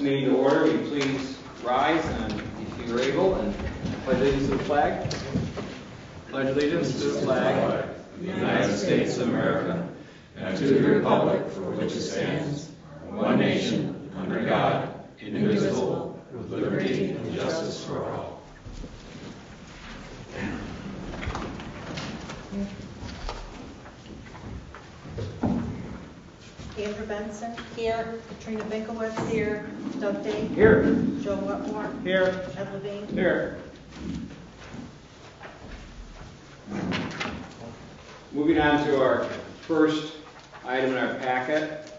meeting to order. Will you please rise and, if you're able, and pledge allegiance to the flag. Pledge allegiance to the flag of the United States of America and to the republic for which it stands, one nation, under God, indivisible, with liberty and justice for all. Andrew Benson. Here. Katrina Binkowitz. Here. Doug Day. Here. Joe Wetmore. Here. Ed Levine. Here. Moving on to our first item in our packet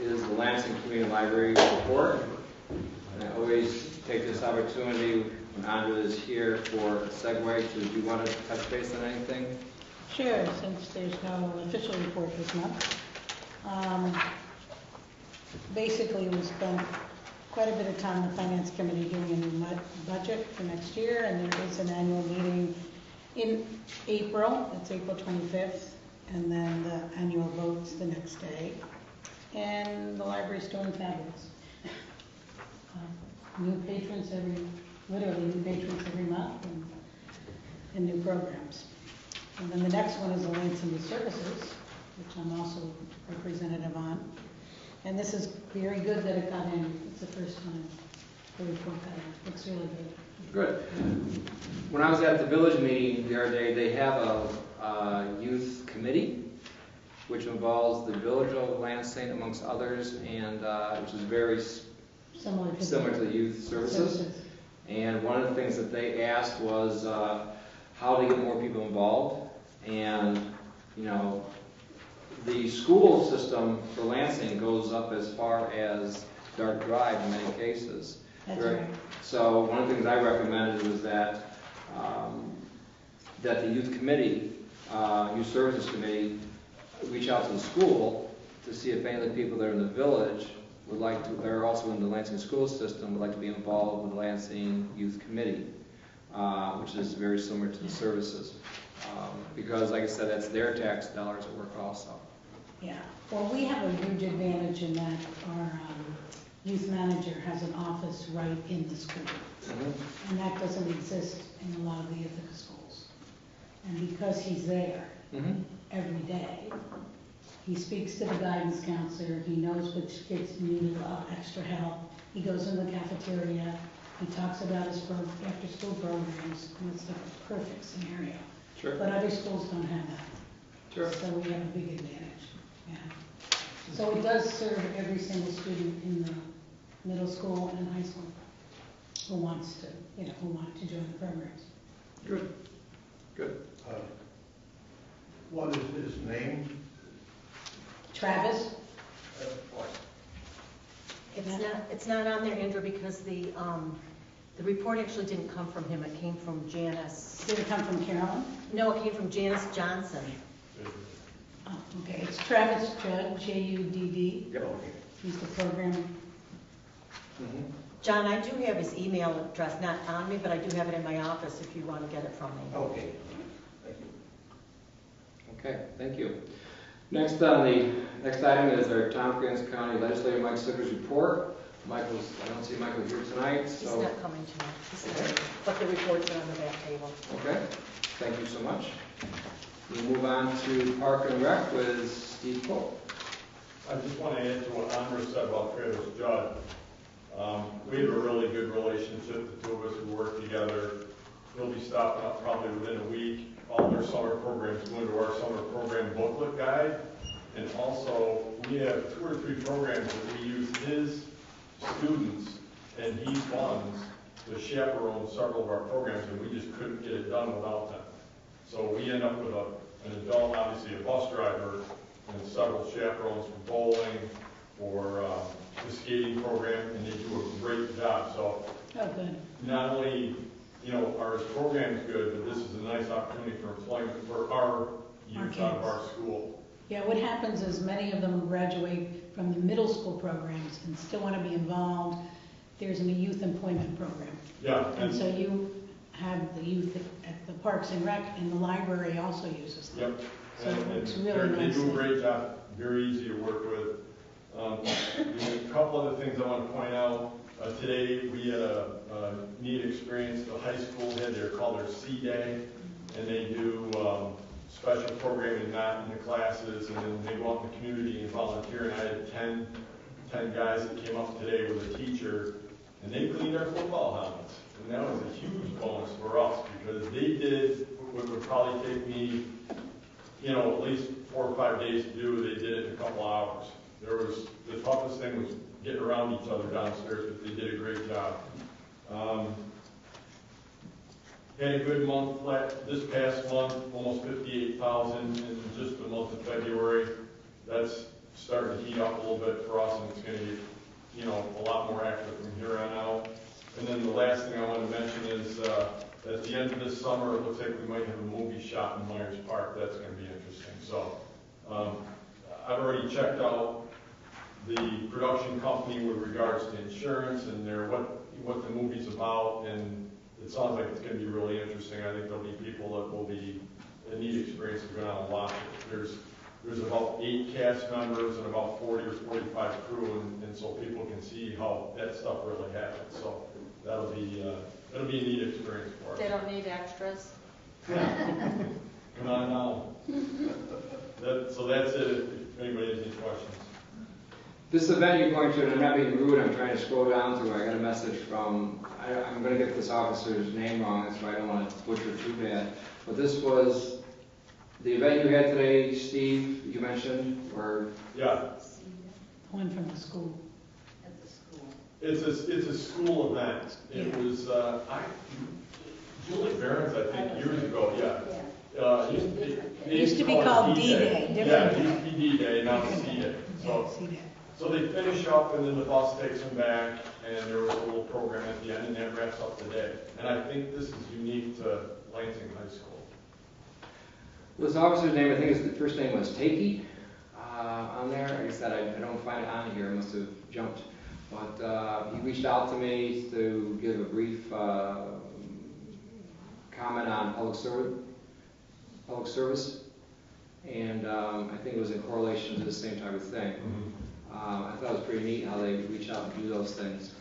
is the Lansing Community Library report. And I always take this opportunity when Andrea is here for a segue to, do you want to touch base on anything? Sure, since there's no official report this month. Basically, we spent quite a bit of time in the Finance Committee doing a new budget for next year, and there is an annual meeting in April. It's April 25th, and then the annual vote's the next day. And the library's doing fabulous. New patrons literally new patrons every month, and new programs. And then the next one is the Lansing Youth Services, which I'm also representative on. And this is very good that it got in. It's the first time the report got in. Looks really good. Good. When I was at the village meeting the other day, they have a youth committee, which involves the village of Lansing, amongst others, and which is very similar to the youth services. And one of the things that they asked was how to get more people involved. And, you know, the school system for Lansing goes up as far as Dark Drive in many cases. That's right. So one of the things I recommended was that that the youth committee, youth services committee, reach out to the school to see if any of the people that are in the village would like to, they're also in the Lansing school system, would like to be involved with the Lansing Youth Committee, which is very similar to the services. Because, like I said, that's their tax dollars at work also. Yeah. Well, we have a huge advantage in that our youth manager has an office right in the school. Mm-hmm. And that doesn't exist in a lot of the Ithaca schools. And because he's there mm-hmm. every day, he speaks to the guidance counselor, he knows which kids need extra help, he goes in the cafeteria, he talks about his after-school programs, and it's the perfect scenario. Sure. But other schools don't have that. Sure. So we have a big advantage. Yeah. So it does serve every single student in the middle school and high school who wants to, who want to join the programs. Good. Good. What is his name? Travis. It's not on there, Andrew, because the report actually didn't come from him. It came from Janice. Did it come from Carolyn? No, it came from Janice Johnson. Oh, okay. It's Travis Judd, J-U-D-D. Yep. He's the program. Mm-hmm. John, I do have his email address, not on me, but I do have it in my office if you want to get it from me. Okay. Thank you. Okay, thank you. Next on the next item is our Tompkins County Legislator Mike Sicker's report. I don't see Michael here tonight, so. He's not coming tonight. He's here, but the reports are on the back table. Okay, thank you so much. We'll move on to Park and Rec with Steve Pope. I just want to add to what Andrea said about Travis Judd. We have a really good relationship, the two of us who work together. We'll be stopping up probably within a week. All their summer programs go into our summer program booklet guide. And also, we have 2 or 3 programs that we use his students and he funds to chaperone several of our programs, and we just couldn't get it done without them. So we end up with an adult, obviously a bus driver, and several chaperones for bowling, for the skating program, and they do a great job. So good. Not only are his programs good, but this is a nice opportunity for employment for our youth out of our school. Yeah, what happens is many of them graduate from the middle school programs and still want to be involved. There's a youth employment program. Yeah. And so you have the youth at the Parks and Rec, and the library also uses them. Yep. So it's really nice. They do a great job, very easy to work with. A couple other things I want to point out. today we had a neat experience. The high school had called their C Day, and they do special programming not in the classes, and then they go out in the community and volunteer. And I had 10 guys that came up today with a teacher, and they cleaned our football helmets. And that was a huge bonus for us because they did what would probably take me, at least 4 or 5 days to do. They did it in a couple hours. The toughest thing was getting around each other downstairs, but they did a great job. Had a good month this past month, almost 58,000 in just the month of February. That's starting to heat up a little bit for us, and it's going to get, a lot more active from here on out. And then the last thing I want to mention is at the end of this summer, it looks like we might have a movie shot in Myers Park. That's going to be interesting. So I've already checked out the production company with regards to insurance and what the movie's about, and it sounds like it's going to be really interesting. I think there'll be people that will be a neat experience to go down and watch it. There's about 8 cast members and about 40 or 45 crew, and so people can see how that stuff really happens. So that'll be a neat experience for us. They don't need extras? Come on now. So that's it, if anybody has any questions. This event you're going to, and I'm not being rude, I'm trying to scroll down to where I got a message from, I'm going to get this officer's name wrong, that's why I don't want to butcher it too bad. But this was the event you had today, Steve, you mentioned, or? Yeah. One from the school. It's a school event. It was, Julie Barron's, I think, years ago, yeah. It used to be called D-Day. Yeah, it used to be D-Day, now it's C-Day. C-Day. So they finish up, and then the bus takes them back, and there was a little program at the end, and that wraps up the day. And I think this is unique to Lansing High School. This officer's name, I think his first name was Takey on there. Like I said, I don't find it on here, I must have jumped. But he reached out to me to give a brief comment on public service, and I think it was in correlation to the same type of thing. Mm-hmm. I thought it was pretty neat how they reach out and do those things.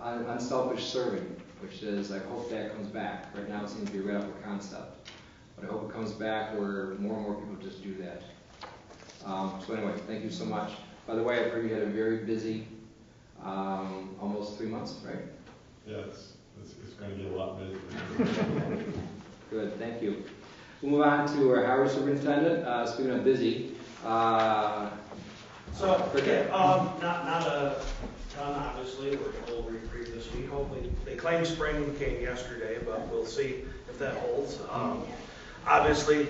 Unselfish serving, which is, I hope that comes back. Right now it seems to be a radical concept, but I hope it comes back where more and more people just do that. So anyway, thank you so much. By the way, I've heard you had a very busy, almost 3 months, right? Yeah, it's going to get a lot busier. Good, thank you. We'll move on to our highway superintendent. Speaking of busy, not a ton, obviously. We're a little reprieve this week. Hopefully, they claim spring came yesterday, but we'll see if that holds. Obviously,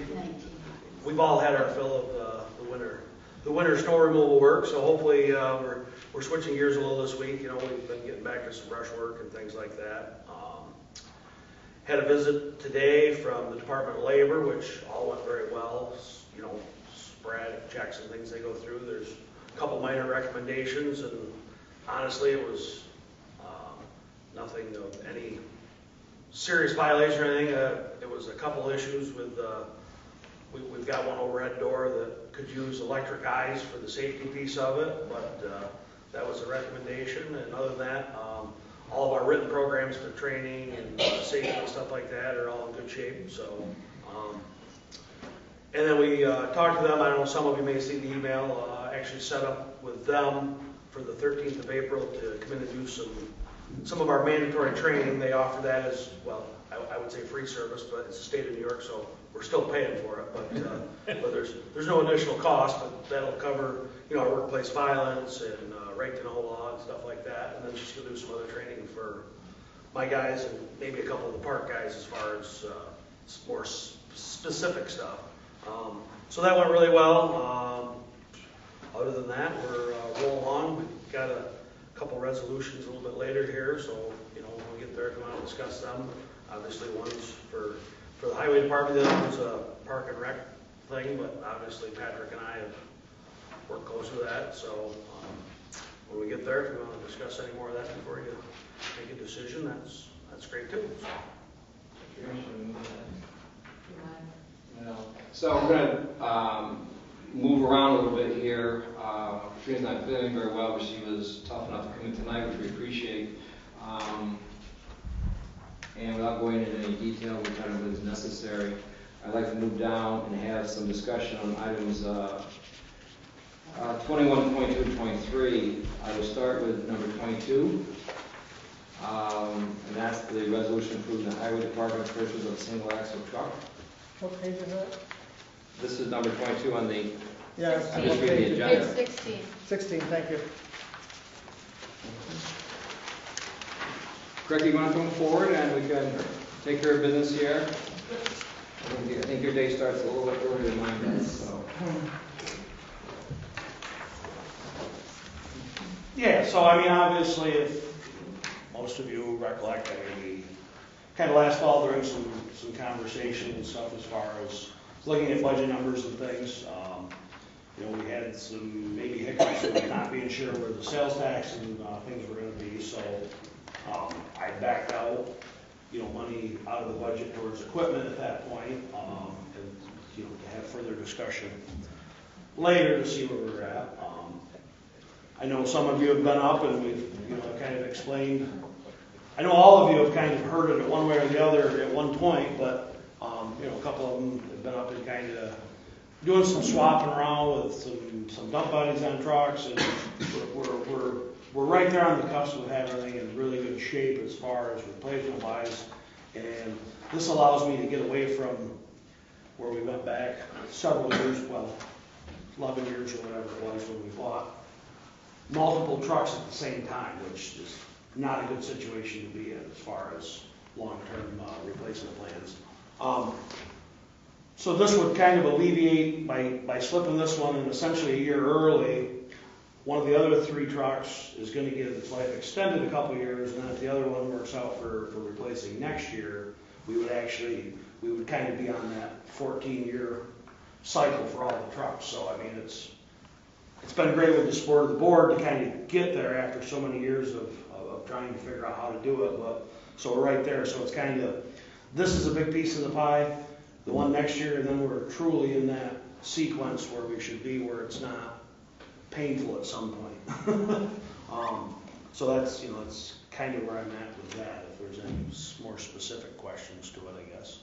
we've all had our fill of the winter snow removal work. So hopefully, we're switching gears a little this week. We've been getting back to some brush work and things like that. Had a visit today from the Department of Labor, which all went very well. Sporadic checks and things they go through. There's a couple minor recommendations, and honestly, it was nothing of any serious violation or anything. It was a couple issues with, we've got one overhead door that could use electric eyes for the safety piece of it, but that was a recommendation. And other than that, all of our written programs for training and safety and stuff like that are all in good shape. So. And then we talked to them. I don't know, some of you may see the email, actually set up with them for the 13th of April to come in and do some of our mandatory training. They offer that as, well, I would say free service, but it's the state of New York, so we're still paying for it. But there's no additional cost, but that'll cover, our workplace violence and right to know law and stuff like that. And then just to do some other training for my guys and maybe a couple of the park guys as far as more specific stuff. So that went really well. Other than that, we're rolling along. We've got a couple resolutions a little bit later here, so when we get there, come out and discuss them. Obviously, one's for the highway department, the other one's a park and rec thing, but obviously Patrick and I have worked close with that. So when we get there, if we want to discuss any more of that before you make a decision, that's great too. So we're going to move around a little bit here. Katrina's not feeling very well, but she was tough enough to come in tonight. tonight, which we appreciate. And without going into any detail, which I don't believe is necessary, I'd like to move down and have some discussion on items 21, 22, and 23. I will start with number 22. And that's the resolution approving the highway department purchase of a single axle truck. What page is that? This is number 22 on the, Yes. I'm just what reading page the is agenda. it? Page 16. 16, thank you. Greg, you want to come forward and we can take care of business here? I think your day starts a little bit earlier than mine does, so. Yeah, so I mean, obviously, if most of you recollect, I mean, we kind of last fall during some conversation and stuff as far as looking at budget numbers and things. You know, we had some maybe hiccups with not being sure where the sales tax and things were going to be, so I backed out, you know, money out of the budget towards equipment at that point, and, you know, to have further discussion later to see where we're at. I know some of you have been up and we've, you know, kind of explained. I know all of you have kind of heard it one way or the other at one point, but, you know, a couple of them have been up and kind of doing some swapping around with some dump buddies on trucks, and we're right there on the cusp of having everything in really good shape as far as replacement wise. And this allows me to get away from where we went back several years, well, 11 years or whatever it was when we bought multiple trucks at the same time, which is not a good situation to be in as far as long-term replacement plans. So this would kind of alleviate, by slipping this one in essentially a year early, one of the other 3 trucks is going to get its life extended a couple years, and then if the other one works out for replacing next year, we would kind of be on that 14-year cycle for all the trucks. So I mean, it's been great with the support of the board to kind of get there after so many years of trying to figure out how to do it. But so we're right there. So it's kind of, this is a big piece of the pie. The one next year, and then we're truly in that sequence where we should be, where it's not painful at some point. So that's, you know, that's kind of where I'm at with that. If there's any more specific questions to it, I guess.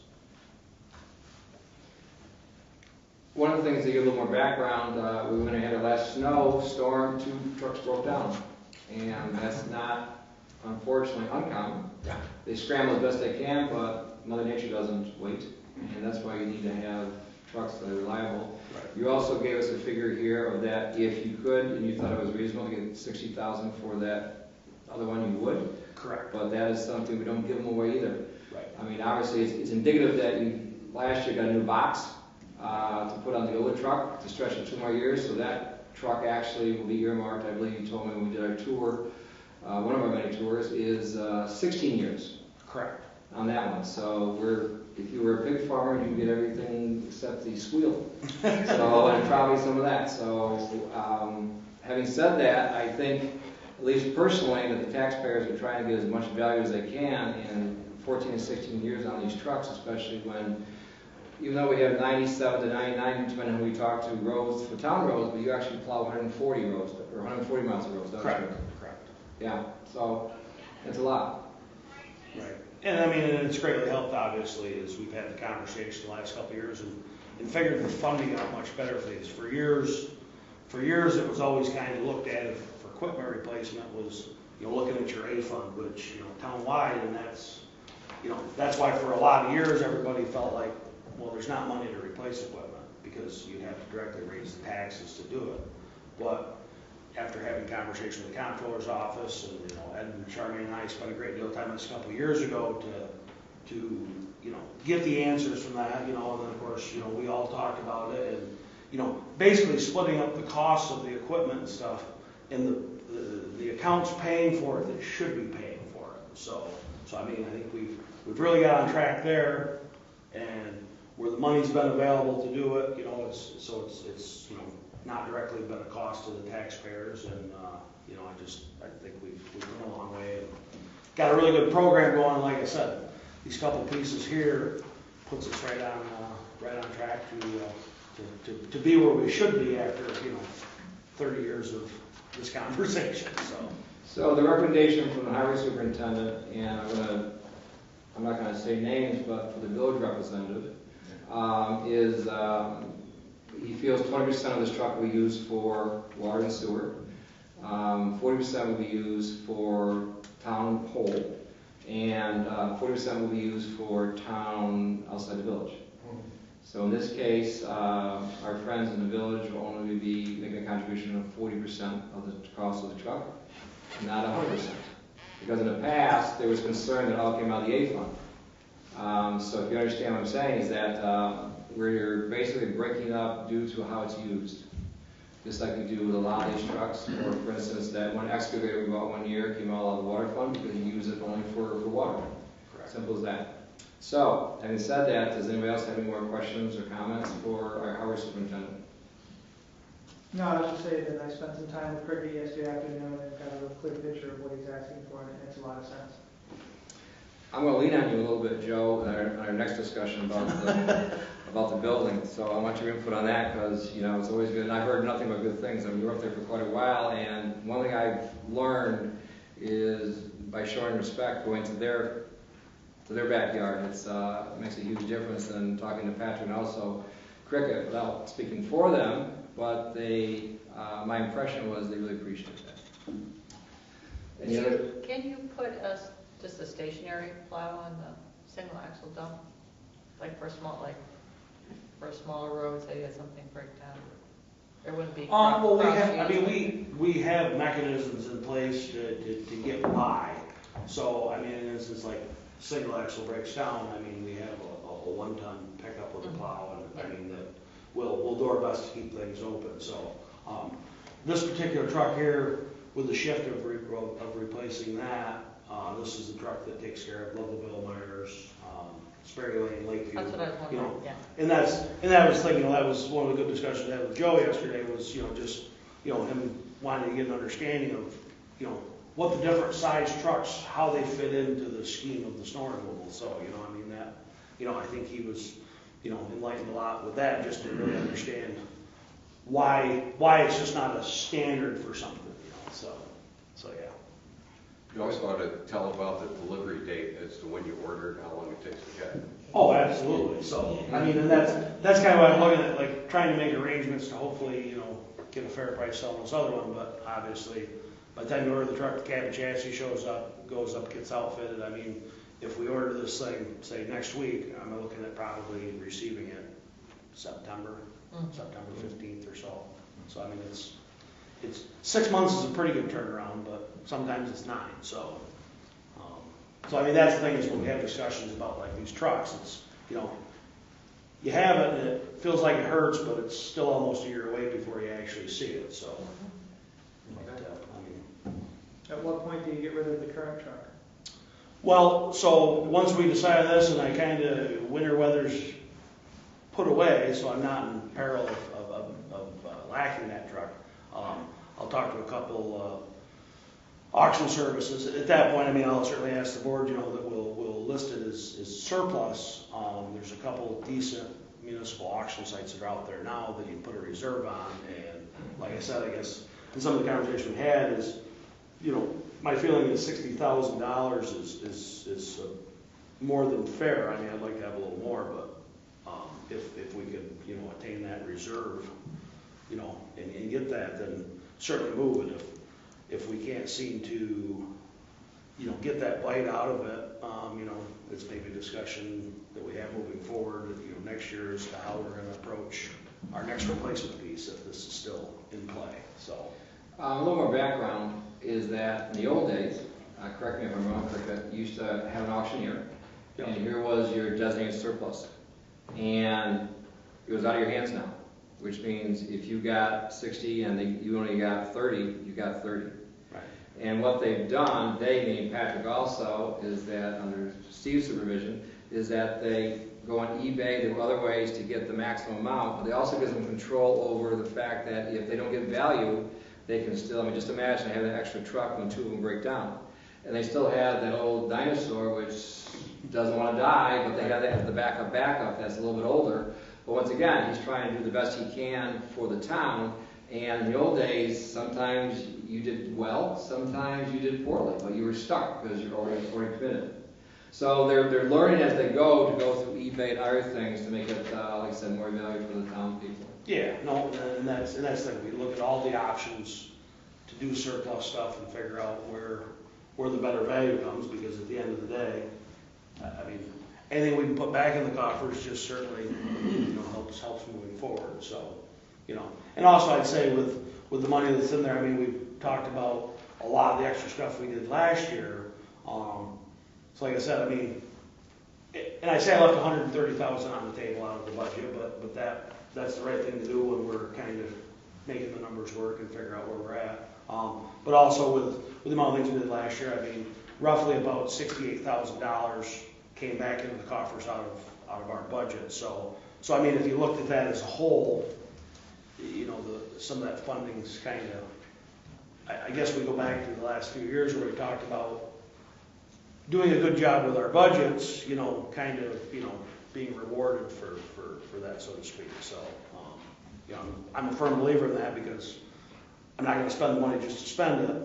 One of the things to give a little more background, we went ahead our last snowstorm, 2 trucks broke down. And that's not, unfortunately, uncommon. Yeah. They scramble as best they can, but Mother Nature doesn't wait. And that's why you need to have trucks that are reliable. Right. You also gave us a figure here of that if you could, and you thought it was reasonable to get $60,000 for that other one, you would. Correct. But that is something we don't give them away either. Right. I mean, obviously, it's indicative that you last year got a new box to put on the older truck to stretch it 2 more years. So that truck actually will be earmarked. I believe you told me when we did our tour, one of our many tours, is 16 years. Correct. On that one. So if you were a pig farmer, you can get everything except the squeal. So, and probably some of that. So, having said that, I think, at least personally, that the taxpayers are trying to get as much value as they can in 14 and 16 years on these trucks, especially when, even though we have 97 to 99, depending on who we talk to, roads for town roads, but you actually plow 140 roads, or 140 miles of roads, don't Correct. you? Correct. Yeah, so it's a lot. Right. And I mean, and it's greatly helped, obviously, as we've had the conversation the last couple of years and figured the funding out much better for these. For years, it was always kind of looked at for equipment replacement was, you know, looking at your A fund, which, you know, town-wide, and that's, you know, that's why for a lot of years, everybody felt like, well, there's not money to replace equipment because you'd have to directly raise the taxes to do it. But after having conversation with the comptroller's office, and, you know, Ed and Charmaine and I spent a great deal of time on this a couple of years ago to you know, get the answers from that, you know, and then of course, you know, we all talked about it, and, you know, basically splitting up the costs of the equipment and stuff, and the accounts paying for it that should be paying for it. So I mean, I think we've really got on track there, and where the money's been available to do it, you know, it's you know, not directly been a cost to the taxpayers, and you know, I think we've come a long way and got a really good program going. Like I said, these couple pieces here puts us right on track to be where we should be after, you know, 30 years of this conversation. So So the recommendation from the highway superintendent, and I'm not gonna say names, but for the village representative, is he feels 20% of this truck will be used for water and sewer, 40% will be used for town pole, and 40% will be used for town outside the village. So in this case, our friends in the village will only be making a contribution of 40% of the cost of the truck, not 100%. Because in the past, there was concern that it all came out of the A fund. So if you understand what I'm saying, is that we're basically breaking up due to how it's used. Just like we do with a lot of these trucks, or for instance, that one excavator we bought one year came out of the water fund because you use it only for water. Correct. Simple as that. So, having said that, does anybody else have any more questions or comments for our highway superintendent? No, I was just saying that I spent some time with Cricket yesterday afternoon and got a clear picture of what he's asking for, and it makes a lot of sense. I'm going to lean on you a little bit, Joe, in our next discussion about the building. So I want your input on that because, you know, it's always good. And I've heard nothing but good things. I mean, we were up there for quite a while, and one thing I've learned is by showing respect, going to their backyard, it makes a huge difference than talking to Patrick and also Cricket without speaking for them, but my impression was they really appreciate that. Any other? Can you put just a stationary plow on the single axle dump? Like for a smaller road, say you had something break down? There wouldn't be Well, cross we have mechanisms in place to get by. So, I mean, in instance, like single axle breaks down, I mean, we have a 1-ton pickup with a plow, and I mean, we'll do our best to keep things open. So, this particular truck here, with the shift of replacing that, this is the truck that takes care of Lovellville, Myers, Sperry Lane, Lakeview. That's what I was wondering, yeah. And that was thinking, that was one of the good discussions I had with Joe yesterday was, just, him wanting to get an understanding of, what the different size trucks, how they fit into the scheme of the snow removal. So, I mean, that, I think he was, enlightened a lot with that, just to really understand why it's just not a standard for something, so yeah. You always want to tell about the delivery date as to when you order and how long it takes to get. Oh, absolutely. So, I mean, and that's kind of what I'm looking at, like trying to make arrangements to hopefully, get a fair price on this other one. But obviously, by the time you order the truck, the cab and chassis shows up, goes up, gets outfitted. I mean, if we order this thing, say next week, I'm looking at probably receiving it September 15th or so. So, I mean, it's 6 months is a pretty good turnaround, but sometimes it's 9. So I mean, that's the thing is when we have discussions about like these trucks, it's, you have it and it feels like it hurts, but it's still almost a year away before you actually see it. So, but, I mean, At what point do you get rid of the current truck? well, so once we decide this and I kind of winter weather's put away, so I'm not in peril of lacking that truck. I'll talk to a couple auction services. At that point, I mean, I'll certainly ask the board, that we'll list it as surplus. There's a couple decent municipal auction sites that are out there now that you can put a reserve on. And like I said, I guess in some of the conversation we had is, my feeling is $60,000 is more than fair. I mean, I'd like to have a little more, but if we could, attain that reserve, and get that, then certainly move it. If we can't seem to, get that bite out of it, it's maybe a discussion that we have moving forward, next year as to how we're going to approach our next replacement piece if this is still in play. So, a little more background is that in the old days, correct me if I'm wrong, Cricket, you used to have an auctioneer, and here was your designated surplus, and it was out of your hands now. Which means if you got 60 and you only got 30, you got 30. right. And what they've done, they, meaning Patrick also, is that under Steve's supervision, is that they go on eBay, there are other ways to get the maximum amount, but they also give them control over the fact that if they don't get value, they can still, just imagine they have an extra truck when 2 of them break down. And they still have that old dinosaur which doesn't want to die, but they got to have the backup that's a little bit older. But once again, he's trying to do the best he can for the town. And in the old days, sometimes you did well, sometimes you did poorly, but you were stuck because you're already committed. So they're learning as they go to go through eBay and other things to make it, like I said, more valuable for the town people. Yeah, no, and that's the thing, we look at all the options to do surplus stuff and figure out where the better value comes, because at the end of the day, I mean, anything we can put back in the coffers just certainly, helps moving forward, so, And also I'd say with the money that's in there, I mean, we've talked about a lot of the extra stuff we did last year. So like I said, I mean, and I say I left $130,000 on the table out of the budget, but that's the right thing to do when we're kind of making the numbers work and figure out where we're at. But also with the amount of things we did last year, I mean, roughly about $68,000 came back into the coffers out of our budget. So I mean, if you looked at that as a whole, some of that funding's kind of, I guess we go back to the last few years where we talked about doing a good job with our budgets, kind of, being rewarded for that, so to speak. So, I'm a firm believer in that, because I'm not going to spend the money just to spend it,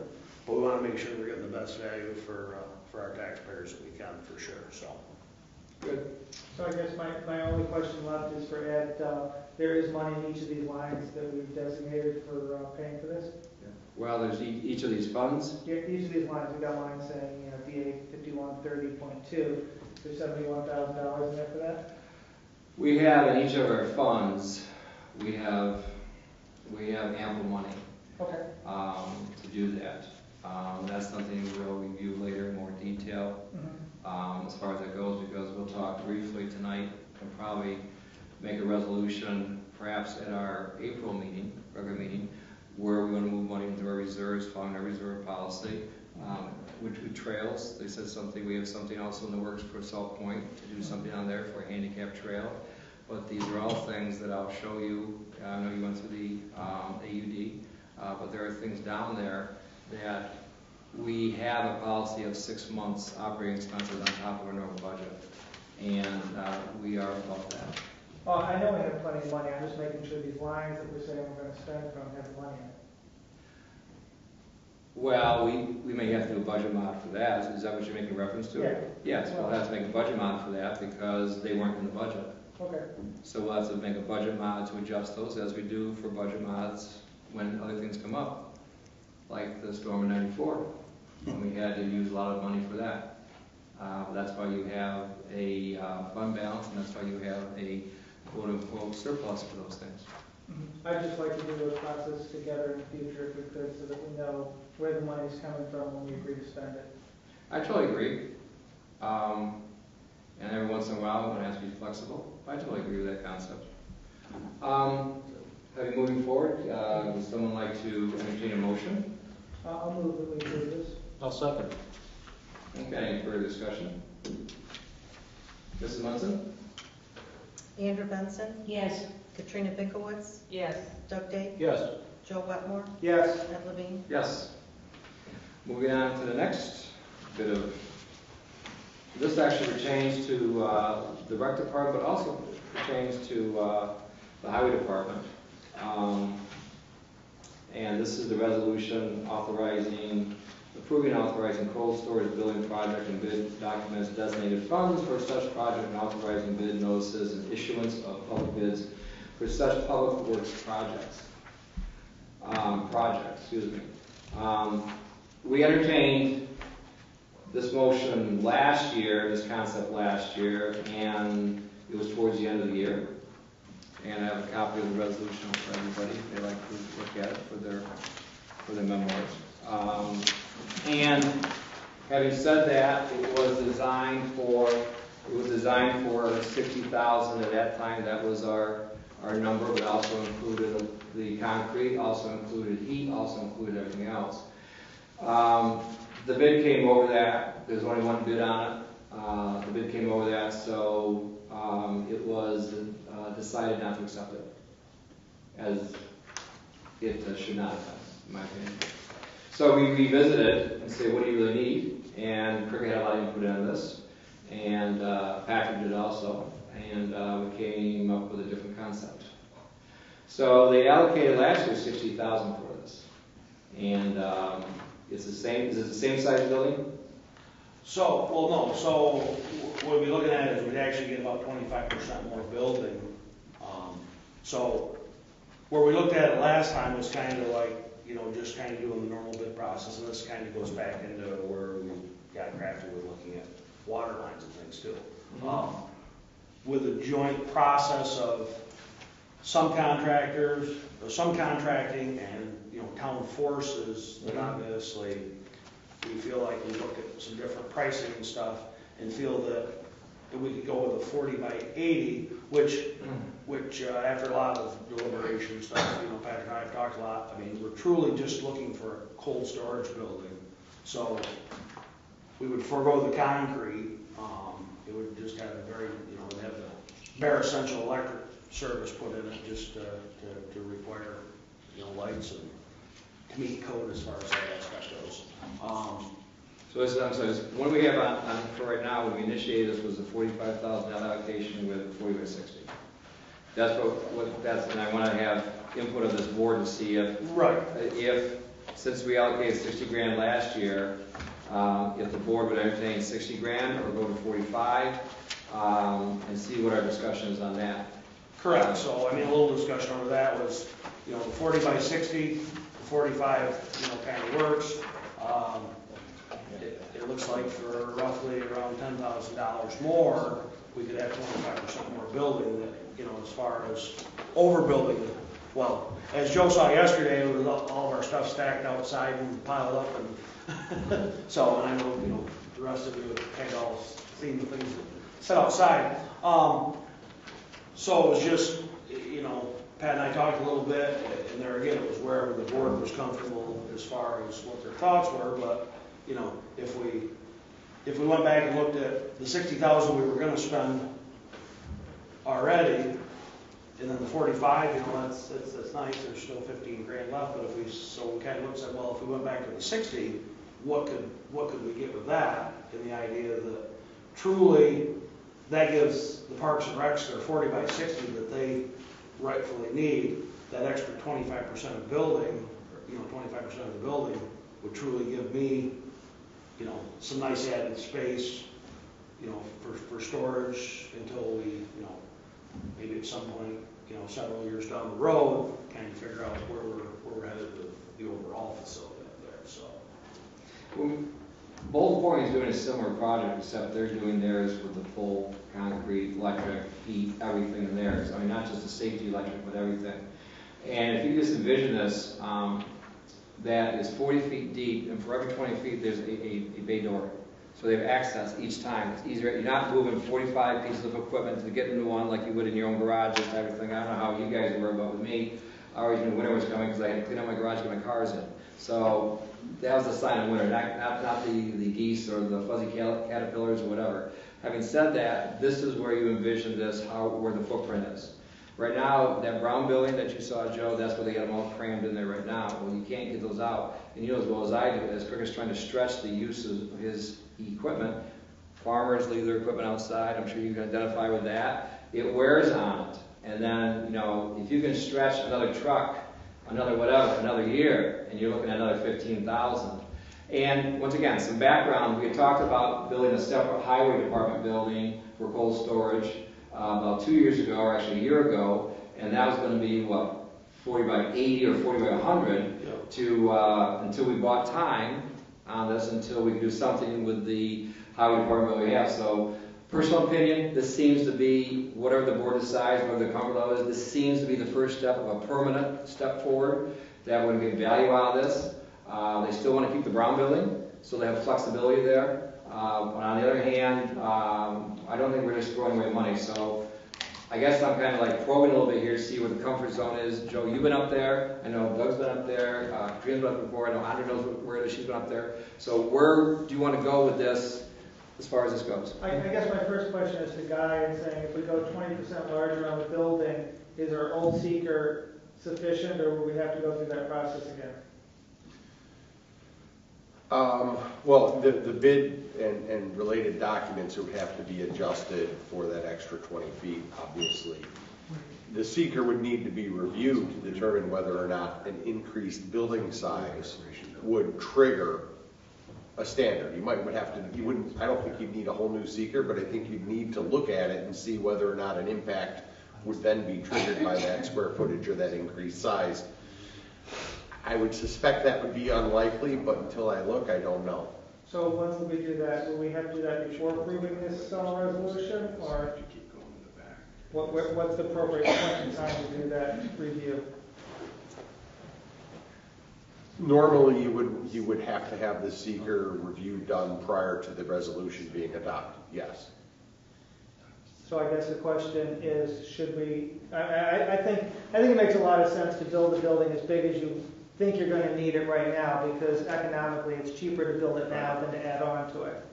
but we want to make sure we're getting the best value for our taxpayers that we can, for sure. So, Good. So I guess my only question left is for Ed. There is money in each of these lines that we've designated for paying for this? Well, there's each of these funds. Yeah, each of these lines, we got lines saying, DA 5130.2. There's $71,000 in there for that? We have in each of our funds, we have ample money Okay. to do that. That's something we'll review later in more detail as far as that goes, because we'll talk briefly tonight and probably make a resolution perhaps at our April meeting, regular meeting, where we're going to move money into our reserves, following our reserve policy, which with trails. They said we have something also in the works for South Point to do something on there for a handicap trail. But these are all things that I'll show you. I know you went through the AUD, but there are things down there that we have a policy of 6 months operating expenses on top of our normal budget, and we are above that. Oh, I know we have plenty of money. I'm just making sure these lines that we're saying we're going to spend from have money in it. Well, we may have to do a budget mod for that. Is that what you're making reference to? Yeah. Yes, we'll have to make a budget mod for that because they weren't in the budget. Okay. So we'll have to make a budget mod to adjust those, as we do for budget mods when other things come up, like the storm in '94, when we had to use a lot of money for that. That's why you have a fund balance, and that's why you have a quote-unquote surplus for those things. I'd just like to do those processes together in the future if we could, so that we know where the money's coming from when we agree to spend it. I totally agree. And every once in a while, we're going to have to be flexible. I totally agree with that concept. Moving forward, would someone like to entertain a motion? I'll move that we approve this. I'll second. Okay, any further discussion? Mrs. Munson? Andrew Benson, Yes. Katrina Binkowitz, Yes. Doug Day, Yes. Joe Wetmore, Yes. Ed Levine. Yes. Moving on to the next bit of, this actually pertains to the rec department, but also pertains to the highway department. And this is the resolution approving authorizing cold storage building project and bid documents, designated funds for such project, and authorizing bid notices and issuance of public bids for such public works projects. We entertained this motion last year, this concept last year, and it was towards the end of the year. And I have a copy of the resolution for everybody if they'd like to look at it for their memoirs. And having said that, it was designed for $60,000 at that time. That was our number, but also included the concrete, also included heat, also included everything else. The bid came over that. There's only one bid on it. The bid came over that, so it was decided not to accept it, as it should not have been, in my opinion. So we revisited and said, what do you really need? And Cricket had a lot of input on this, and Patrick did also, and we came up with a different concept. So they allocated last year $60,000 for this, And it's the same, is it the same size building? So, well, no, so what we're looking at is we'd actually get about 25% more building. So where we looked at it last time was kind of like, you know, just kind of doing the normal bid process, and this kind of goes back into where we got crafty with looking at water lines and things too. With a joint process of some contractors, or some contracting and, you know, town forces that obviously we feel like we look at some different pricing and stuff and feel that we could go with a 40 by 80, which after a lot of deliberation and stuff, you know, Patrick and I have talked a lot. I mean, we're truly just looking for a cold storage building. So we would forego the concrete. It would just have a very, you know, it'd have the bare essential electric service put in it just to require, you know, lights and to meet code as far as that aspect goes. So this, I'm sorry, what we have on for right now, when we initiated this, was a $45,000 allocation with 40 by 60. That's what that's, and I want to have input of this board to see if since we allocated 60 grand last year, if the board would entertain 60 grand or go to 45, and see what our discussion is on that. Correct. So I mean, a little discussion over that was, you know, the 40 by 60, the 45, you know, kind of works. It looks like for roughly around $10,000 more, we could have 25% more building that, you know, as far as overbuilding. Well, as Joe saw yesterday, it was all of our stuff stacked outside and piled up, and so, and I know, you know, the rest of you have kind of all seen the things set outside. So it was just, you know, Pat and I talked a little bit, and there again, it was wherever the board was comfortable as far as what their thoughts were, but, you know, if we went back and looked at the 60,000 we were going to spend already, and then the 45, you know, that's nice. There's still 15 grand left, but we kind of looked at, well, if we went back to the 60, what could we get with that? And the idea that truly that gives the Parks and Recs their 40 by 60 that they rightfully need. That extra 25% of building, you know, 25% of the building would truly give me, you know, some nice added space, you know, for storage until we, you know, maybe at some point, you know, several years down the road, kind of figure out where we're headed with the overall facility up there. So, Boulder Point is doing a similar project, except they're doing theirs with the full concrete, electric, heat, everything in theirs. I mean, not just the safety electric, but everything. And if you just envision this, that is 40 feet deep, and for every 20 feet, there's a bay door. So they have access each time. It's easier. You're not moving 45 pieces of equipment to get into one like you would in your own garage and everything. I don't know how you guys were, but with me, I always knew winter was coming because I had to clean out my garage to get my cars in. So that was the sign of winter, not the geese or the fuzzy caterpillars or whatever. Having said that, this is where you envision this, where the footprint is. Right now, that brown building that you saw, Joe, that's where they got them all crammed in there right now. Well, you can't get those out. And you know as well as I do, as Crick is trying to stretch the use of his equipment, farmers leave their equipment outside. I'm sure you can identify with that. It wears on it. And then, you know, if you can stretch another truck, another year, and you're looking at another 15,000. And once again, some background, we had talked about building a separate highway department building for cold storage about 2 years ago, or actually a year ago, and that was going to be, what, 40 by 80 or 40 by 100 until we bought time on this, until we could do something with the highway department that we have. So, personal opinion, this seems to be, whatever the board decides, whatever the comfort level is, this seems to be the first step of a permanent step forward, that we're going to get value out of this. They still want to keep the brown building, so they have flexibility there. But on the other hand, I don't think we're just throwing away money. So I guess I'm kind of like probing a little bit here to see where the comfort zone is. Joe, you've been up there. I know Doug's been up there. Katrina's been up before. I know Andrea knows where it is. She's been up there. So where do you want to go with this as far as this goes? I guess my first question is to Guy and saying, if we go 20% larger on the building, is our old seeker sufficient, or will we have to go through that process again? Well, the bid and related documents would have to be adjusted for that extra 20 feet, obviously. the seeker would need to be reviewed to determine whether or not an increased building size would trigger a standard. You would have to, you wouldn't, I don't think you'd need a whole new seeker, but I think you'd need to look at it and see whether or not an impact would then be triggered by that square footage or that increased size. I would suspect that would be unlikely, but until I look, I don't know. So when will we do that? Will we have to do that before approving this resolution, or what's the appropriate point in time to do that review? Normally, you would have to have the seeker review done prior to the resolution being adopted, yes. So I guess the question is, should we, I think it makes a lot of sense to build a building as big as you think you're going to need it right now, because economically it's cheaper to build it now than to add on to it.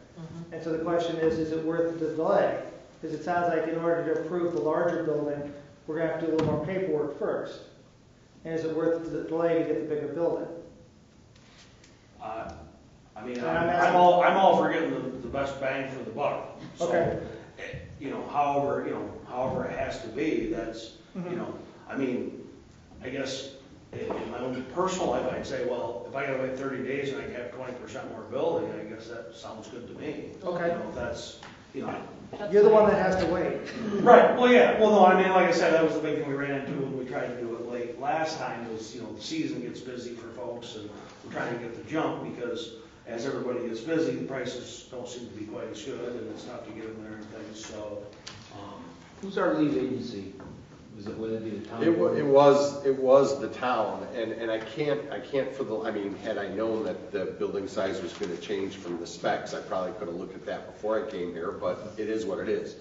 And so the question is it worth the delay? Because it sounds like in order to approve the larger building, we're going to have to do a little more paperwork first. And is it worth the delay to get the bigger building? I mean, I'm all for getting the best bang for the buck. So, Okay. However it has to be, that's, I mean, I guess in my own personal life, I'd say, well, if I gotta wait 30 days and I can have 20% more building, I guess that sounds good to me. Okay. That's, You're the one that has to wait. Right, well, yeah, well, no, I mean, like I said, that was the big thing we ran into when we tried to do it late last time was, the season gets busy for folks and we're trying to get the jump because as everybody gets busy, the prices don't seem to be quite as good and it's tough to get them there and things, so. Who's our lead agency? Would it be the town? It was the town, and I can't had I known that the building size was gonna change from the specs, I probably could have looked at that before I came here, but it is what it is.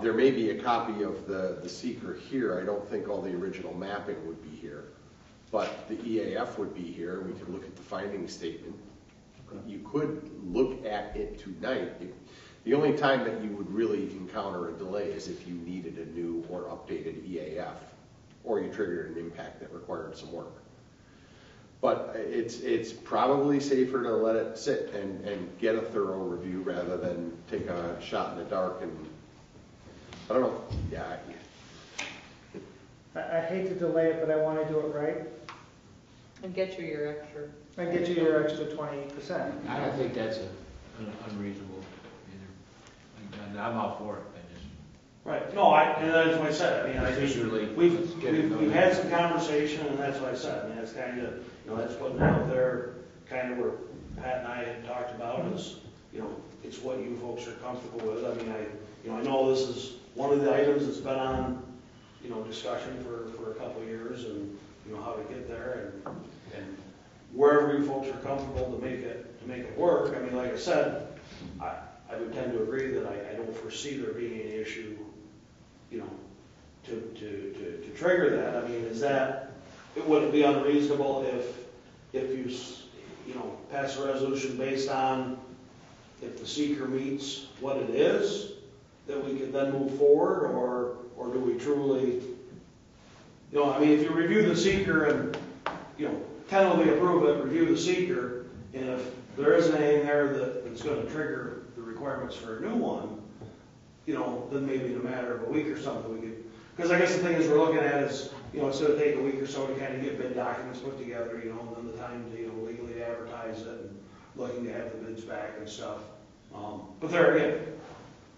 There may be a copy of the seeker here. I don't think all the original mapping would be here, but the EAF would be here. We could look at the finding statement. You could look at it tonight. The only time that you would really encounter a delay is if you needed a new or updated EAF, or you triggered an impact that required some work. But it's probably safer to let it sit and get a thorough review rather than take a shot in the dark and, I don't know, yeah. I hate to delay it, but I want to do it right. And get you your extra. And get you your extra 20%. I don't think that's unreasonable either. And I'm all for it. Right, no, and that's what I said, I mean, I think Procedurally, we've had some conversation, and that's what I said, I mean, that's kind of, that's putting it out there, kind of where Pat and I had talked about is, it's what you folks are comfortable with, I mean, I know this is one of the items that's been on, discussion for a couple of years, and, how to get there, and wherever you folks are comfortable to make it work, I mean, like I said, I would tend to agree that I don't foresee there being any issue, to trigger that. I mean, would it be unreasonable if you pass a resolution based on if the seeker meets what it is, that we could then move forward, or do we truly, I mean, if you review the seeker and, tentatively approve it, review the seeker, and if there isn't anything there that's going to trigger the requirements for a new one, then maybe in a matter of a week or something we could, because I guess the thing is we're looking at is, it's going to take a week or so to kind of get bid documents put together, and then the time to, legally advertise it and looking to have the bids back and stuff. But there again,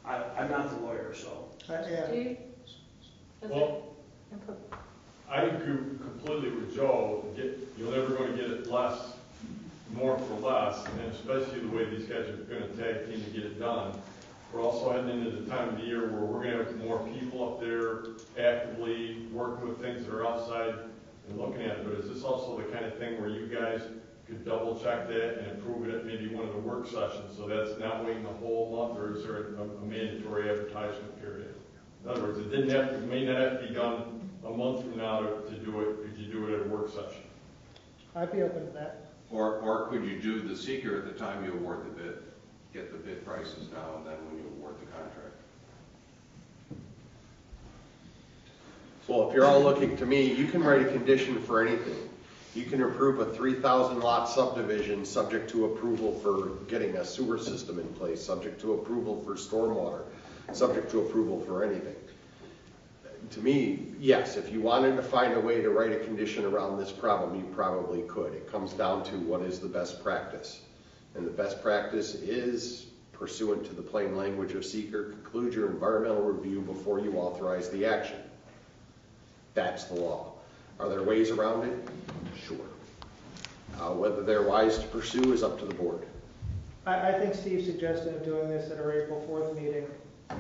I'm not the lawyer, so. Yeah. Steve? Well, I agree completely with Joe. You're never going to get it more for less, and especially the way these guys are going to tag team to get it done. We're also heading into the time of the year where we're going to have more people up there actively working with things that are outside and looking at it. But is this also the kind of thing where you guys could double check that and approve it at maybe one of the work sessions, so that's not waiting a whole month, or is there a mandatory advertisement period? In other words, it may not have to be done a month from now to do it. Could you do it at a work session? I'd be open to that. Or could you do the seeker at the time you award the bid? Get the bid prices now, and then when you award the contract? So if you're all looking to me, you can write a condition for anything. You can approve a 3,000 lot subdivision subject to approval for getting a sewer system in place, subject to approval for stormwater, subject to approval for anything. to me, yes, if you wanted to find a way to write a condition around this problem, you probably could. It comes down to what is the best practice. And the best practice is pursuant to the plain language of seeker, conclude your environmental review before you authorize the action. That's the law. Are there ways around it? Sure. Whether they're wise to pursue is up to the board. I think Steve suggested doing this at our April 4th meeting,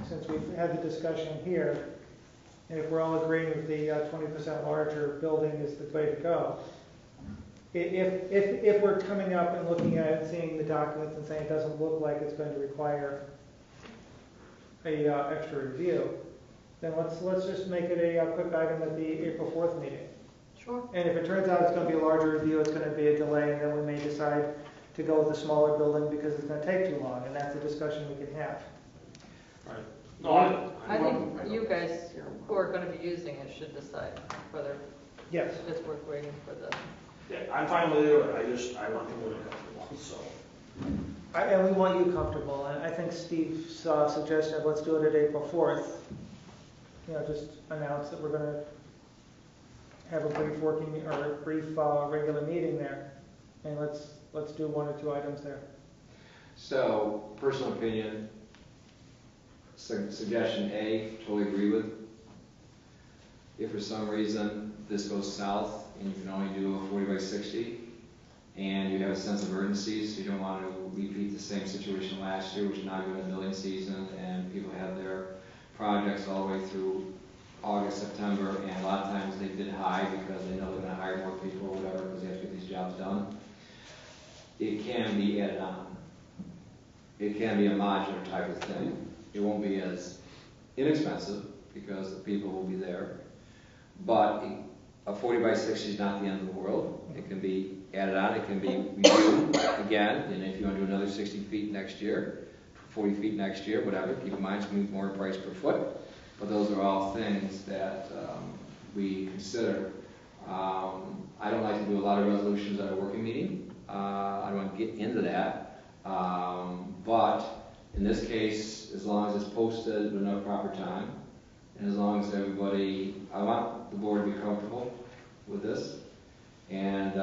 since we've had the discussion here. And if we're all agreeing that the 20% larger building is the way to go, if we're coming up and looking at it, seeing the documents and saying it doesn't look like it's going to require a extra review, then let's just make it a quick item at the April 4th meeting. Sure. And if it turns out it's going to be a larger review, it's going to be a delay, and then we may decide to go with a smaller building because it's going to take too long, and that's a discussion we can have. Right. No, I think you guys who are going to be using it should decide whether Yes. it's worth waiting for the. Yeah, I'm fine with it, I want people to be comfortable, so. And we want you comfortable, and I think Steve's suggestion of let's do it at April 4th, just announce that we're going to have a brief regular meeting there, and let's do 1 or 2 items there. So, personal opinion, suggestion A, totally agree with. If for some reason this goes south and you can only do a 40 by 60, and you have a sense of urgency, so you don't want to repeat the same situation last year, which is now you're in the building season and people have their projects all the way through August, September, and a lot of times they bid high because they know they're going to hire more people or whatever because they have to get these jobs done. It can be added on. It can be a modular type of thing. It won't be as inexpensive because the people will be there. But a 40 by 60 is not the end of the world. It can be added on. It can be reviewed again. And if you want to do another 60 feet next year, 40 feet next year, whatever, keep in mind it's going to be more price per foot. But those are all things that we consider. I don't like to do a lot of resolutions at a working meeting. I don't want to get into that. But in this case, as long as it's posted at enough proper time, and as long as everybody, I want the board to be comfortable with this. And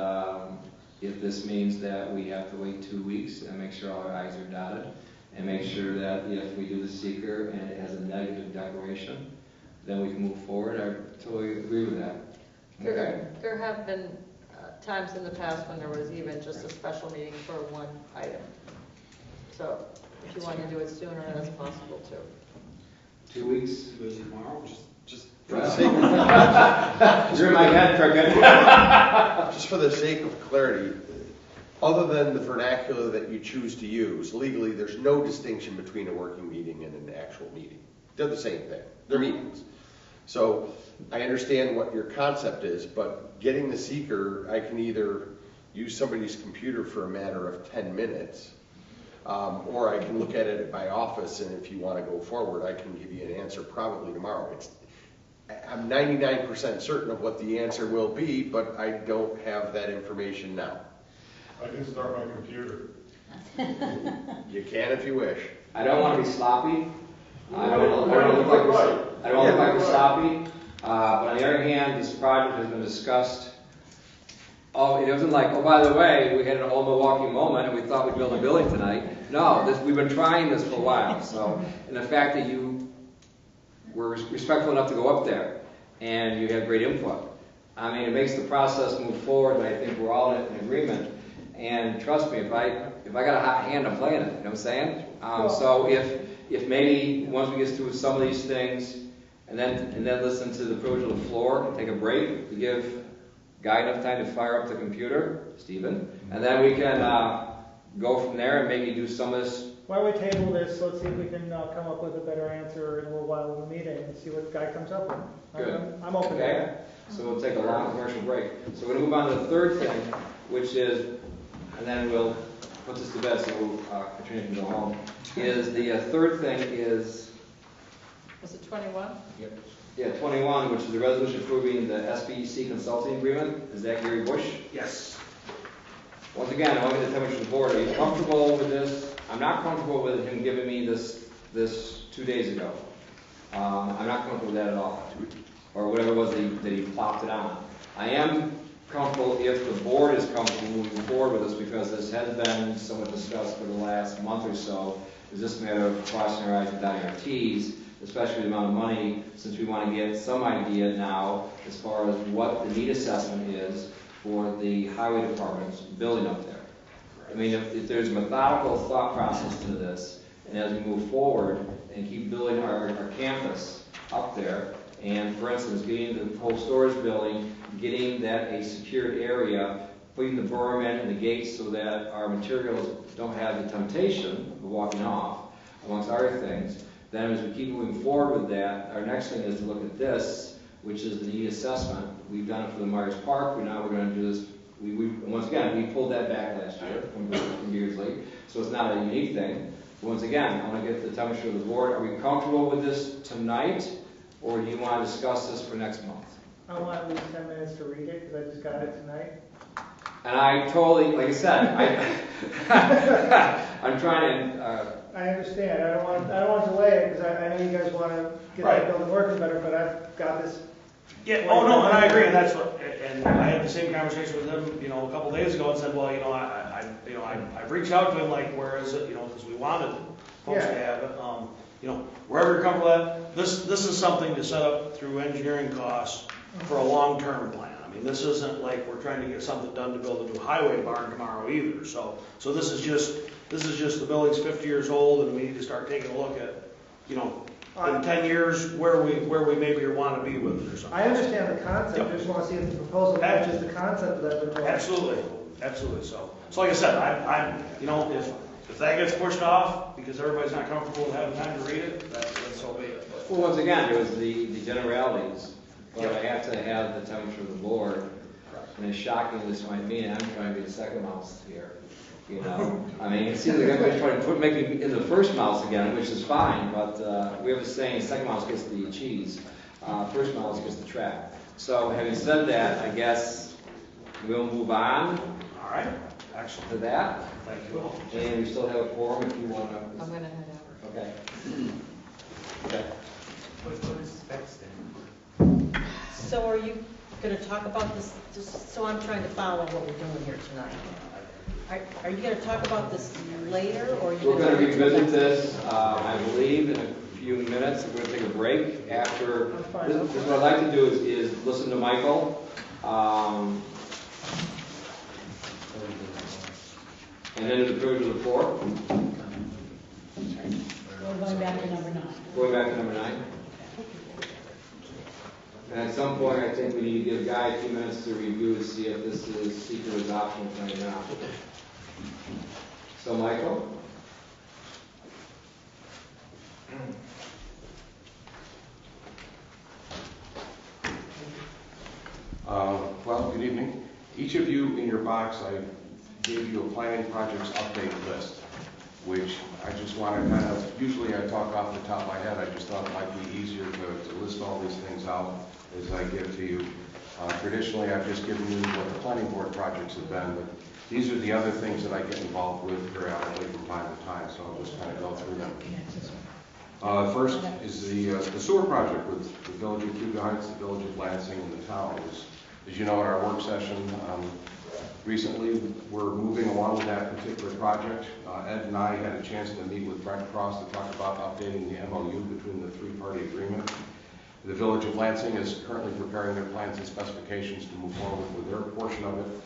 if this means that we have to wait 2 weeks and make sure all our I's are dotted, and make sure that if we do the seeker and it has a negative declaration, then we can move forward. I totally agree with that. Okay. There have been times in the past when there was even just a special meeting for 1 item. So if you want to do it sooner, that's possible too. 2 weeks? Busy tomorrow? Just for the sake of You're in my head, Cricket. just for the sake of clarity, other than the vernacular that you choose to use, legally, there's no distinction between a working meeting and an actual meeting. They're the same thing. They're meetings. So I understand what your concept is, but getting the seeker, I can either use somebody's computer for a matter of 10 minutes, or I can look at it at my office, and if you want to go forward, I can give you an answer probably tomorrow. I'm 99% certain of what the answer will be, but I don't have that information now. I can start my computer. You can if you wish. I don't want to be sloppy. I don't want to look like we're sloppy. But on the other hand, this project has been discussed. Oh, it wasn't like, oh, by the way, we had an old Milwaukee moment and we thought we'd build a building tonight. No, we've been trying this for a while. So, and the fact that you were respectful enough to go up there and you had great input, I mean, it makes the process move forward, and I think we're all in agreement. And trust me, if I got a hot hand, I'm playing it. You know what I'm saying? So if maybe once we get through some of these things, and then listen to the privilege of the floor, take a break, we give Guy enough time to fire up the computer, Stephen, and then we can go from there and maybe do some of this. Why don't we table this? Let's see if we can come up with a better answer in a little while in the meeting and see what Guy comes up with. Good. I'm open to Okay. that. So we'll take a long commercial break. So we're going to move on to the third thing, which is, and then we'll put this to bed so Katrina can go home, is the third thing is... Was it 21? Yep. Yeah, 21, which is the resolution approving the SBC consulting agreement. Is that Gary Bush? Yes. Once again, I want to get the temperature of the board. Are you comfortable with this? I'm not comfortable with him giving me this 2 days ago. I'm not comfortable with that at all. or whatever it was that he plopped it on. I am comfortable if the board is comfortable moving forward with this, because this has been somewhat discussed for the last month or so. Is this matter of crossing our I's and dotting our T's, especially the amount of money, since we want to get some idea now as far as what the need assessment is for the highway department's building up there. I mean, if there's a methodical thought process to this, and as we move forward and keep building our campus up there, and for instance, getting the whole storage building, getting that a secured area, putting the berm in and the gates so that our materials don't have the temptation of walking off, amongst other things. Then as we keep moving forward with that, our next thing is to look at this, which is the need assessment. We've done it for the Myers Park, now we're going to do this. Once again, we pulled that back last year from Beardsley, so it's not a unique thing. But once again, I want to get the temperature of the board. Are we comfortable with this tonight, or do you want to discuss this for next month? I want at least 10 minutes to read it, because I just got it tonight. And I totally, like I said, I'm trying to. I understand. I don't want to delay it, because I know you guys want to get Right. that building working better, but I've got this. Yeah, oh, no, and I agree, and that's what, and I had the same conversation with him, you know, a couple days ago, and said, well, you know, I've reached out to him, like, where is it, you know, because we wanted folks to have it, you know, wherever you're comfortable at, this is something to set up through engineering costs for a long-term plan. I mean, this isn't like we're trying to get something done to build a new highway barn tomorrow either, so this is just the building's 50 years old, and we need to start taking a look at, you know, in 10 years, where we maybe want to be with it or something. I understand the concept, Yep. I just want to see if the proposal matches the concept of that proposal. Absolutely. So like I said, I'm, you know, if that gets pushed off because everybody's not comfortable with having time to read it, that's so be it. But- Well, once again, it was the generalities, but I have to have the temperature of the board. And as shocking as this might be, I'm trying to be the second mouse here. You know, I mean, it seems like everybody's trying to make me in the first mouse again, which is fine, but we have a saying, second mouse gets the cheese, first mouse gets the track. So having said that, I guess we'll move on All right, excellent. to that. Thank you all. And we still have a quorum if you want to. I'm gonna head out. Okay. Okay. What is specs then? So are you going to talk about this, just so I'm trying to follow what we're doing here tonight? Are you going to talk about this later, or are you We're going to wait till revisit next- this, I believe, in a few minutes. We're going to take a break after. I'm fine. This is what I'd like to do is listen to Michael. And then the approval of the floor. We're going back to number 9. Going back to number 9. And at some point, I think we need to give Guy a few minutes to review and see if this is seeker is optional tonight or not. So, Michael? Well, good evening. Each of you in your box, I gave you a planning projects update list, which I just want to kind of, usually I talk off the top of my head, I just thought it might be easier to list all these things out as I give to you. Traditionally, I've just given you what the planning board projects have been, but these are the other things that I get involved with periodically from time to time, so I'll just kind of go through them. First is the sewer project with the Village of Cuba Heights, the Village of Lansing, and the town. As you know, in our work session recently, we're moving along with that particular project. Ed and I had a chance to meet with Brent Cross to talk about updating the MOU between the three-party agreement. The Village of Lansing is currently preparing their plans and specifications to move forward with their portion of it.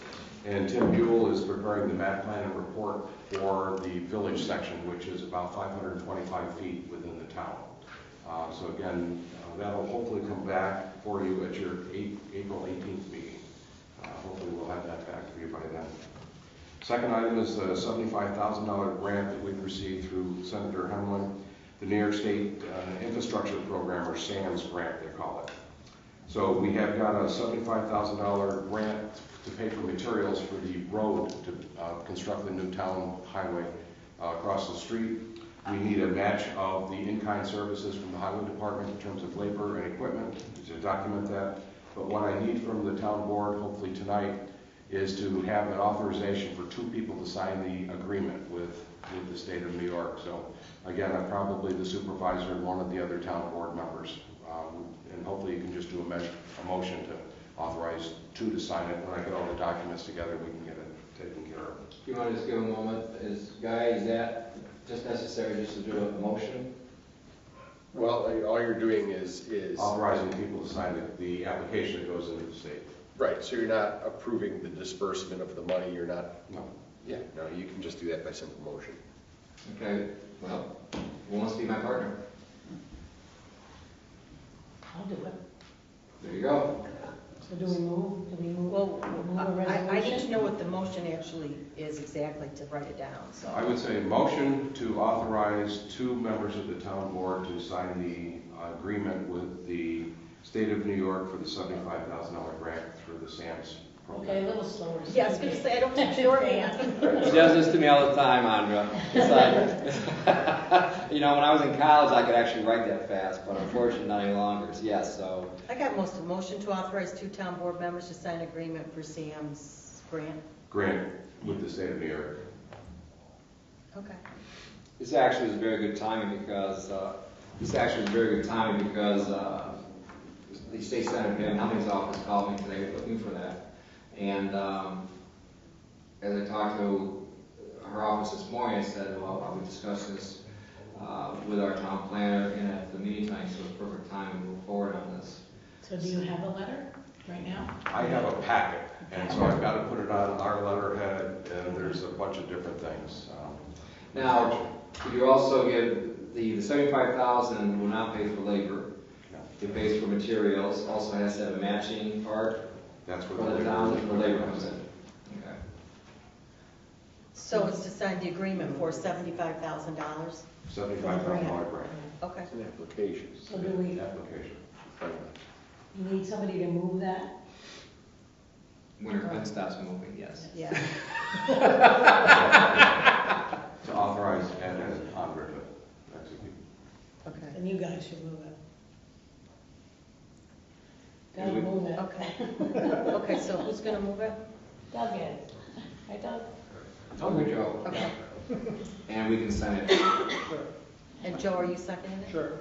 And Tim Buell is preparing the map plan and report for the village section, which is about 525 feet within the town. So again, that'll hopefully come back for you at your April 18th meeting. Hopefully we'll have that back for you by then. Second item is the $75,000 grant that we've received through Senator Hemlin, the New York State Infrastructure Program, or SANS grant, they call it. So we have got a $75,000 grant to pay for materials for the road to construct the new town highway across the street. We need a match of the in-kind services from the highway department in terms of labor and equipment to document that. But what I need from the town board, hopefully tonight, is to have an authorization for 2 people to sign the agreement with the state of New York. So again, I'm probably the supervisor and one of the other town board members And hopefully you can just do a motion to authorize two to sign it. When I get all the documents together, we can get it taken care of. You want to just give a moment, Guy, is that just necessary just to do a motion? Well, all you're doing is. Authorizing people to sign the application that goes into the state. Right, so you're not approving the disbursement of the money, you're not, No. yeah, no, you can just do that by simple motion. Okay, well, who wants to be my partner? I'll do it. There you go. So do we move? Well, move a I need to resolution? know what the motion actually is exactly to write it down, so. I would say motion to authorize two members of the town board to sign the agreement with the state of New York for the $75,000 grant through the SAMS program. Okay, a little slower. Yeah, I was gonna say, I don't think shorthand. She does this to me all the time, Andra. It's like, you know, when I was in college, I could actually write that fast, but unfortunately not any longer. So yes, so I got most of motion to authorize two town board members to sign agreement for Sam's grant. Grant with the state of New York. Okay. this actually is very good timing because the state senator, Dan Humming's office called me today looking for that. And as I talked to her office this morning, I said, well, I would discuss this with our town planner and at the meeting tonight, so it's perfect time to move forward on this. So do you have a letter right now? I have a packet, and so I've got to put it on our letterhead, and there's a bunch of different things. Now, could you also give the $75,000 will not pay for labor. It pays for materials, also has to have a matching part. That's what For the town, for labor comes in. Okay. So it's to sign the agreement for $75,000? $75,000 grant. Okay. It's an application. So do we, Application. you need somebody to move that? When her pen stops moving, yes. Yeah. To authorize Ed and Andre to execute. Okay. Then you guys should move it. Gotta move it. Okay. Okay, so who's gonna move it? Doug is. Hi, Doug. Oh, good job. Okay. And we can send it. And Joe, are you seconding it? Sure.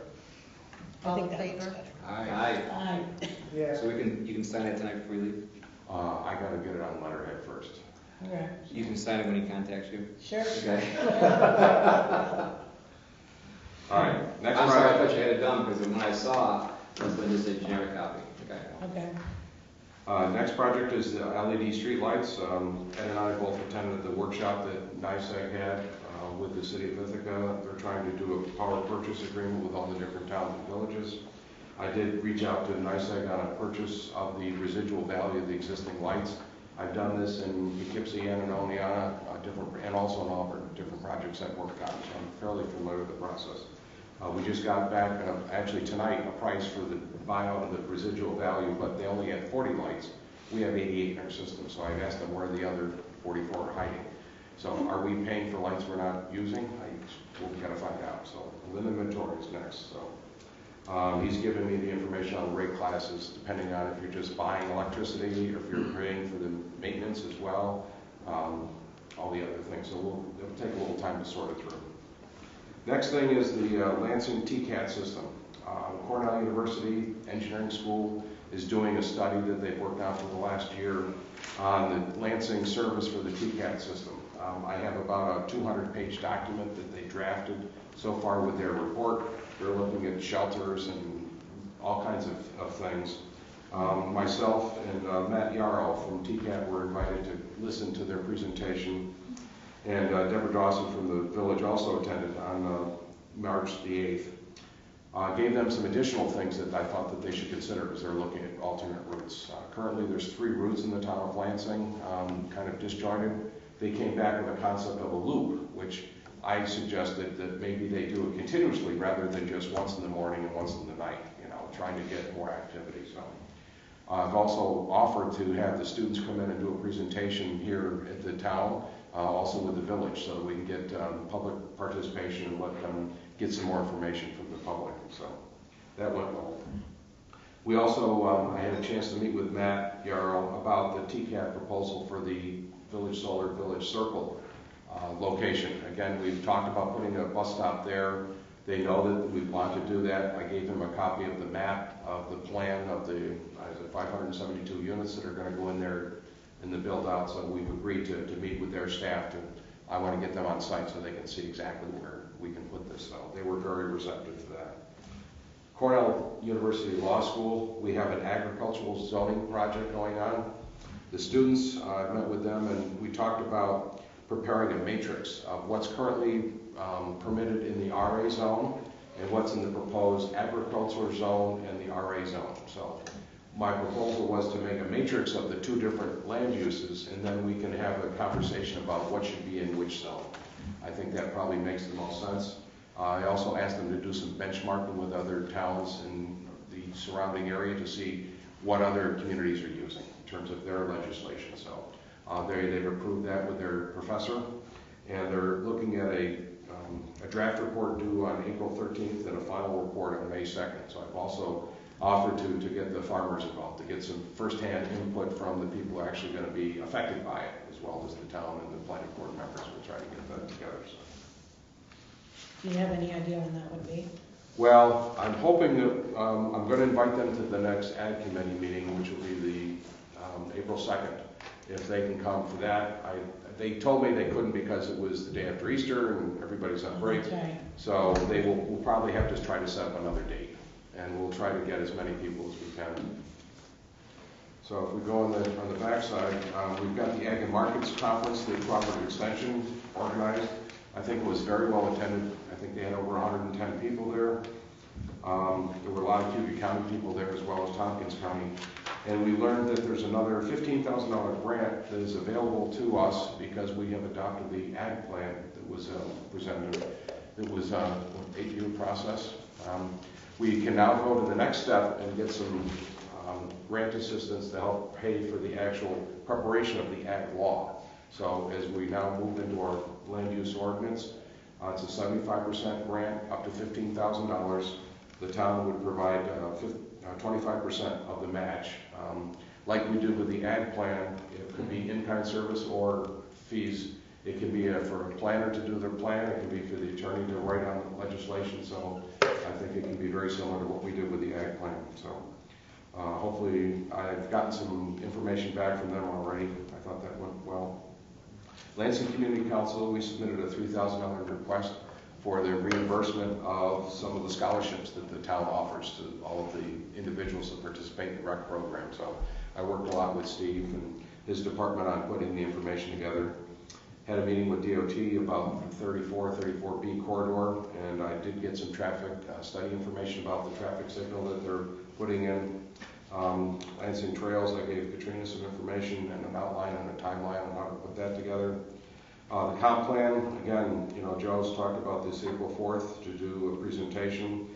All in that looks favor? better. Aye. Aye. Yeah. So you can sign it tonight before you leave? I got to get it on letterhead first. Okay. You can sign it when he contacts you? Sure. Okay. All right, next I'm sorry, I project. thought you had it done, because when I saw, it was going to say generic copy. Okay. Okay. Next project is the LED street lights. Ed and I both attended the workshop that NICEAG had with the city of Ithaca. They're trying to do a power purchase agreement with all the different towns and villages. I did reach out to NICEAG on a purchase of the residual value of the existing lights. I've done this in Poughkeepsie and in Oneonta, and also in Auburn, different projects I've worked on, so I'm fairly familiar with the process. We just got back, actually tonight, a price for the buyout of the residual value, but they only had 40 lights. We have 88 in our system, so I've asked them where the other 44 are hiding. So are we paying for lights we're not using? We've got to find out. So Lynn inventory is next. So he's given me the information on the rate classes, depending on if you're just buying electricity, or if you're paying for the maintenance as well, all the other things. So it'll take a little time to sort it through. Next thing is the Lansing TCAT system. Cornell University Engineering School is doing a study that they've worked on for the last year on the Lansing service for the TCAT system. I have about a 200-page document that they drafted so far with their report. They're looking at shelters and all kinds of things. Myself and Matt Yarrow from TCAT were invited to listen to their presentation. And Deborah Dawson from the village also attended on March the 8th. Gave them some additional things that I thought that they should consider as they're looking at alternate routes. Currently there's 3 routes in the town of Lansing, kind of disjointed. They came back with a concept of a loop, which I suggested that maybe they do it continuously rather than just once in the morning and once in the night, trying to get more activity. So I've also offered to have the students come in and do a presentation here at the town, also with the village, so that we can get public participation and let them get some more information from the public. So that went well. We also, I had a chance to meet with Matt Yarrow about the TCAT proposal for the Village Solar Village Circle location. Again, we've talked about putting a bus stop there. They know that we want to do that. I gave them a copy of the map of the plan of the 572 units that are going to go in there in the build out. So we've agreed to meet with their staff. I want to get them on site so they can see exactly where we can put this. So they were very receptive to that. Cornell University Law School, we have an agricultural zoning project going on. The students, I met with them and we talked about preparing a matrix of what's currently permitted in the RA zone and what's in the proposed agricultural zone and the RA zone. So my proposal was to make a matrix of the two different land uses, and then we can have a conversation about what should be in which zone. I think that probably makes the most sense. I also asked them to do some benchmarking with other towns in the surrounding area to see what other communities are using in terms of their legislation. So they've approved that with their professor, and they're looking at a draft report due on April 13th and a final report on May 2nd. So I've also offered to get the farmers involved, to get some firsthand input from the people who are actually going to be affected by it, as well as the town and the planning board members. We'll try to get that together. So. Do you have any idea when that would be? Well, I'm hoping that I'm going to invite them to the next Ag Committee meeting, which will be the April 2nd. If they can come for that, they told me they couldn't because it was the day after Easter and everybody's on break. Okay. So we'll probably have to try to set up another date, and we'll try to get as many people as we can. So if we go on the back side, we've got the Ag and Markets Conference, the Cooperative Extension organized. I think it was very well attended. I think they had over 110 people there. There were a lot of Cuba County people there as well as Tompkins County. And we learned that there's another $15,000 grant that is available to us because we have adopted the ag plan that was presented. It was an 8-year process. We can now go to the next step and get some grant assistance to help pay for the actual preparation of the ag law. So as we now move into our land use ordinance, it's a 75% grant up to $15,000. The town would provide 25% of the match. Like we did with the ag plan, it could be in-kind service or fees. It can be for a planner to do their plan. It can be for the attorney to write on the legislation. So I think it can be very similar to what we did with the ag plan. So hopefully I've gotten some information back from them already. I thought that went well. Lansing Community Council, we submitted a $3,000 request for the reimbursement of some of the scholarships that the town offers to all of the individuals that participate in the rec program. So I worked a lot with Steve and his department on putting the information together. Had a meeting with DOT about the 34B corridor, and I did get some traffic study information about the traffic signal that they're putting in. Lansing Trails, I gave Katrina some information and an outline and a timeline on how to put that together. The comp plan, again, Joe's talked about this April 4th to do a presentation.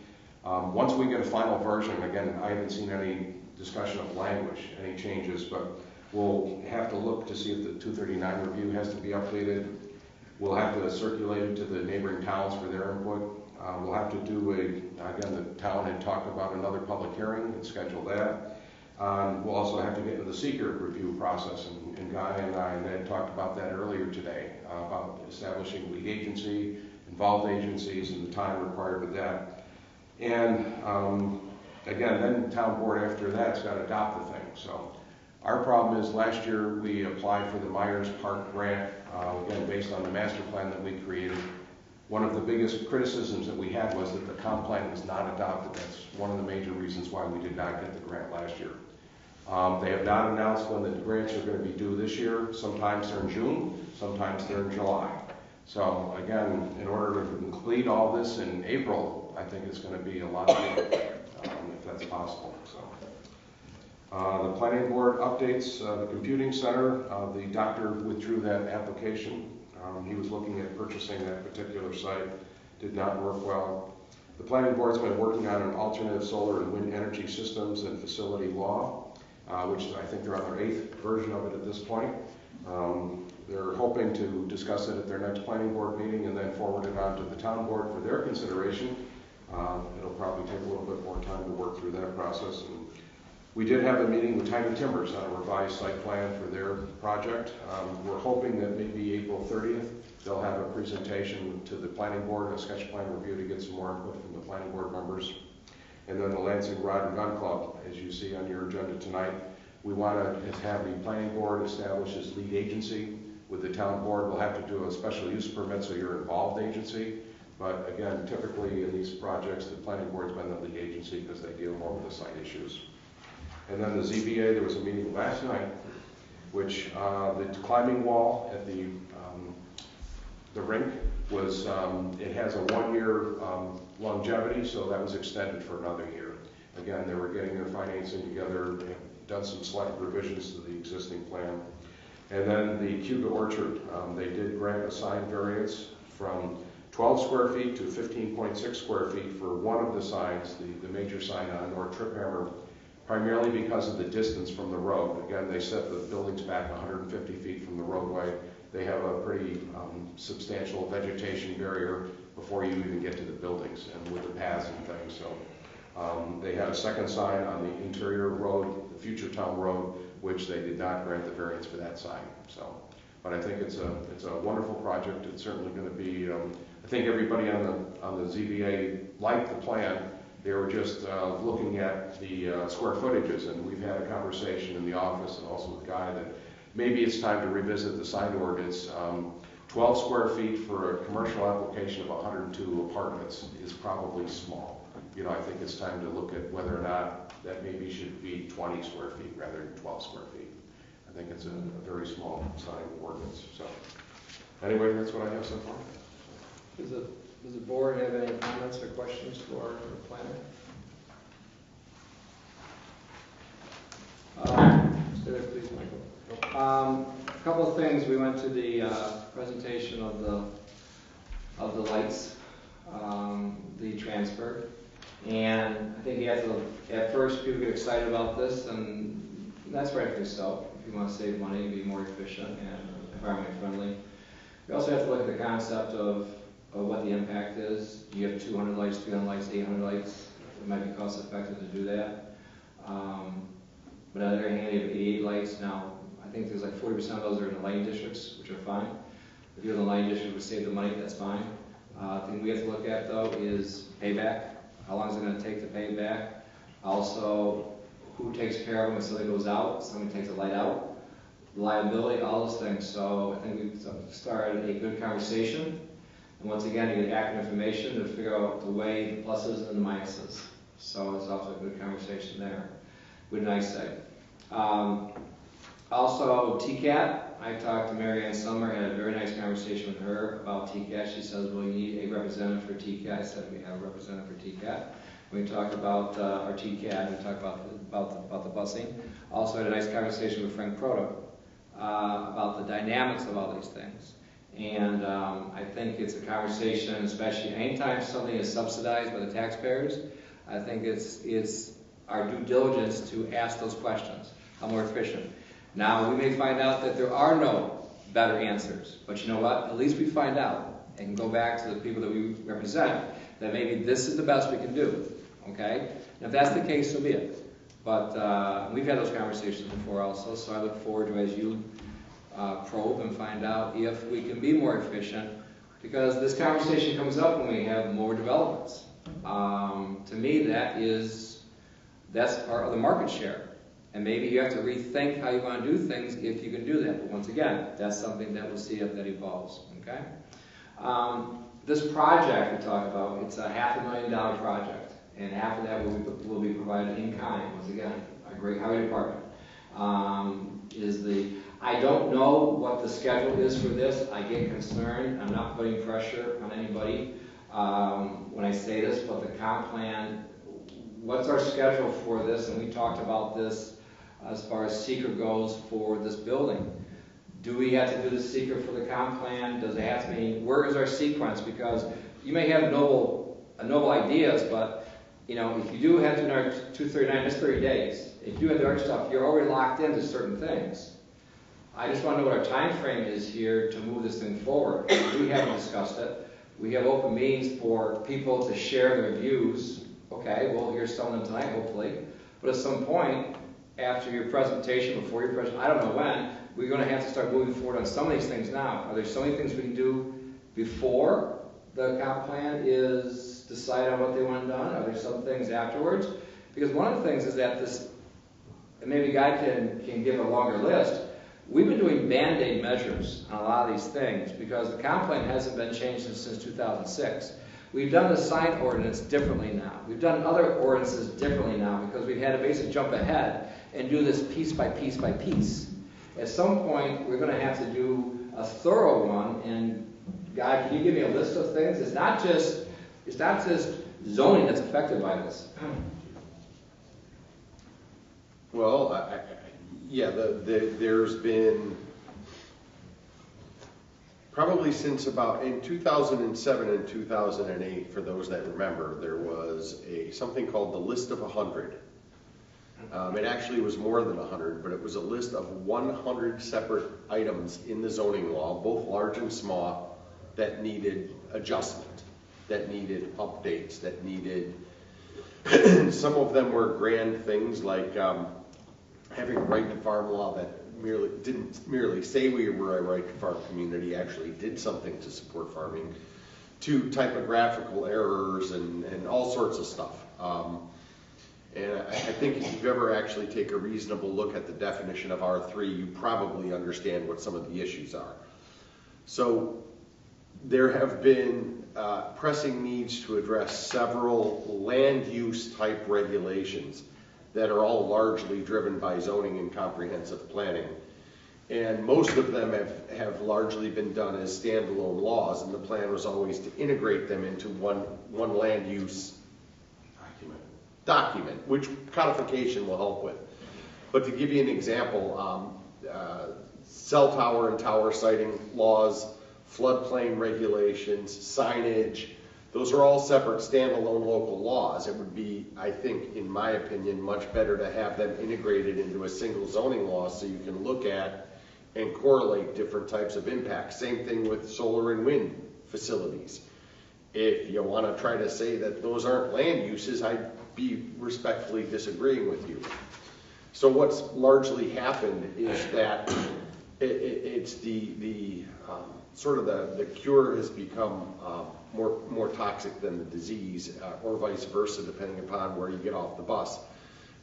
Once we get a final version, again, I haven't seen any discussion of language, any changes, but we'll have to look to see if the 239 review has to be updated. We'll have to circulate it to the neighboring towns for their input. We'll have to do again, the town had talked about another public hearing and schedule that. We'll also have to get into the seeker review process, and Guy and I had talked about that earlier today, about establishing lead agency, involved agencies, and the time required with that. And again, then the town board after that's got to adopt the thing. So our problem is last year we applied for the Myers Park grant, again, based on the master plan that we created. One of the biggest criticisms that we had was that the comp plan was not adopted. That's one of the major reasons why we did not get the grant last year. They have not announced when the grants are going to be due this year. Sometimes they're in June, sometimes they're in July. So again, in order to complete all this in April, I think it's going to be a lot of work, if that's possible. So, the planning board updates, the computing center, the doctor withdrew that application. He was looking at purchasing that particular site, did not work well. The planning board's been working on an alternative solar and wind energy systems and facility law, which I think they're on their 8th version of it at this point. They're hoping to discuss it at their next planning board meeting and then forward it on to the town board for their consideration. It'll probably take a little bit more time to work through that process. And we did have a meeting with Tiny Timbers on a revised site plan for their project. We're hoping that maybe April 30th They'll have a presentation to the planning board, a sketch plan review to get some more input from the planning board members. And then the Lansing Rod and Gun Club, as you see on your agenda tonight, we want to have the planning board establish as lead agency. With the town board, we'll have to do a special use permit, so you're involved agency. But again, typically in these projects, the planning board's been the lead agency because they deal more with the site issues. And then the ZBA, there was a meeting last night, which the climbing wall at the rink was, it has a 1-year longevity, so that was extended for another year. Again, they were getting their financing together, they have done some slight revisions to the existing plan. And then the Cuba Orchard, they did grant a sign variance from 12 square feet to 15.6 square feet for one of the signs, the major sign on North Trip Hammer, primarily because of the distance from the road. Again, they set the buildings back 150 feet from the roadway. They have a pretty substantial vegetation barrier before you even get to the buildings and with the paths and things. So they had a second sign on the interior road, the future town road, which they did not grant the variance for that sign. So, but I think it's a wonderful project. It's certainly going to be. I think everybody on the ZBA liked the plan. They were just looking at the square footages, and we've had a conversation in the office and also with Guy that maybe it's time to revisit the sign ordinance. 12 square feet for a commercial application of 102 apartments is probably small. You know, I think it's time to look at whether or not that maybe should be 20 square feet rather than 12 square feet. I think it's a very small sign ordinance. So anyway, that's what I have so far. Does the board have any comments or questions for our planner? Stay there, please, Michael. A couple of things. We went to the presentation of the lights, the transfer, and I think you have to. At first, people get excited about this, and that's rightfully so. If you want to save money, be more efficient and environmentally friendly. We also have to look at the concept of what the impact is. You have 200 lights, 300 lights, 800 lights. It might be cost effective to do that. But on the other hand, you have 88 lights. Now, I think there's like 40% of those are in the lighting districts, which are fine. If you're in the lighting district, would save the money, that's fine. The thing we have to look at, though, is payback. How long is it going to take to pay back? Also, who takes care of them if something goes out, somebody takes a light out, liability, all those things. So I think we've started a good conversation. And once again, you get accurate information to figure out the way, the pluses and the minuses. So it's also a good conversation there. What did I say? Also, TCAT. I talked to Mary Ann Summer, had a very nice conversation with her about TCAT. She says, well, you need a representative for TCAT. I said, we have a representative for TCAT. We talked about our TCAT. We talked about the busing. Also had a nice conversation with Frank Proto about the dynamics of all these things. And I think it's a conversation, especially anytime something is subsidized by the taxpayers, I think it's our due diligence to ask those questions. How more efficient? Now, we may find out that there are no better answers, but you know what? At least we find out and can go back to the people that we represent that maybe this is the best we can do, okay? And if that's the case, so be it. But we've had those conversations before also, so I look forward to, as you probe and find out if we can be more efficient, because this conversation comes up when we have more developments. To me, that's part of the market share. And maybe you have to rethink how you want to do things if you can do that. But once again, that's something that we'll see if that evolves, okay? This project we talked about, it's a $500,000 project. And half of that will be provided in kind. Once again, our great highway department. I don't know what the schedule is for this. I get concerned. I'm not putting pressure on anybody when I say this, but the comp plan, what's our schedule for this? And we talked about this as far as seeker goes for this building. Do we have to do the seeker for the comp plan? Does it have to be, where is our sequence? Because you may have noble ideas, but you know, if you do have to do 239, that's 30 days. If you have the art stuff, you're already locked into certain things. I just want to know what our time frame is here to move this thing forward. We haven't discussed it. We have open meetings for people to share their views. Okay, we'll hear some of them tonight, hopefully. But at some point, after your presentation, before your presentation, I don't know when, we're gonna have to start moving forward on some of these things now. Are there so many things we can do before the comp plan is decided on what they want done? Are there some things afterwards? Because one of the things is that this, and maybe Guy can give a longer list, we've been doing Band-Aid measures on a lot of these things because the comp plan hasn't been changed since 2006. We've done the sign ordinance differently now. We've done other ordinances differently now because we've had to basically jump ahead and do this piece by piece by piece. At some point, we're going to have to do a thorough one. And Guy, can you give me a list of things? It's not just zoning that's affected by this. Well, yeah, there's been, probably since about, in 2007 and 2008, for those that remember, there was something called the List of 100. It actually was more than 100, but it was a list of 100 separate items in the zoning law, both large and small, that needed adjustment, that needed updates, that needed, some of them were grand things like having a right to farm law that didn't merely say we were a right to farm community, actually did something to support farming, to typographical errors and all sorts of stuff. And I think if you've ever actually take a reasonable look at the definition of R3, you probably understand what some of the issues are. So there have been pressing needs to address several land use type regulations that are all largely driven by zoning and comprehensive planning. And most of them have largely been done as standalone laws, and the plan was always to integrate them into one land use document, which codification will help with. But to give you an example, cell tower and tower siting laws, floodplain regulations, signage, those are all separate standalone local laws. It would be, I think, in my opinion, much better to have them integrated into a single zoning law so you can look at and correlate different types of impacts. Same thing with solar and wind facilities. If you want to try to say that those aren't land uses, I'd be respectfully disagreeing with you. So what's largely happened is that it's the sort of the cure has become more toxic than the disease, or vice versa, depending upon where you get off the bus.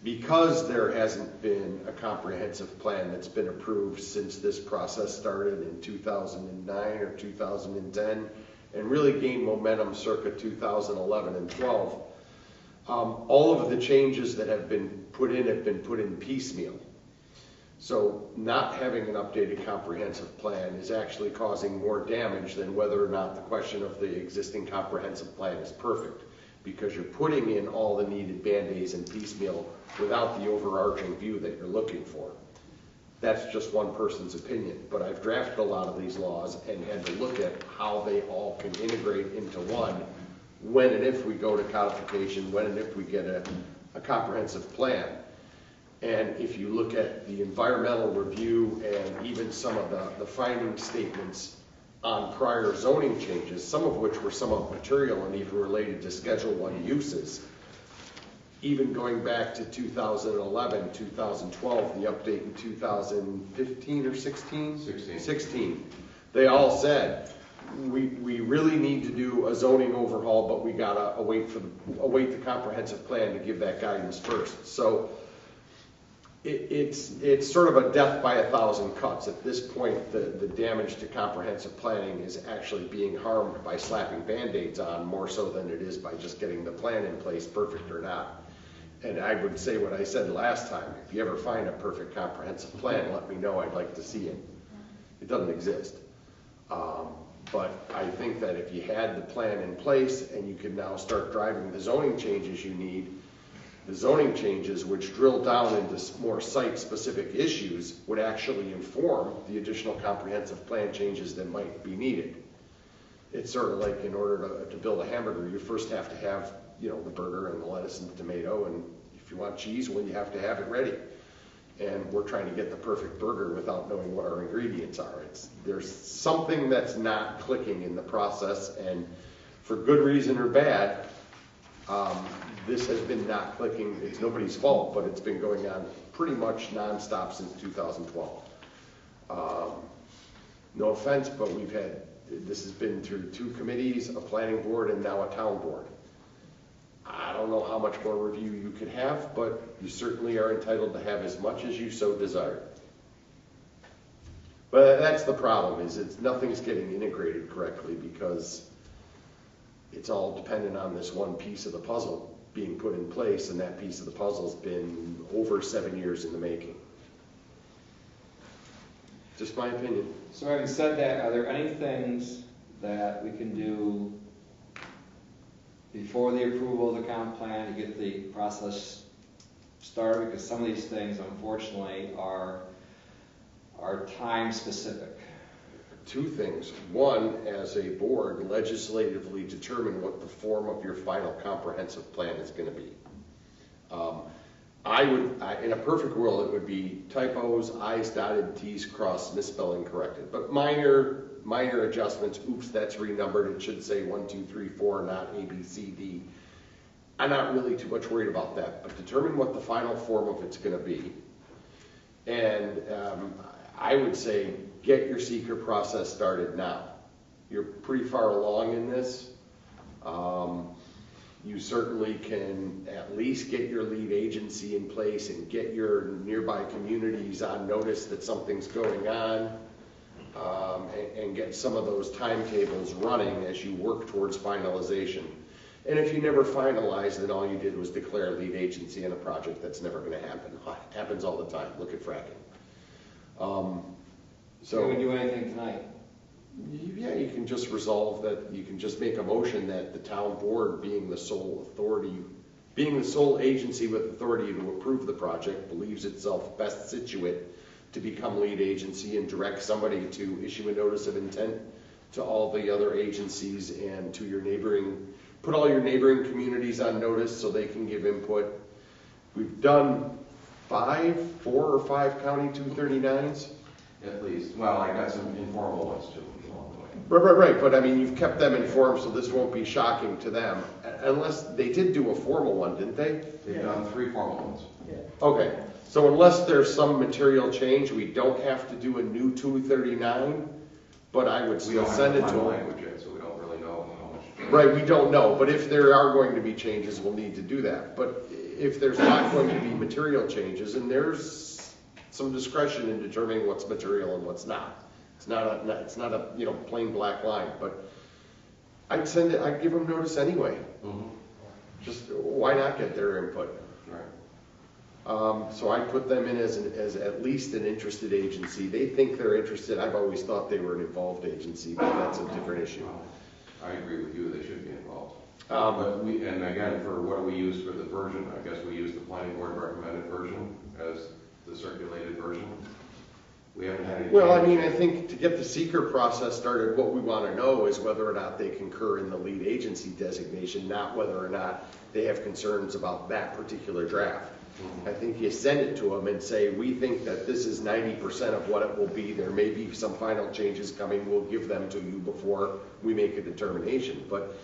Because there hasn't been a comprehensive plan that's been approved since this process started in 2009 or 2010, and really gained momentum circa 2011 and 12, all of the changes that have been put in piecemeal. So not having an updated comprehensive plan is actually causing more damage than whether or not the question of the existing comprehensive plan is perfect, because you're putting in all the needed band-aids and piecemeal without the overarching view that you're looking for. That's just one person's opinion, but I've drafted a lot of these laws and had to look at how they all can integrate into one when and if we go to codification, when and if we get a comprehensive plan. And if you look at the environmental review and even some of the finding statements on prior zoning changes, some of which were somewhat material and even related to Schedule I uses, even going back to 2011, 2012, the update in 2015 or 16? 16. They all said, we really need to do a zoning overhaul, but we gotta await the comprehensive plan to give that guidance first. So it's sort of a death by 1,000 cuts. At this point, the damage to comprehensive planning is actually being harmed by slapping Band-Aids on more so than it is by just getting the plan in place, perfect or not. And I would say what I said last time, if you ever find a perfect comprehensive plan, let me know, I'd like to see it. It doesn't exist. But I think that if you had the plan in place and you could now start driving the zoning changes you need, the zoning changes which drill down into more site-specific issues would actually inform the additional comprehensive plan changes that might be needed. It's sort of like in order to build a hamburger, you first have to have, the burger and the lettuce and the tomato, and if you want cheese, well, you have to have it ready. And we're trying to get the perfect burger without knowing what our ingredients are. There's something that's not clicking in the process, and for good reason or bad, this has been not clicking. It's nobody's fault, but it's been going on pretty much nonstop since 2012. No offense, but this has been through 2 committees, a planning board, and now a town board. I don't know how much more review you could have, but you certainly are entitled to have as much as you so desire. But that's the problem, is nothing's getting integrated correctly because it's all dependent on this one piece of the puzzle being put in place, and that piece of the puzzle's been over 7 years in the making. Just my opinion. So having said that, are there any things that we can do before the approval of the comp plan to get the process started? Because some of these things, unfortunately, are time specific. 2 things. One, as a board, legislatively determine what the form of your final comprehensive plan is going to be. In a perfect world, it would be typos, I's dotted, T's crossed, misspelling corrected. But minor adjustments, oops, that's renumbered, it should say 1, 2, 3, 4, not A, B, C, D. I'm not really too much worried about that, but determine what the final form of it's going to be. And I would say get your seeker process started now. You're pretty far along in this. You certainly can at least get your lead agency in place and get your nearby communities on notice that something's going on, and get some of those timetables running as you work towards finalization. And if you never finalize, then all you did was declare lead agency in a project that's never going to happen. It happens all the time. Look at fracking. So we do anything tonight? Yeah, you can just resolve that, you can just make a motion that the town board, being the sole agency with authority to approve the project, believes itself best situate to become lead agency and direct somebody to issue a notice of intent to all the other agencies and to your put all your neighboring communities on notice so they can give input. We've done 4 or 5 county 239s. At least. Well, I got some informal ones too along the way. Right, but I mean, you've kept them informed, so this won't be shocking to them. Unless, they did do a formal one, didn't they? They've done 3 formal ones. Yeah. Okay, so unless there's some material change, we don't have to do a new 239, but I would still send it to them. We don't have the final language yet, so we don't really know how much. Right, we don't know, but if there are going to be changes, we'll need to do that. But if there's not going to be material changes, and there's some discretion in determining what's material and what's not. It's not a plain black line, but I'd give them notice anyway. Mm-hmm. Just why not get their input? Right. So I put them in as at least an interested agency. They think they're interested. I've always thought they were an involved agency, but that's a different issue. I agree with you, they should be involved. And again, for what do we use for the version? I guess we use the planning board recommended version as the circulated version. We haven't had any. Well, I mean, I think to get the seeker process started, what we want to know is whether or not they concur in the lead agency designation, not whether or not they have concerns about that particular draft. Mm-hmm. I think you send it to them and say, we think that this is 90% of what it will be. There may be some final changes coming. We'll give them to you before we make a determination. But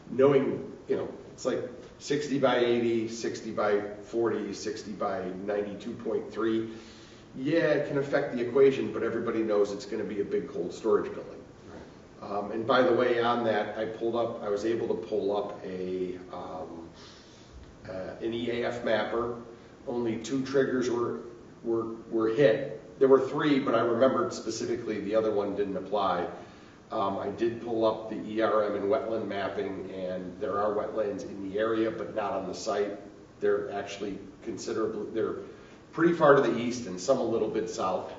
knowing, it's like 60 by 80, 60 by 40, 60 by 92.3. Yeah, it can affect the equation, but everybody knows it's going to be a big cold storage building. Right. And by the way, on that, I was able to pull up an EAF mapper. Only 2 triggers were hit. There were 3, but I remembered specifically the other one didn't apply. I did pull up the ERM and wetland mapping, and there are wetlands in the area, but not on the site. They're actually they're pretty far to the east and some a little bit south.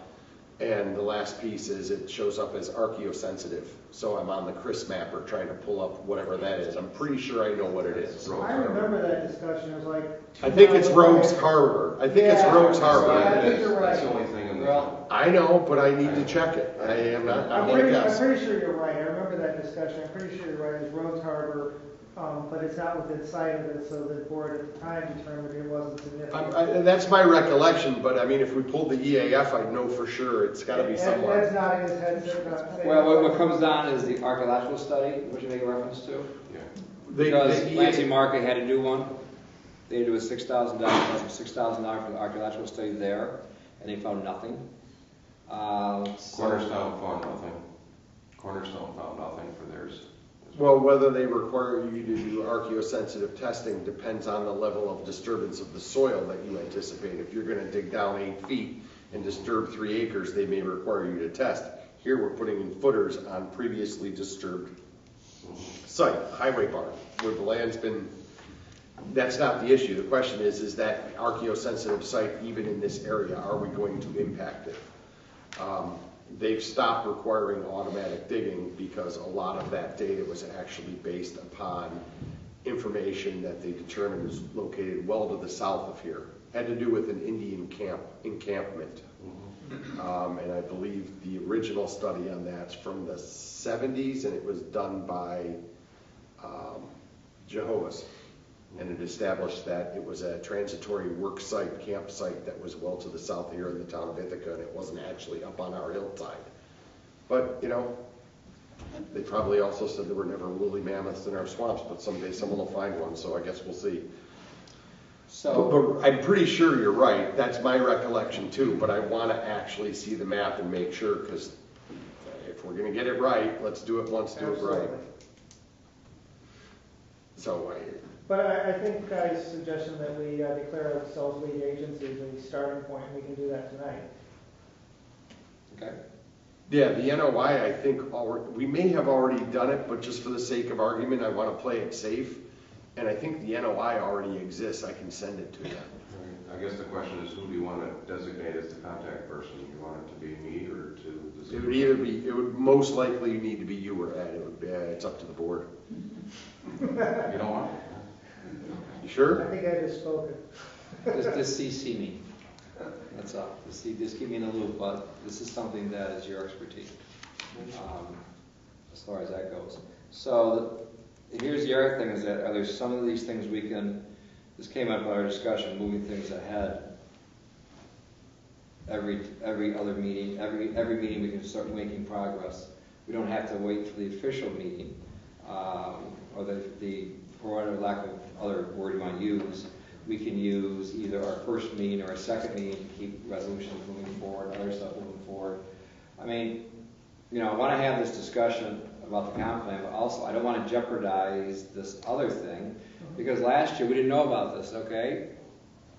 And the last piece is it shows up as archaeosensitive. So I'm on the CRIS mapper trying to pull up whatever that is. I'm pretty sure I know what it is. I remember that discussion, it was like. I think it's Rogues Harbor. I think it's Rogues Harbor. Yeah, I think you're right. That's the only thing in the. I know, but I need to check it. I'm pretty sure you're right. I remember that discussion. I'm pretty sure you're right. It's Rogues Harbor, but it's not within sight of it, so the board at the time determined it wasn't significant. That's my recollection, but I mean, if we pulled the EAF, I'd know for sure. It's got to be somewhere. Ed's nodding his head. Well, what comes down is the archaeological study, which you make a reference to. Yeah. Because Lansing Market had to do one. They had to do a $6,000 for the archaeological study there, and they found nothing. Cornerstone found nothing. Cornerstone found nothing for theirs. Well, whether they require you to do archaeosensitive testing depends on the level of disturbance of the soil that you anticipate. If you're gonna dig down 8 feet and disturb 3 acres, they may require you to test. Here, we're putting in footers on previously disturbed site, highway barn, where the land's been, that's not the issue. The question is that archaeosensitive site, even in this area, are we going to impact it? They've stopped requiring automatic digging because a lot of that data was actually based upon information that they determined was located well to the south of here. Had to do with an Indian encampment. And I believe the original study on that's from the 70s, and it was done by Jehovah's. And it established that it was a transitory work site, campsite that was well to the south here in the town of Ithaca, and it wasn't actually up on our hillside. But, you know, they probably also said there were never woolly mammoths in our swamps, but someday someone will find one, so I guess we'll see. So, But I'm pretty sure you're right. That's my recollection too, but I want to actually see the map and make sure, because if we're going to get it right, let's do it once, do it right. Absolutely. So, But I think Guy's suggestion that we declare ourselves lead agency is a starting point, and we can do that tonight. okay. yeah, the NOI, I think, we may have already done it, but just for the sake of argument, I want to play it safe. And I think the NOI already exists. I can send it to you. I guess the question is, who do you want to designate as the contact person? Do you want it to be me or to the It would either be, it would most likely need to be you or Ed. It would be, it's up to the board. You don't want it? You I sure? think I just spoken. Just CC me. That's all. Just keep me in the loop, but this is something that is your expertise, as far as that goes. So, here's the other thing is that are there some of these things we can, this came up in our discussion, moving things ahead. Every other meeting, every meeting we can start making progress. We don't have to wait for the official meeting, or for whatever lack of other word you want to use. We can use either our first meeting or our second meeting to keep resolutions moving forward, other stuff moving forward. I mean, you know, I want to have this discussion about the comp plan, but also I don't want to jeopardize this other thing, because last year we didn't know about this, okay?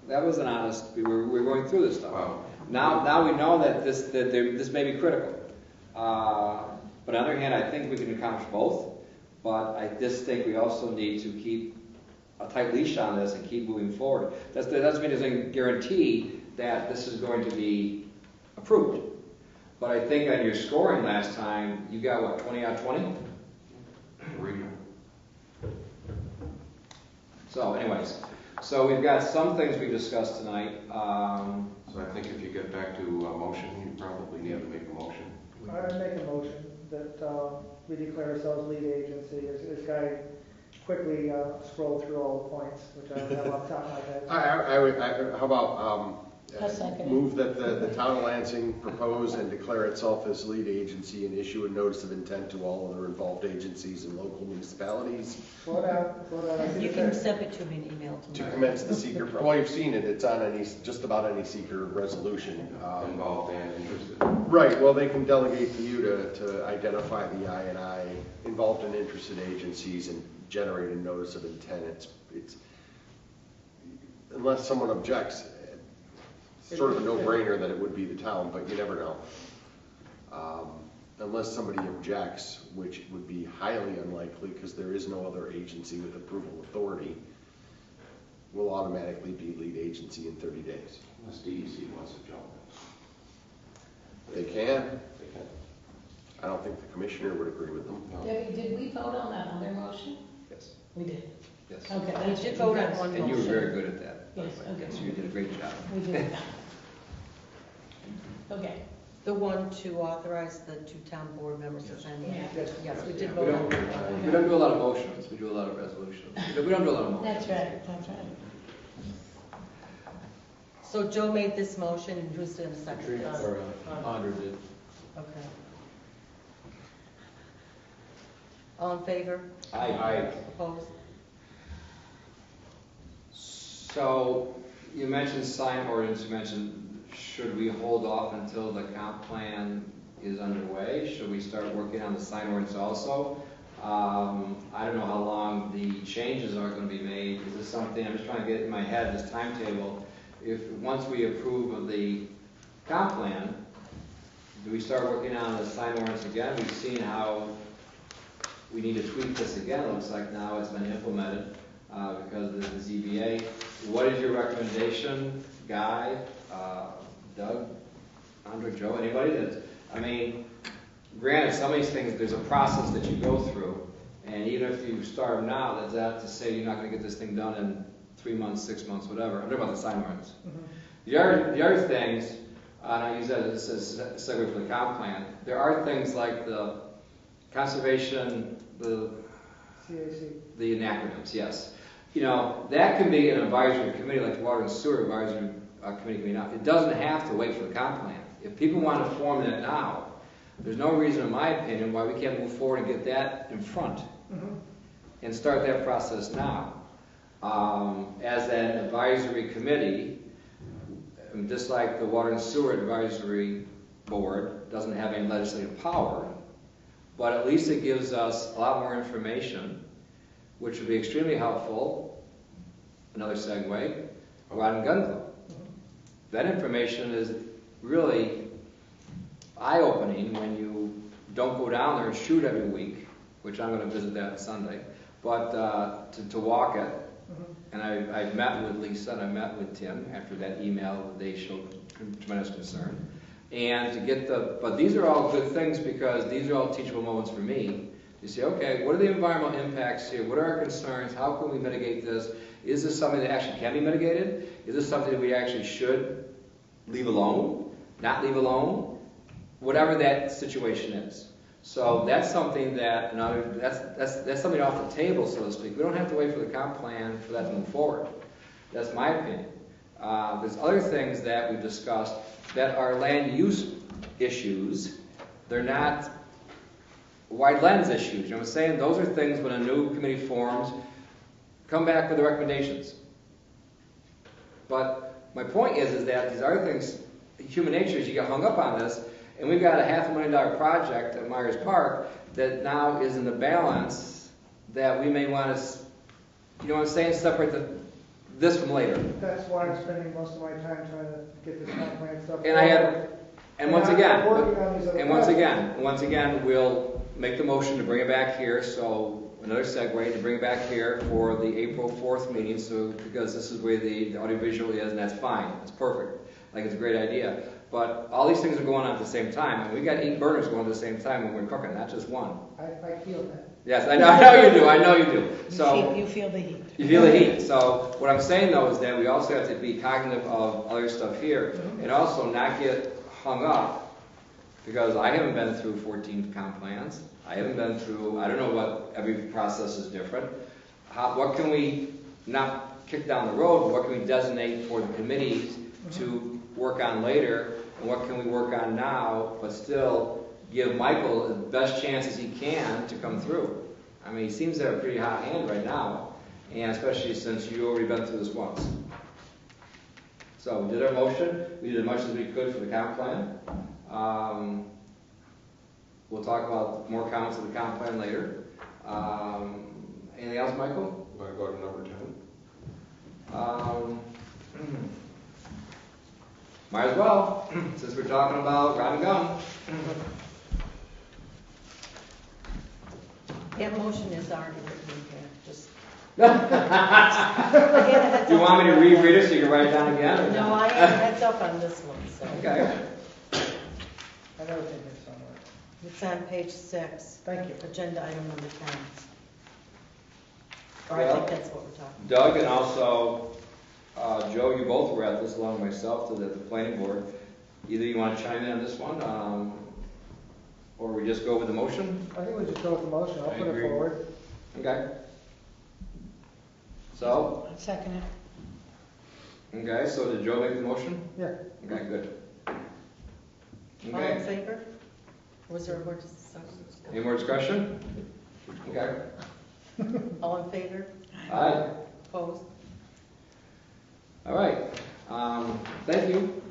That was an honest, we were going through this stuff. Wow. Now we know that this may be critical. But on the other hand, I think we can accomplish both, but I just think we also need to keep a tight leash on this and keep moving forward. That doesn't mean there's any guarantee that this is going to be approved. But I think on your scoring last time, you got what, 20 out of 20? So anyways, so we've got some things we discussed tonight. So I think if you get back to a motion, you probably need to make a motion. I make a motion that we declare ourselves lead agency. This guy quickly scrolled through all the points, which I don't have off the top of my head. How about, A second. move that the town of Lansing propose and declare itself as lead agency and issue a notice of intent to all other involved agencies and local municipalities Slow down. You can send it to me in email to tomorrow. commence the seeker, well, you've seen it, it's on just about any seeker resolution. Involved and interested. Right, well, they can delegate to you to identify the I&I involved and interested agencies and generate a notice of intent. It's unless someone objects, it's sort of a no-brainer that it would be the town, but you never know. Unless somebody objects, which would be highly unlikely because there is no other agency with approval authority, will automatically be lead agency in 30 days. Unless DEC wants to jump They can. in. They can. I don't think the commissioner would agree with them. No. Debbie, did we vote on that other motion? Yes. We did. Yes. Okay. We did vote on one And you were motion. very good at that. Yes, okay. Yes, you did a great job. We did. Okay. The one to authorize the 2 town board members to sign. Yeah. Yes, we Yeah, did we vote on don't, that. we don't do a lot of motions, we do a lot of resolutions. We don't do a lot of motions. That's right, that's right. So Joe made this motion, and who's in a second? Or Andre did. Okay. All in favor? Aye. Opposed? So, you mentioned sign ordinance, you mentioned should we hold off until the comp plan is underway? Should we start working on the sign ordinance also? I don't know how long the changes are going to be made. Is this something, I'm just trying to get in my head, this timetable. If, once we approve of the comp plan, do we start working on the sign ordinance again? We've seen how we need to tweak this again. It looks like now it's been implemented because of the ZBA. What is your recommendation, Guy, Doug, Andrew, Joe, anybody? I mean, granted, some of these things, there's a process that you go through, and even if you start now, that's not to say you're not going to get this thing done in 3 months, 6 months, whatever. I'm talking about the sign ordinance. The other things, and I use that as a segue for the comp plan, there are things like the conservation, the CAC. the acronyms, yes. You know, that can be an advisory committee like the Water and Sewer Advisory Committee now. It doesn't have to wait for the comp plan. If people want to form that now, there's no reason, in my opinion, why we can't move forward and get that in front and start that process now. As an advisory committee, just like the Water and Sewer Advisory Board doesn't have any legislative power, but at least it gives us a lot more information, which would be extremely helpful. Another segue, Rod and Gun Club. That information is really eye-opening when you don't go down there and shoot every week, which I'm going to visit that Sunday, but to walk it. And I've met with Lisa and I met with Tim after that email. They showed tremendous concern. And to get but these are all good things because these are all teachable moments for me. You say, okay, what are the environmental impacts here? What are our concerns? How can we mitigate this? Is this something that actually can be mitigated? Is this something that we actually should leave alone? Not leave alone? Whatever that situation is. So that's something that, that's something off the table, so to speak. We don't have to wait for the comp plan for that to move forward. That's my opinion. There's other things that we've discussed that are land use issues. They're not wide lens issues. You know what I'm saying? Those are things when a new committee forms, come back with the recommendations. But my point is that these other things, human nature is you get hung up on this, and we've got a $500,000 project at Myers Park that now is in the balance that we may want to, you know what I'm saying, separate this from later. That's why I'm spending most of my time trying to get this comp plan stuff. And once again, we'll make the motion to bring it back here. So another segue to bring it back here for the April 4th meeting. So because this is where the audiovisual is, and that's fine. That's perfect. Like it's a great idea. But all these things are going on at the same time, and we got 8 burners going at the same time when we're cooking, not just one. I feel that. Yes, I know you do. I know you do. So You feel the heat. you feel the heat. So what I'm saying though is that we also have to be cognitive of other stuff here, and also not get hung up because I haven't been through 14 comp plans. I haven't been through. I don't know what every process is different. What can we not kick down the road? But what can we designate for the committees to work on later? And what can we work on now, but still give Michael the best chances he can to come through? I mean, he seems to have a pretty hot hand right now, and especially since you've already been through this once. So we did our motion. We did as much as we could for the comp plan. We'll talk about more comments of the comp plan later. Anything else, Michael? Want to go to number 10? Might as well, since we're talking about rod and gun. That motion is already written here, just. Do you want me to reread it so you can write it down again? Or No, I have heads up on this one, so. Okay. I know it's in here somewhere. It's on page 6. Thank you. Agenda item number 10. Or I Well, think that's what we're talking Doug and also Joe, you both were at this along with myself to the planning board. Either you want to chime in on this one, or we just go with the motion? I think we just go with the motion. I'll I put agree. it forward. Okay. So, I'll second it. okay, so did Joe make the motion? Yeah. Okay, good. All in Okay. favor? Was there a word discussion? Any more discussion? Okay. All in favor? All right. Opposed? All right. Thank you.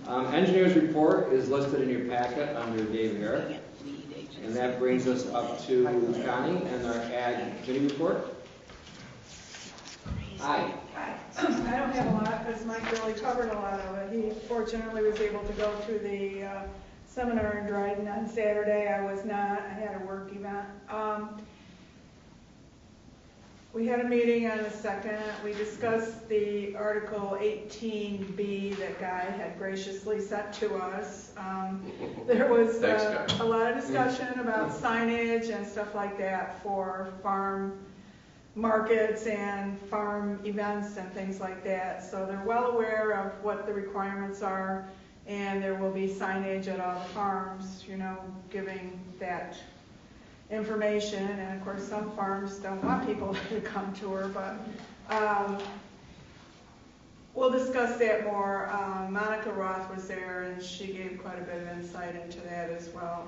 Engineer's report is listed in your packet under Dave Eric. And that brings us up to Connie and our ag committee report. Hi. I don't have a lot, because Mike really covered a lot of it. He fortunately was able to go to the seminar in Dryden on Saturday. I was not. I had a work event. We had a meeting on the 2nd. We discussed the Article 18B that Guy had graciously sent to us. There was a lot of discussion about signage and stuff like that for farm markets and farm events and things like that. So they're well aware of what the requirements are, and there will be signage at all the farms, you know, giving that information. And of course, some farms don't want people to come tour, but we'll discuss that more. Monica Roth was there, and she gave quite a bit of insight into that as well.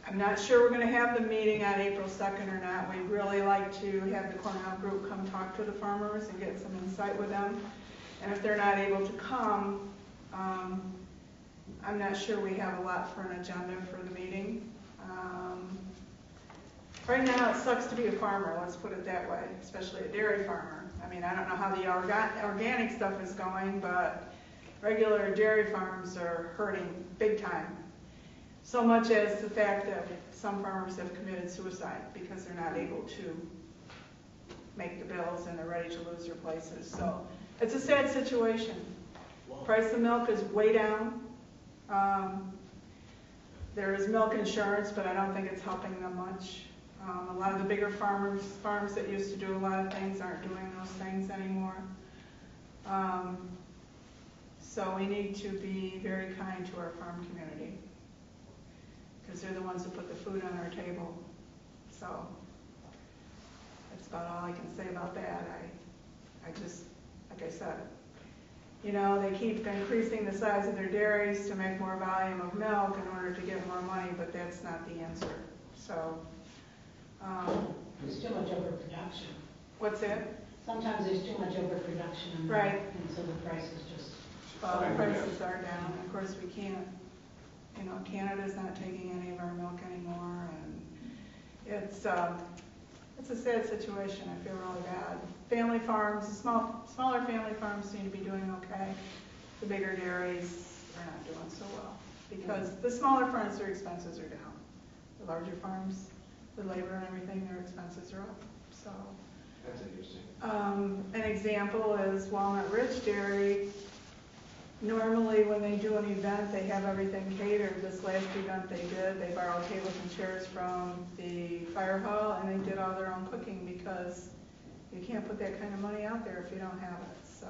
I'm not sure we're going to have the meeting on April 2nd or not. We'd really like to have the Cornell group come talk to the farmers and get some insight with them. And if they're not able to come, I'm not sure we have a lot for an agenda for the meeting. Right now, it sucks to be a farmer, let's put it that way, especially a dairy farmer. I mean, I don't know how the organic stuff is going, but regular dairy farms are hurting big time. So much as the fact that some farmers have committed suicide because they're not able to make the bills and they're ready to lose their places. So it's a sad situation. Price of milk is way down. There is milk insurance, but I don't think it's helping them much. A lot of the bigger farms that used to do a lot of things aren't doing those things anymore. So we need to be very kind to our farm community, because they're the ones who put the food on our table. So that's about all I can say about that. I just, like I said, you know, they keep increasing the size of their dairies to make more volume of milk in order to get more money, but that's not the answer. So, There's too much overproduction. what's that? Sometimes there's too much overproduction in milk, Right. and so the prices just. Well, the prices are down. Of course, we can't, you know, Canada's not taking any of our milk anymore, and it's a sad situation. I feel really bad. Family farms, the smaller family farms seem to be doing okay. The bigger dairies are not doing so well, because the smaller farms, their expenses are down. The larger farms, with labor and everything, their expenses are up. So That's interesting. an example is Walnut Ridge Dairy. Normally, when they do an event, they have everything catered. This last event they did, they borrowed tables and chairs from the fire hall, and they did all their own cooking, because you can't put that kind of money out there if you don't have it. So,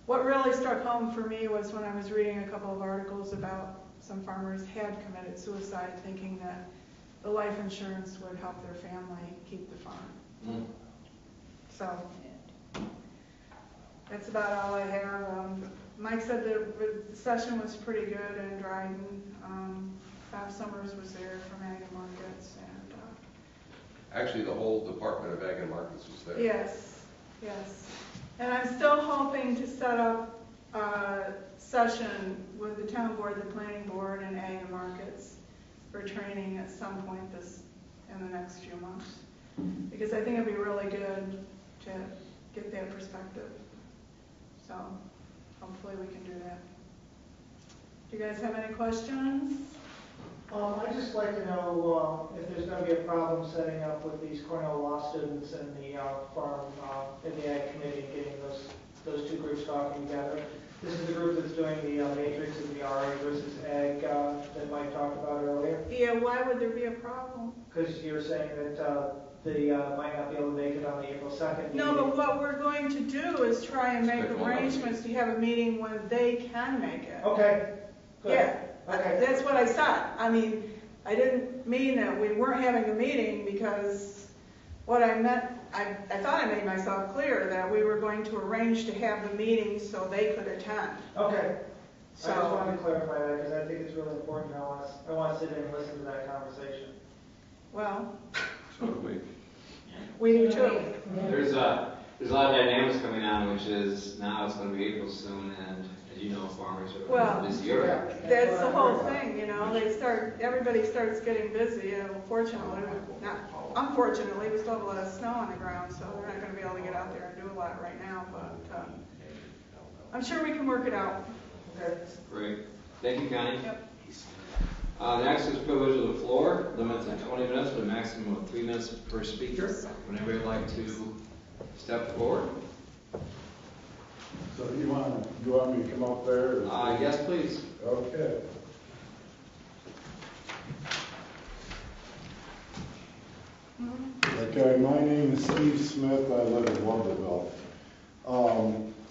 what really struck home for me was when I was reading a couple of articles about some farmers had committed suicide, thinking that the life insurance would help their family keep the farm. So, that's about all I have. Mike said the session was pretty good in Dryden. Bob Summers was there from Ag and Markets. And, Actually, the whole Department of Ag and Markets was there. yes. And I'm still hoping to set up a session with the town board, the planning board, and Ag and Markets for training at some point in the next few months. Because I think it'd be really good to get that perspective. So hopefully we can do that. Do you guys have any questions? I'd just like to know if there's going to be a problem setting up with these Cornell Law students and the farm and the Ag Committee, getting those two groups talking together. This is the group that's doing the matrix and the RA versus Ag that Mike talked about earlier. Yeah, why would there be a problem? Because you're saying that they might not be able to make it on the April 2nd No, meeting. but what we're going to do is try and make Schedule one. arrangements to have a meeting when they can make it. Okay, good. Yeah, Okay. that's what I said. I mean, I didn't mean that we weren't having a meeting, because what I meant, I thought I made myself clear that we were going to arrange to have the meeting so they could attend. Okay. So, I just wanted to clarify that, because I think it's really important. I want to sit in and listen to that conversation. well, So do we. we do too. There's There's a lot of dynamics coming on, which is now it's going to be April soon, and as you know, farmers Well, are this year. That's the whole thing, you know, everybody starts getting busy, and unfortunately, we still have a lot of snow on the ground, so we're not gonna be able to get out there and do a lot right now, but, I'm sure we can work it out. Great. Thank you, Connie. Yep. Next is privilege of the floor, limit to 20 minutes with a maximum of 3 minutes per speaker. Would anybody like to step forward? So you want me to come up there? Yes, please. Okay. Okay, my name is Steve Smith. I live in Wonderville.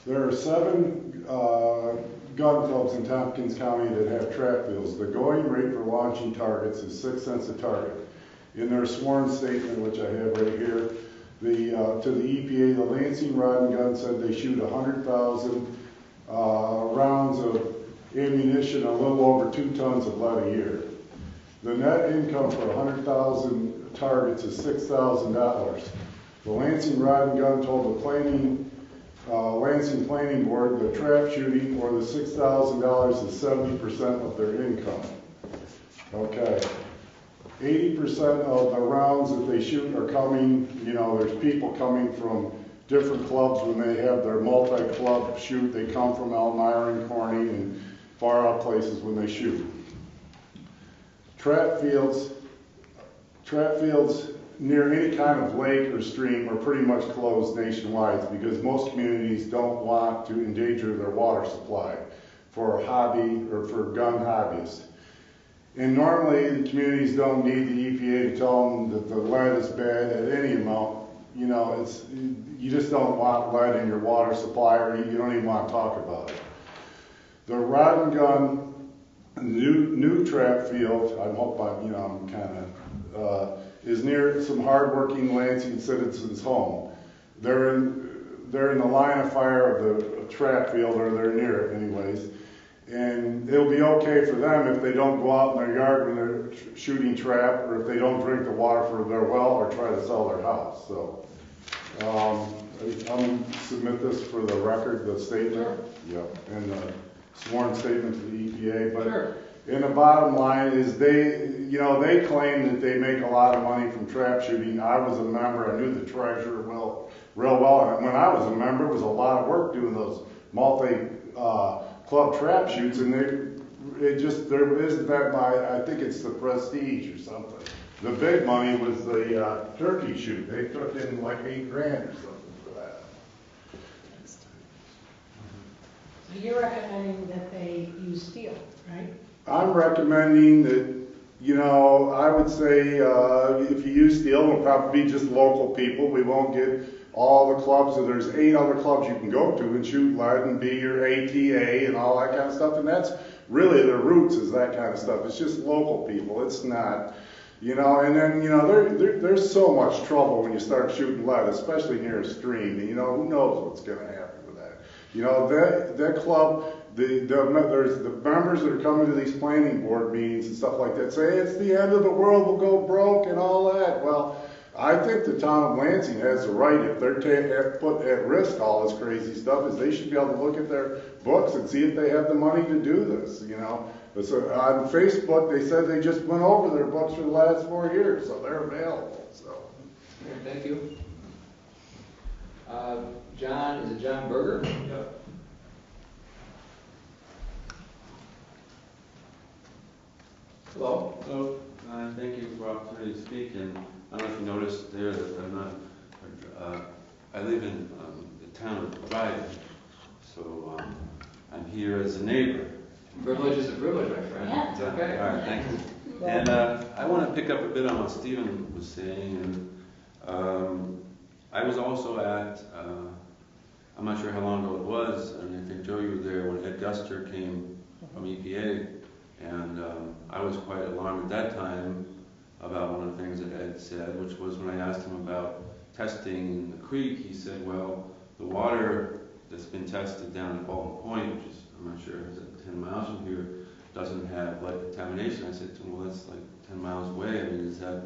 There are 7 gun clubs in Tompkins County that have trap fields. The going rate for launching targets is 6 cents a target. In their sworn statement, which I have right here, to the EPA, the Lansing Rod and Gun said they shoot 100,000 rounds of ammunition, a little over 2 tons of lead a year. The net income for 100,000 targets is $6,000. The Lansing Rod and Gun told the Lansing Planning Board the trap shooting or the $6,000 is 70% of their income. Okay. 80% of the rounds that they shoot are coming, there's people coming from different clubs when they have their multi-club shoot. They come from Elmira and Corning and far out places when they shoot. Trap fields near any kind of lake or stream are pretty much closed nationwide because most communities don't want to endanger their water supply for a hobby or for gun hobbyists. And normally the communities don't need the EPA to tell them that the lead is bad at any amount. You just don't want lead in your water supply, or you don't even want to talk about it. The Rod and Gun new trap field, I hope I'm kind of, is near some hardworking Lansing citizens' home. They're in the line of fire of the trap field, or they're near it anyways. And it'll be okay for them if they don't go out in their yard when they're shooting trap, or if they don't drink the water for their well or try to sell their house. So I'm submit this for the record, the statement, yep, and the sworn statement to the EPA. But sure. And the bottom line is they claim that they make a lot of money from trap shooting. I was a member. I knew the treasurer real well. And when I was a member, it was a lot of work doing those club trap shoots, and there isn't that I think it's the Prestige or something. The big money was the turkey shoot. They took in like $8 grand or something for that. So you're recommending that they use steel, right? I'm recommending that, I would say if you use steel, it'll probably be just local people. We won't get all the clubs, so there's 8 other clubs you can go to and shoot lead and be your ATA and all that kind of stuff, and that's really the roots is that kind of stuff. It's just local people. It's not, and then, there's so much trouble when you start shooting lead, especially near a stream, and who knows what's going to happen with that. That club, there's the members that are coming to these planning board meetings and stuff like that say it's the end of the world, we'll go broke and all that. Well, I think the town of Lansing has the right, if they're put at risk all this crazy stuff, is they should be able to look at their books and see if they have the money to do this, But so on Facebook, they said they just went over their books for the last 4 years, so they're available, so. Thank you. John, is it John Berger? Yeah. Hello. Hello. Thank you for the opportunity to speak. And I don't know if you noticed there that I'm not. I live in the town of Dryden, so I'm here as a neighbor. Privilege is a privilege, my friend. Yeah. It's okay. All right, thank you. And I want to pick up a bit on what Stephen was saying. And I was also at. I'm not sure how long ago it was, and I think Joe, you were there when Ed Guster came from EPA. And I was quite alarmed at that time about one of the things that Ed said, which was when I asked him about testing in the creek, he said, well, the water that's been tested down at Bolton Point, which is, I'm not sure, is it 10 miles from here, doesn't have lead contamination. I said to him, well, that's like 10 miles away. I mean, is that,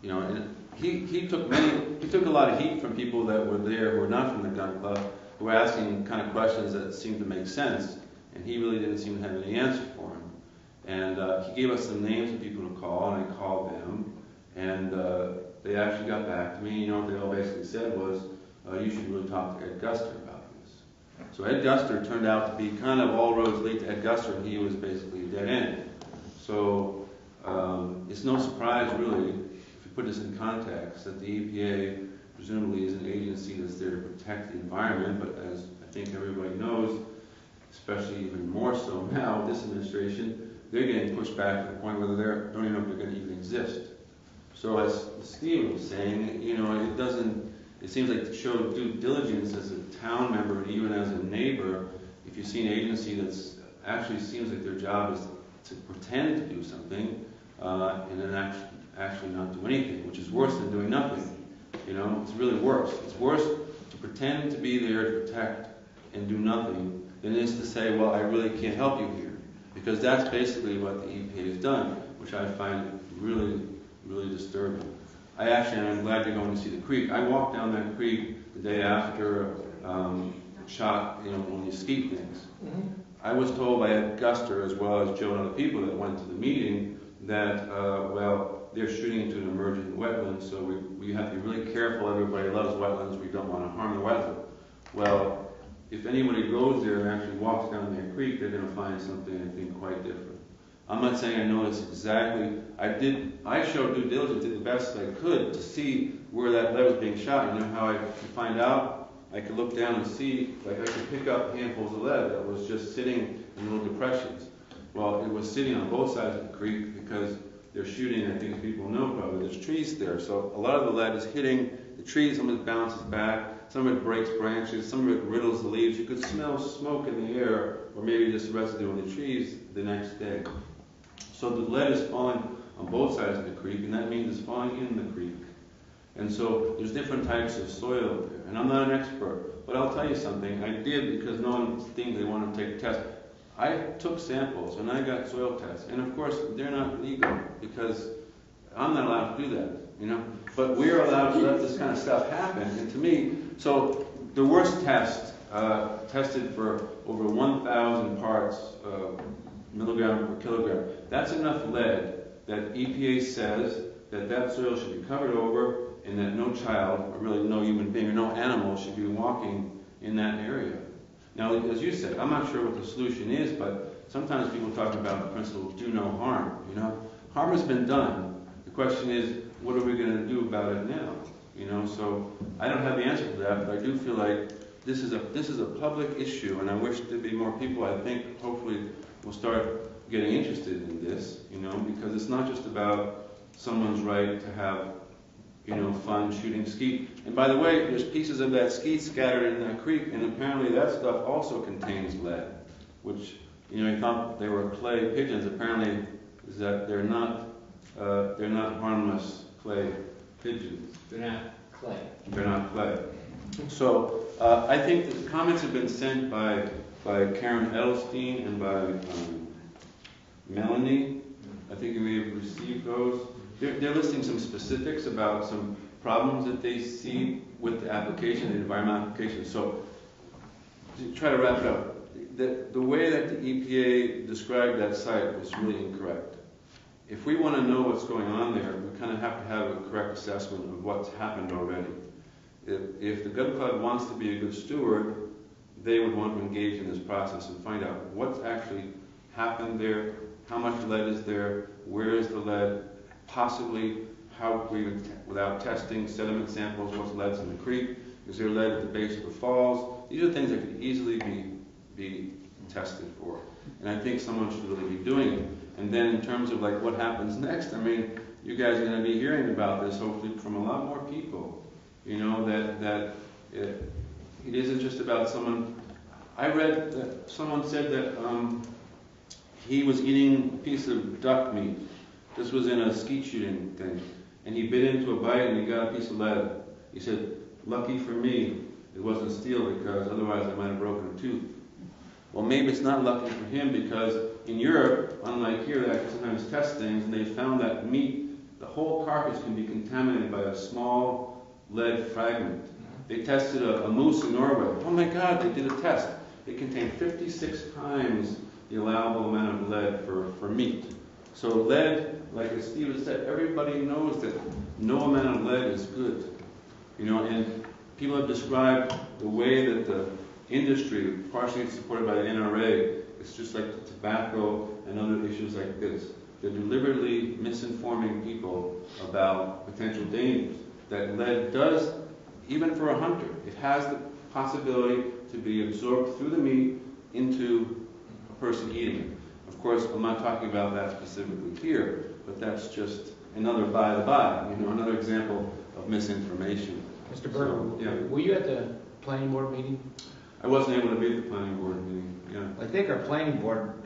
and he took a lot of heat from people that were there who were not from the gun club, who were asking kind of questions that seemed to make sense, and he really didn't seem to have any answer for him. And he gave us some names of people to call, and I called them, and they actually got back to me. You know what they all basically said was, you should really talk to Ed Guster about this. So Ed Guster turned out to be kind of all roads lead to Ed Guster, and he was basically a dead end. So it's no surprise, really, if you put this in context, that the EPA presumably is an agency that's there to protect the environment, but as I think everybody knows, especially even more so now with this administration, they're getting pushed back to the point where they don't even know if they're going to even exist. So as Steve was saying, you know, it seems like to show due diligence as a town member and even as a neighbor, if you see an agency that's actually seems like their job is to pretend to do something and then actually not do anything, which is worse than doing nothing. You know, it's really worse. It's worse to pretend to be there to protect and do nothing than it is to say, well, I really can't help you here. Because that's basically what the EPA has done, which I find really, really disturbing. I'm glad you're going to see the creek. I walked down that creek the day after shot, you know, one of these skeet things. Mm-hmm. I was told by Ed Guster, as well as Joe and other people that went to the meeting, that, well, they're shooting into an emergent wetland, so we have to be really careful. Everybody loves wetlands. We don't want to harm the wetland. Well, if anybody goes there and actually walks down that creek, they're going to find something, I think, quite different. I'm not saying I know this exactly. I showed due diligence, did the best I could to see where that lead was being shot. You know how I could find out? I could look down and see, like I could pick up handfuls of lead that was just sitting in little depressions. Well, it was sitting on both sides of the creek because they're shooting, I think people know probably, there's trees there. So a lot of the lead is hitting the trees, some of it bounces back, some of it breaks branches, some of it riddles the leaves. You could smell smoke in the air, or maybe just residue in the trees the next day. So the lead is falling on both sides of the creek, and that means it's falling in the creek. And so there's different types of soil there. And I'm not an expert, but I'll tell you something. I did, because no one thinks they want to take a test. I took samples, and I got soil tests. And of course, they're not legal, because I'm not allowed to do that, you know. But we're allowed to let this kind of stuff happen. And to me, so the worst test tested for over 1,000 parts milligram per kilogram. That's enough lead that EPA says that soil should be covered over and that no child, or really no human being, or no animal should be walking in that area. Now, as you said, I'm not sure what the solution is, but sometimes people talk about the principle of do no harm, you know. Harm has been done. The question is, what are we going to do about it now? You know, so I don't have the answer to that, but I do feel like this is a public issue, and I wish there'd be more people, I think, hopefully, will start getting interested in this, you know, because it's not just about someone's right to have, you know, fun shooting skeet. And by the way, there's pieces of that skeet scattered in that creek, and apparently that stuff also contains lead, which, you know, you thought they were clay pigeons. Apparently, is that they're not harmless clay pigeons. They're not clay. They're not clay. So I think the comments have been sent by Karen Edelstein and by Melanie. I think you may have received those. They're listing some specifics about some problems that they see with the application, the environmental application. So to try to wrap it up, the way that the EPA described that site was really incorrect. If we want to know what's going on there, we kind of have to have a correct assessment of what's happened already. If the gun club wants to be a good steward, they would want to engage in this process and find out what's actually happened there, how much lead is there, where is the lead, possibly how we, without testing sediment samples, what's lead's in the creek, is there lead at the base of the falls? These are things that could easily be tested for. And I think someone should really be doing it. And then in terms of like what happens next, I mean, you guys are going to be hearing about this hopefully from a lot more people. You know, that it isn't just about someone. I read that someone said that he was eating a piece of duck meat. This was in a skeet shooting thing. And he bit into a bite and he got a piece of lead. He said, lucky for me, it wasn't steel because otherwise I might have broken a tooth. Well, maybe it's not lucky for him because in Europe, unlike here, they actually sometimes test things and they found that meat the whole carcass can be contaminated by a small lead fragment. They tested a moose in Norway. Oh my God, they did a test. It contained 56 times the allowable amount of lead for meat. So lead, like as Steve said, everybody knows that no amount of lead is good. You know, and people have described the way that the industry, partially supported by the NRA, it's just like tobacco and other issues like this. They're deliberately misinforming people about potential dangers. That lead does, even for a hunter, it has the possibility to be absorbed through the meat into a person eating it. Of course, I'm not talking about that specifically here, but that's just another by the by, you know, another example of misinformation. Mr. Berger, So, yeah. were you at the planning board meeting? I wasn't able to be at the planning board meeting, yeah. I think our planning board,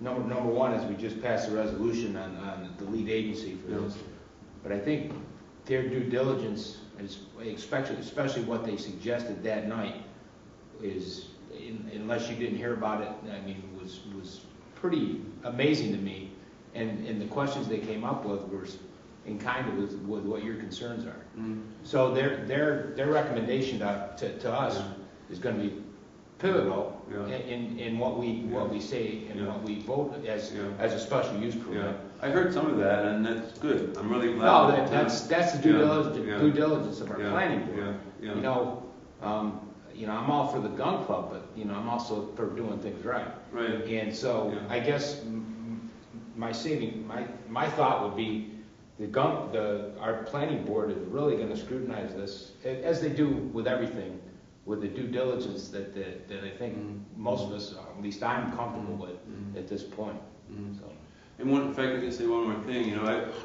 number one is we just passed a resolution on the lead agency for this. But I think their due diligence, especially what they suggested that night, is, unless you didn't hear about it, I mean, was pretty amazing to me. And the questions they came up with were in kind of with what your concerns are. Mm-hmm. So their recommendation to us is going to be pivotal in what we say and what we vote as a special use permit. I heard some of that, and that's good. I'm really glad. No, that's the due diligence of our planning board. Yeah. You know, I'm all for the gun club, but I'm also for doing things right. Right. And so I guess my thought would be our planning board is really going to scrutinize this, as they do with everything, with the due diligence that I think most of us, at least I'm comfortable with at this point. So. And if I could just say one more thing,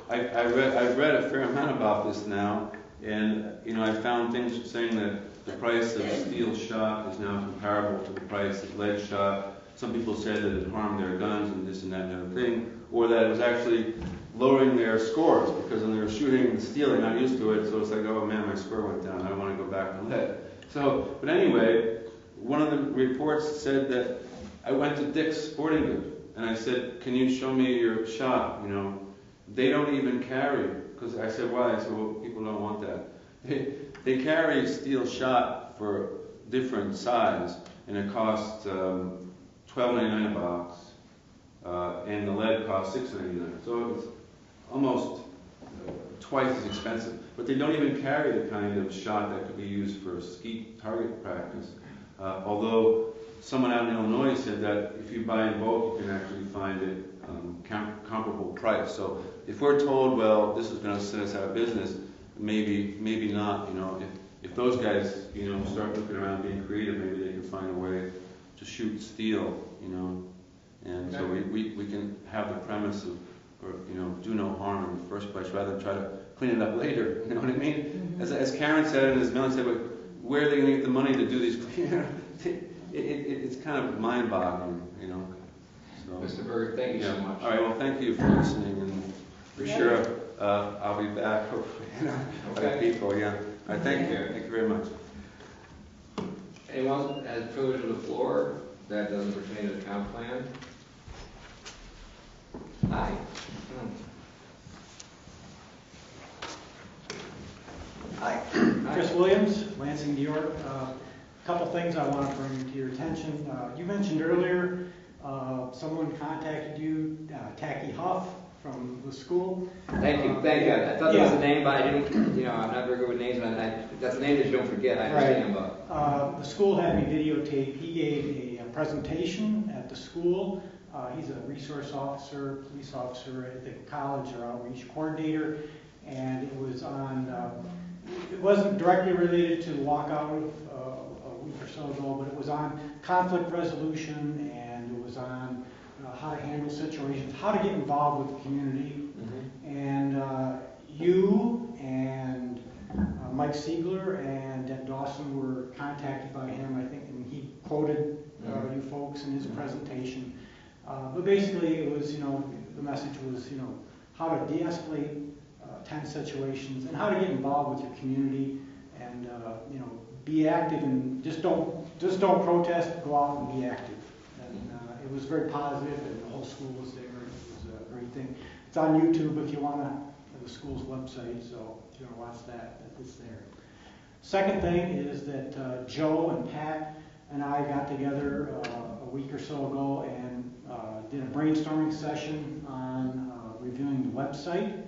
I've read a fair amount about this now, and I found things saying that the price of steel shot is now comparable to the price of lead shot. Some people said that it harmed their guns and this and that and the other thing, or that it was actually lowering their scores because when they were shooting the steel, they're not used to it, so it's like, oh man, my score went down, I don't want to go back to lead. So, but anyway, one of the reports said that I went to Dick's Sporting Goods and I said, can you show me your shot? They don't even carry, because I said, why? I said, well, people don't want that. They carry steel shot for different size, and it costs $12.99 a box, and the lead costs $6.99. So it's almost twice as expensive. But they don't even carry the kind of shot that could be used for skeet target practice. Although someone out in Illinois said that if you buy in bulk, you can actually find it comparable price. So if we're told, well, this is going to set us out of business, maybe not. If those guys, start looking around, being creative, maybe they can find a way to shoot steel. And so we can have the premise of, do no harm in the first place, rather than try to clean it up later. You know what I mean? Mm-hmm. As Karen said, and as Melanie said, where are they going to get the money to do these? It's kind of mind-boggling, So, Mr. Berger, thank you so much. All right, well, thank you for listening, and for sure I'll be back, hopefully, other people, All right, thank you. Thank you very much. Anyone has privilege of the floor that doesn't pertain to the comp plan? Hi. Hi, Chris Williams, Lansing, New York. Couple things I want to bring to your attention. You mentioned earlier someone contacted you, Tacky Huff from the school. Thank you. I thought there was a name, but I didn't. I'm not very good with names, and that's a name that you don't forget. I understand, but the school had me videotape. He gave a presentation at the school. He's a resource officer, police officer at the college, or outreach coordinator, and it was on. It wasn't directly related to the lockout a week or so ago, but it was on conflict resolution, and it was on how to handle situations, how to get involved with the community. Mm-hmm. And you and Mike Siegler and Deb Dawson were contacted by him, I think, and he quoted you folks in his presentation. But basically, it was, the message was, how to de-escalate tense situations and how to get involved with your community and, be active and just don't protest, go out and be active. And it was very positive, and the whole school was there. It was a great thing. It's on YouTube if you want to, the school's website, so if you want to watch that, it's there. Second thing is that Joe and Pat and I got together a week or so ago and did a brainstorming session on reviewing the website.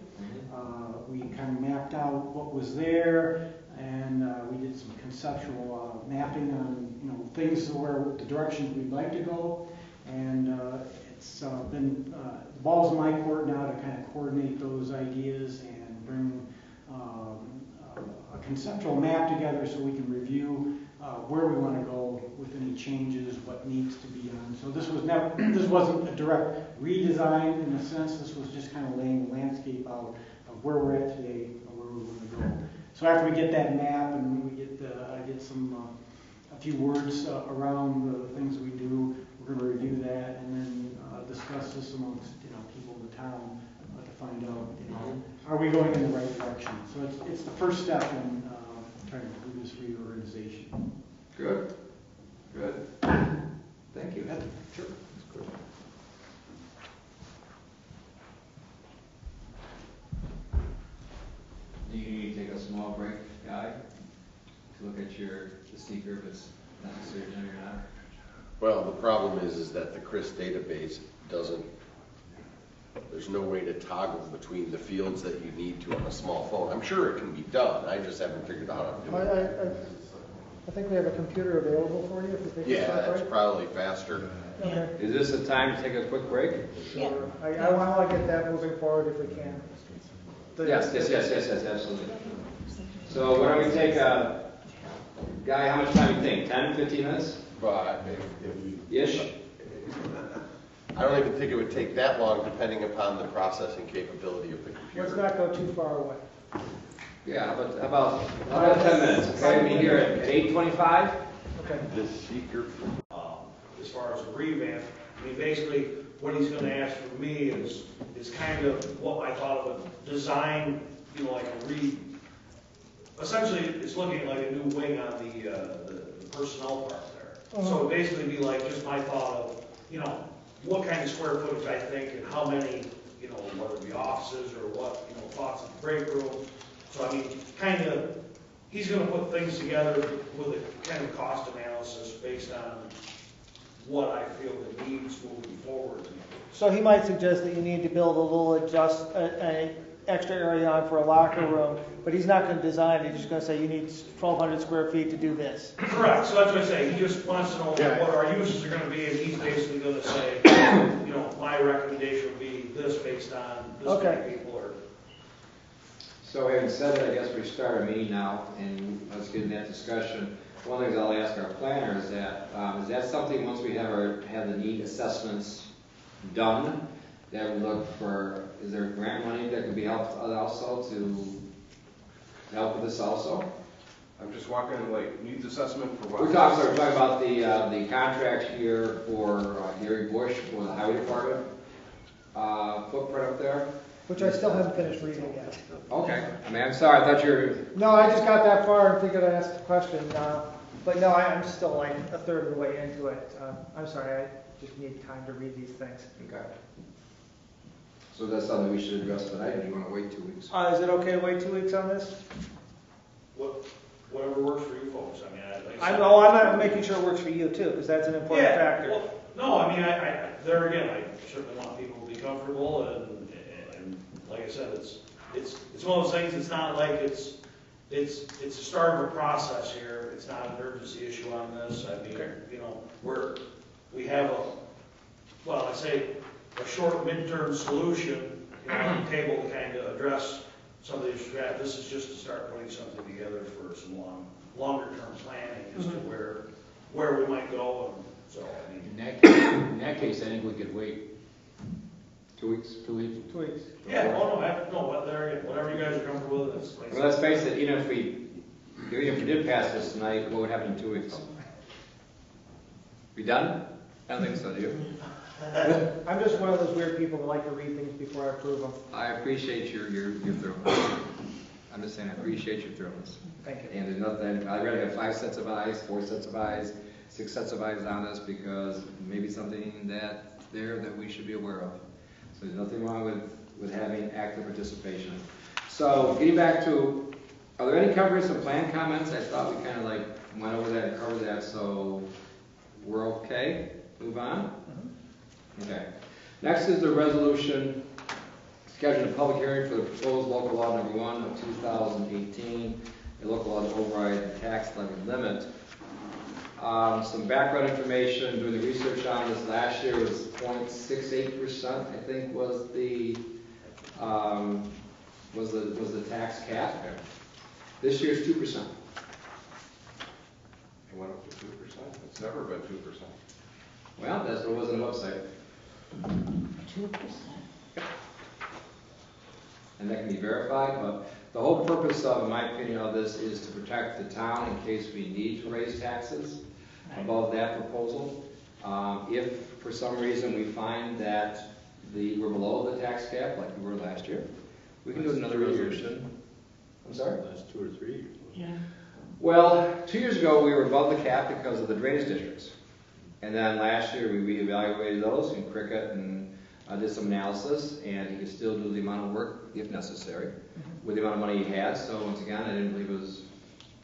We kind of mapped out what was there, and we did some conceptual mapping on things where the directions we'd like to go. And it's been the ball's in my court now to kind of coordinate those ideas and bring a conceptual map together so we can review where we want to go with any changes, what needs to be done. So this wasn't a direct redesign in a sense. This was just kind of laying the landscape out of where we're at today and where we want to go. So after we get that map and we get I get a few words around the things we do, we're going to review that and then discuss this amongst people in the town to find out are we going in the right direction. So it's the first step in trying to do this reorganization. Good. Thank you. Sure. Do you need to take a small break, Guy, to look at the seeker if it's necessary or not? Well, the problem is that the CRIS database doesn't, there's no way to toggle between the fields that you need to on a small phone. I'm sure it can be done, I just haven't figured out how to do it. I think we have a computer available for you if you think Yeah, that's probably faster. Okay. Is this the time to take a quick break? Sure. I want to get that moving forward if we can. Yes, absolutely. So why don't we take Guy, how much time do you think? 10, 15 minutes? But Ish? I don't even think it would take that long depending upon the processing capability of the computer. Let's not go too far away. Yeah, how about 10 minutes? Okay, meet here at 8:25? Okay. The seeker. As far as a revamp, I mean, basically, what he's gonna ask from me is kind of what I thought of a design, like essentially, it's looking like a new wing on the personnel part there. So it'd basically be like just my thought of, what kind of square footage I think and how many, whether it be offices or what, thoughts of the break room. So I mean, kind of, he's gonna put things together with a kind of cost analysis based on what I feel the needs moving forward. So he might suggest that you need to build a little an extra area on for a locker room, but he's not going to design it. He's just going to say you need 1,200 square feet to do this. Correct. So that's what I say. He just wants to know what our uses are going to be, and he's basically going to say, my recommendation would be this based on this many people. So having said that, I guess we start our meeting now, and let's get in that discussion. One of the things I'll ask our planner is that something, once we have the need assessments done, that we look for, is there grant money that could be helped also to help with this also? I'm just walking, needs assessment for what? We're talking about the contract here for Gary Bush for the highway department footprint up there. Which I still haven't finished reading yet. Okay. I mean, I'm sorry, I thought you were... No, I just got that far and figured I'd ask a question. But no, I'm still like a third of the way into it. I'm sorry, I just need time to read these things. Okay. So that's something we should address tonight, or do you want to wait 2 weeks? Is it okay to wait 2 weeks on this? Whatever works for you folks. I mean, I'm not making sure it works for you too, because that's an important factor. Well, no, I mean, there again, I certainly want people to be comfortable, and like I said, it's one of those things. It's not like it's the start of a process here. It's not an urgency issue on this. I mean, we have a short midterm solution on the table to kind of address some of the issues. This is just to start putting something together for some longer term planning as to where we might go. And so, I mean, In that case, I think we could wait 2 weeks? 2 weeks. 2 weeks. Yeah, whatever you guys are comfortable with. Well, let's face it, even if we did pass this tonight, what would happen in 2 weeks? We done? I don't think so, do you? I'm just one of those weird people that like to read things before I approve them. I appreciate your thoroughness. I'm just saying, I appreciate your thoroughness. Thank you. And there's nothing, I'd rather have 5 sets of eyes, 4 sets of eyes, 6 sets of eyes on this, because maybe something that we should be aware of. So there's nothing wrong with having active participation. So getting back to, are there any comprehensive plan comments? I thought we kind of like went over that and covered that, so we're okay? Move on? Okay. Next is the resolution scheduling a public hearing for the proposed local law number 1 of 2018, a local law to override the tax levy limit. Some background information, doing the research on this last year was 0.68%, I think was the tax cap. This year's 2%. It went up to 2%. It's never been 2%. Well, that's what was on the website. 2%. And that can be verified, but the whole purpose of, in my opinion, of this is to protect the town in case we need to raise taxes above that proposal. If for some reason we find that we're below the tax cap, like we were last year, we can do another resolution. I'm sorry? Last 2 or 3 years. Yeah. Well, 2 years ago, we were above the cap because of the drainage districts. And then last year, we reevaluated those in Cricket and did some analysis, and he could still do the amount of work if necessary with the amount of money he had. So once again, I didn't believe it was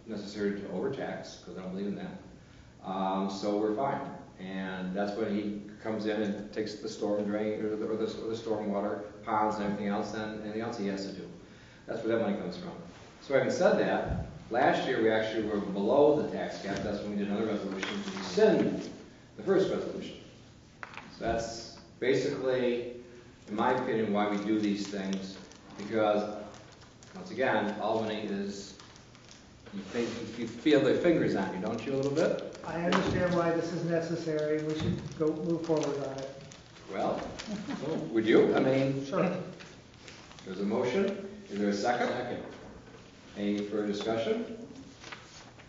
necessary to overtax because I don't believe in that. So we're fine. And that's when he comes in and takes the storm drain or the storm water ponds and everything else, and anything else he has to do. That's where that money comes from. So having said that, last year we actually were below the tax cap. That's when we did another resolution to rescind the first resolution. So that's basically, in my opinion, why we do these things. Because, once again, Albany is, you feel their fingers on you, don't you, a little bit? I understand why this is necessary, we should move forward on it. Well, would you? I mean, Sure. there's a motion. Is there a second? Second. Any further discussion?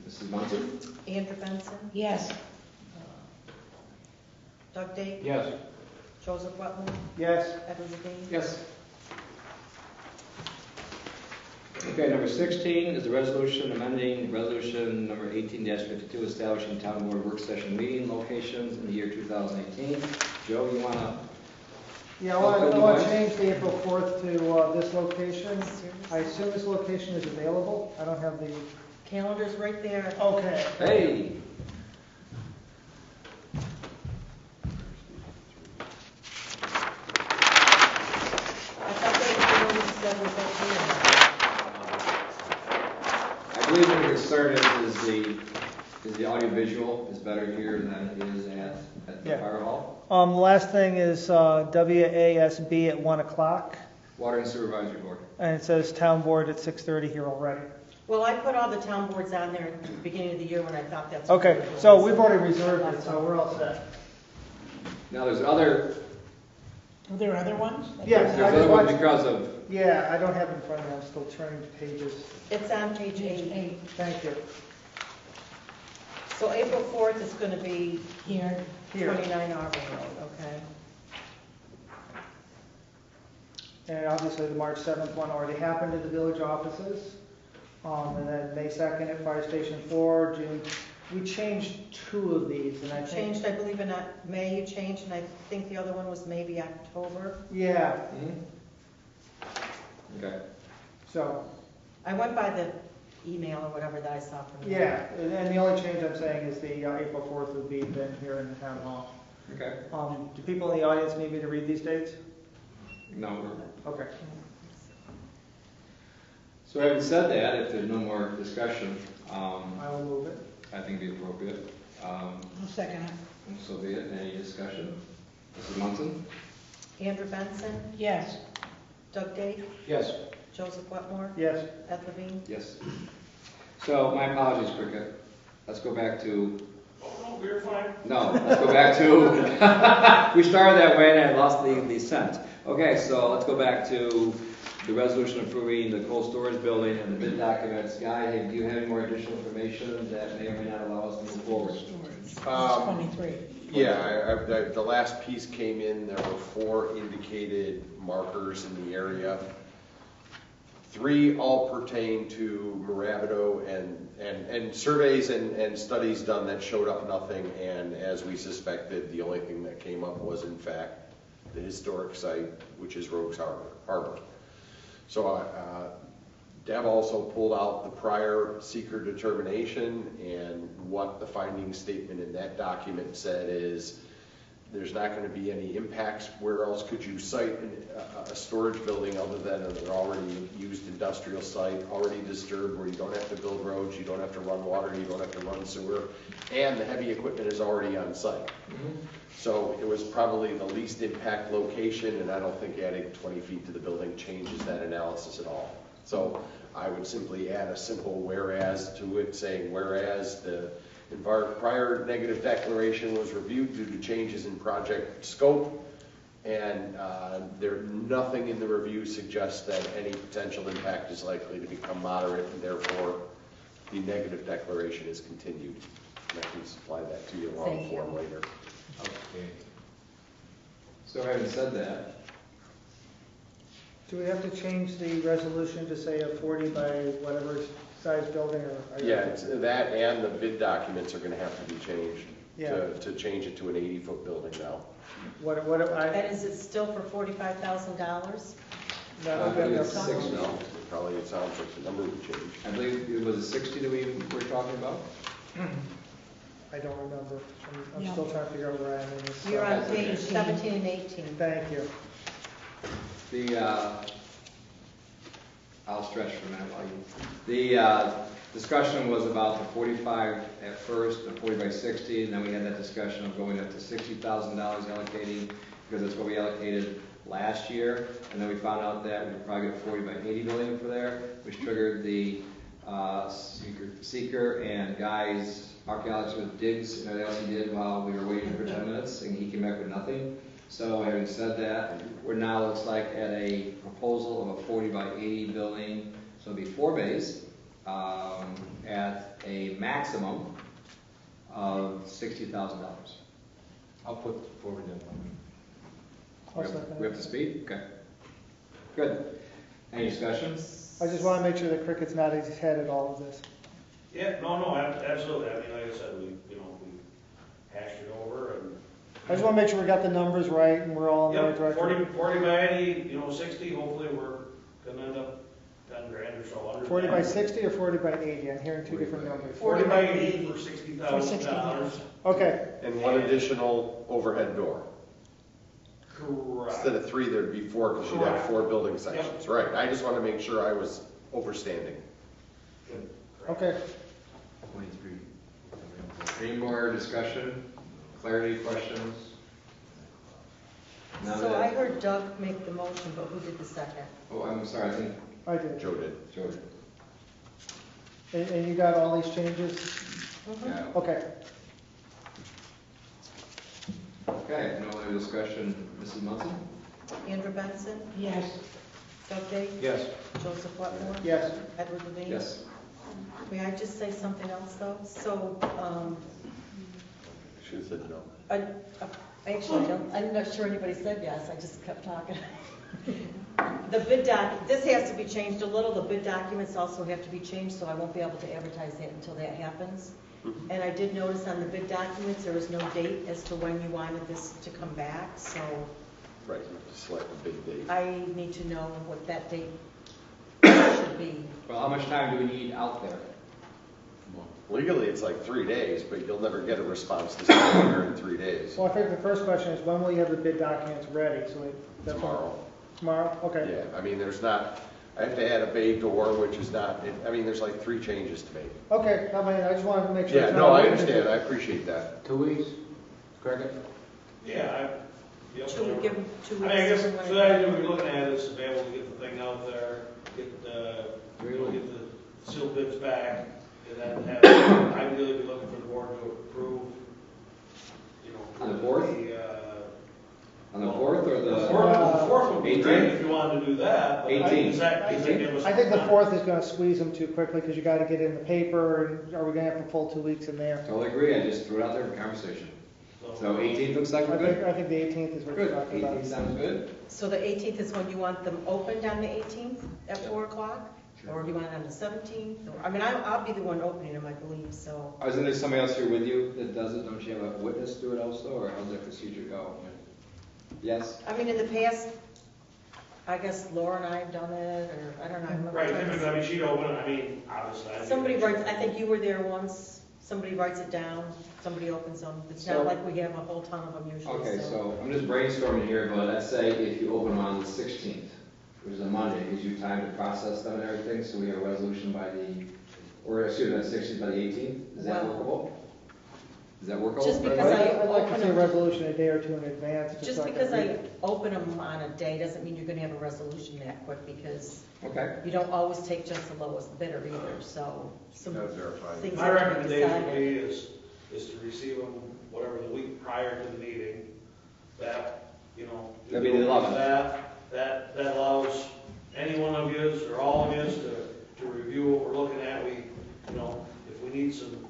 Mrs. Munson? Andrew Benson, Yes. Doug Dave, Yes. Joseph Wetmore, Yes. Edward Levine. Yes. Okay, number 16 is the resolution amending resolution number 18-52, establishing town board work session meeting locations in the year 2018. Joe, you want to? Yeah, I want to change the April 4th to this location. I assume this location is available? I don't have the... Calendar's right there. Okay. Hey. I thought they said was okay. I believe what your concern is the audiovisual is better here than it is at the fire hall. The last thing is WASB at 1 o'clock, Water and Supervisory Board. and it says town board at 6:30 here already. Well, I put all the town boards on there at the beginning of the year when I thought that's. Okay, so we've already reserved it, so we're all set. Now, there's other, Are there other ones? Yes, there's other ones because of, Yeah, I don't have it in front of me, I'm still turning pages. It's on page 8. Thank you. So April 4th is going to be Here. 29 Auburn Road, okay? And obviously, the March 7th one already happened at the village offices. And then May 2nd at Fire Station 4, June. We changed 2 of these, and I think... Changed, I believe in May you changed, and I think the other one was maybe October. Yeah, okay. so, I went by the email or whatever that I saw from you. yeah, and the only change I'm saying is the April 4th would be then here in the town hall. Okay. Do people in the audience need me to read these dates? No, Okay. so having said that, if there's no more discussion, I will move it. I think it'd be appropriate. I'll second it. So be it. Any discussion? Mrs. Munson? Andrew Benson, Yes. Doug Dave, Yes. Joseph Wetmore, Yes. Ed Levine. Yes. So my apologies, Cricket. Let's go back to. Oh, no, we're fine. No, let's go back to. We started that way and I lost the scent. Okay, so let's go back to the resolution approving the cold storage building and the bid documents. Guy, hey, do you have any more additional information that may or may not allow us to move forward? It's 23. Yeah, the last piece came in, there were 4 indicated markers in the area. 3 all pertain to Moravido and surveys and studies done that showed up nothing, and as we suspected, the only thing that came up was in fact the historic site, which is Rogues Harbor. So Deb also pulled out the prior seeker determination, and what the finding statement in that document said is there's not going to be any impacts. Where else could you cite a storage building other than an already used industrial site, already disturbed, where you don't have to build roads, you don't have to run water, you don't have to run sewer, and the heavy equipment is already on site. So it was probably the least impact location, and I don't think adding 20 feet to the building changes that analysis at all. So I would simply add a simple whereas to it, saying whereas the prior negative declaration was reviewed due to changes in project scope, and nothing in the review suggests that any potential impact is likely to become moderate, and therefore the negative declaration is continued. And I can supply that to you in long form later. Okay. So having said that, Do we have to change the resolution to say a 40 by whatever size building, or? Yeah, it's that, and the bid documents are gonna have to be changed Yeah. to change it to an 80-foot building now. What And is it still for $45,000? That'll I get believe there. it's 60. No, probably it sounds like the number would change. I believe it was 60 that we were talking about? I don't remember. I'm Yeah. still trying to figure out where I am in this. You're on That's page okay. 17 and 18. Thank you. I'll stretch for a minute while you. The discussion was about the 45 at first, the 40 by 60, and then we had that discussion of going up to $60,000 allocating, because that's what we allocated last year, and then we found out that we'd probably get 40 by 80 million for there, which triggered the seeker and Guy's archaeologist with digs, and everything else he did while we were waiting for 10 minutes, and he came back with nothing. So having said that, we're now looks like at a proposal of a 40 by 80 building, so it'll be 4 bays, at a maximum of $60,000. I'll put forward that one. We have to speed? Okay. Good. Any discussion? I just want to make sure that Cricket's not his head at all of this. Yeah, no, absolutely. I mean, like I said, we hashed it over and. I just want to make sure we got the numbers right and we're all in the right Yep, direction. 40 by 80, 60, hopefully we're gonna end up 10 grand or so under. 40 by 60 or 40 by 80? I'm hearing two different numbers. 40 by 80 for For $60,000. Okay, And one additional overhead door. Correct. Instead of 3, there'd be 4, because you'd have 4 building sections. Right, I just want to make sure I was overstanding. okay. 23. Any more discussion? Clarity, questions? None So of I that? heard Doug make the motion, but who did the second? Oh, I'm sorry, I think I did. Joe did. Joe did. And you got all these changes? Yeah. Okay. Okay, no other discussion. Mrs. Munson? Andrew Benson? Yes. Doug Day? Yes. Joseph Wetmore? Yes. Edward Levine? Yes. May I just say something else, though? So, Should have said no. actually, I'm not sure anybody said yes, I just kept talking. The bid this has to be changed a little, the bid documents also have to be changed, so I won't be able to advertise that until that happens. And I did notice on the bid documents, there was no date as to when you wanted this to come back, so Right, you have to select a big date. I need to know what that date should be. Well, how much time do we need out there? Legally, it's like 3 days, but you'll never get a response to something in 3 days. Well, I think the first question is, when will you have the bid documents ready? So that's Tomorrow. Tomorrow? Okay. Yeah, I mean, I have to add a bay door, which is not, there's like 3 changes to make. Okay, I just wanted to make sure. Yeah, it's no, not- I understand, I appreciate that. 2 weeks? Cricket? Yeah, Give them 2 weeks. I mean, I guess, when so the idea we're looking at is to be able to get the thing out there, get the sealed bids back, and then have, ideally be looking for the board to approve, On the 4th? On the 4th or The fourth would be great 18th? if you wanted to do that. but 18th. does that give us I think the time? 4th is going to squeeze them too quickly because you got to get it in the paper, and are we going to have a full 2 weeks in there? Totally agree, I just threw it out there for conversation. So 18th looks like we're good? I think the 18th is what you're Good, talking about. 18th sounds good. So the 18th is when you want them opened on the 18th at 4 o'clock? Or do you want it on the 17th? I mean, I'll be the one opening them, I believe, so. Isn't there somebody else here with you that does it? Don't you have a witness do it also, or how's that procedure go? Yes? I mean, in the past, I guess Laura and I have done it, or I don't know. I remember Right, times- typically, I mean, she'd open it, I mean, obviously. I Somebody think- writes, I think you were there once, somebody writes it down, somebody opens them. It's So- not like we have a whole ton of them usually, Okay, so I'm just brainstorming here, but let's say if you open them on the 16th, which is a Monday, it gives you time to process them and everything, so we have a resolution by the, or excuse me, not 16th, by the 18th? Is that Wow. workable? Is that workable? Just for because everybody? I'd like to see a open 'em- resolution a day or two in advance. Just so I because can read I it. open them on a day doesn't mean you're gonna have a resolution that quick, because Okay. you don't always take just the lowest bidder either, so some Gotta verify. things My have to be recommendation would decided. be is to receive them whatever the week prior to the meeting, that, you know. That'd be the 11th. That allows any one of yous or all of yous to review what we're looking at. We, you know, if we need some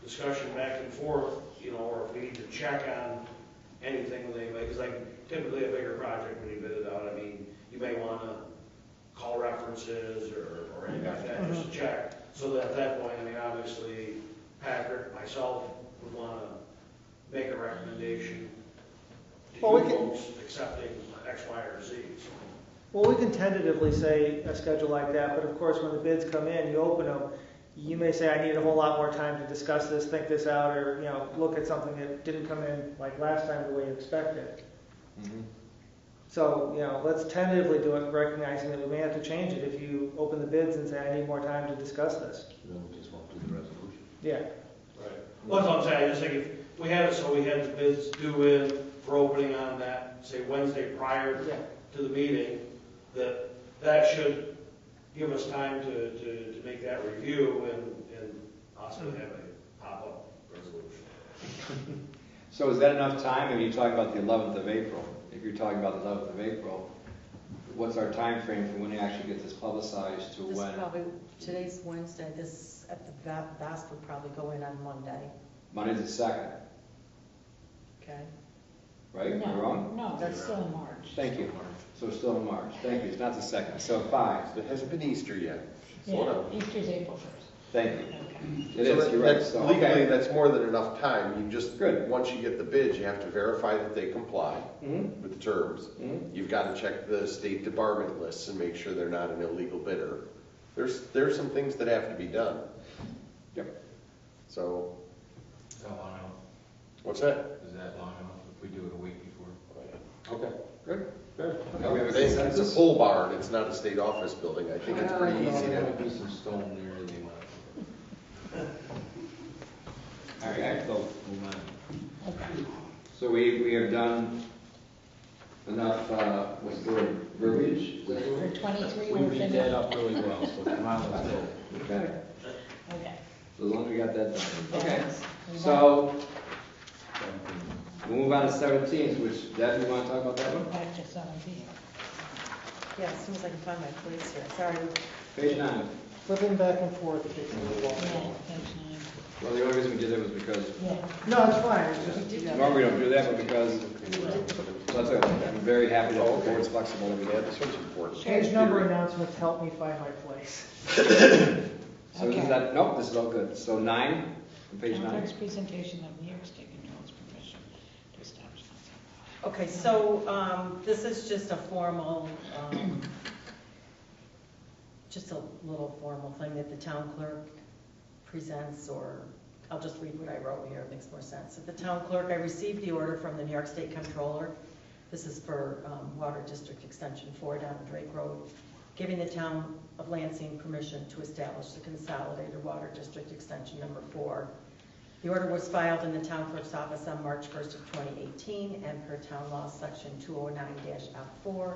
discussion back and forth, you know, or if we need to check on anything with anybody, because like typically a bigger project when you bid it out, I mean, you may want to call references or anything like that, just to check. So that at that point, I mean, obviously, Patrick, myself would want to make a recommendation to Well, we you can- folks accepting X, Y, or Z. So, Well, we can tentatively say a schedule like that, but of course, when the bids come in, you open them, you may say, I need a whole lot more time to discuss this, think this out, or, you know, look at something that didn't come in like last time the way you expected. Mhm. So, you know, let's tentatively do it, recognizing that we may have to change it if you open the bids and say, I need more time to discuss this. Then we just won't do the resolution. Yeah. right. Well, that's what I'm saying, I just think if we had it so we had the bids due in for opening on that, say Wednesday prior Yeah. to the meeting, that should give us time to make that review and possibly have a pop-up resolution. So is that enough time? Are you talking about the 11th of April? If you're talking about the 11th of April, what's our time frame for when you actually get this publicized to This when? probably, today's Wednesday, this, at the VAST would probably go in on Monday, Monday's the 2nd, okay? right? Am I No, wrong? no, that's still in March. Thank you. So it's still in March. Thank you. It's not the 2nd. So 5. It hasn't been Easter yet. Slow Yeah, down. Easter's April 1st. Thank you. Okay. It So is, you're right. that's- So, Legally, okay. that's more than enough time. You just, Good. once you get the bids, you have to verify that they comply Mhm. with the terms. Mhm. You've got to check the State Department lists and make sure they're not an illegal bidder. There's some things that have to be done. Yep. So, Is that long enough? what's that? Is that long enough if we do it a week before? Okay. Good. Good. Okay, we have a It's a consensus? pole barn, it's not a state office building. I think it's pretty easy There to. might be some stone there that they want. All right. So, move on. Okay. So we have done enough, what's the word, verbiage? Is that the word? For 23, We we're beat that finished? up really well, so come on, let's go. Okay. Okay. So as long as we got that done. Okay. Yes. So we'll move on to 17th, which, Deb, you want to talk about that one? Back to 17. Yeah, as soon as I can find my place here, sorry. Page 9. Flipping back and forth. to get to the Yeah, wall. page 9. Well, the only reason we did that was because, Yeah. No, it's fine, it's just, yeah. normally we don't do that, but because, so that's it. I'm very happy that the board's flexible and we Yeah, did. this one's important. Page number announcements help me find my place. So Okay. is that, nope, this is all good. So 9, on page 9. Town clerk's presentation of New York State Control's permission to establish. Okay, so, this is just a formal, just a little formal thing that the town clerk presents, or I'll just read what I wrote here, it makes more sense. At the town clerk, I received the order from the New York State Controller. This is for Water District Extension 4 down Drake Road, giving the town of Lansing permission to establish the Consolidated Water District Extension number 4. The order was filed in the town clerk's office on March 1st of 2018, and per town law section 209-F4,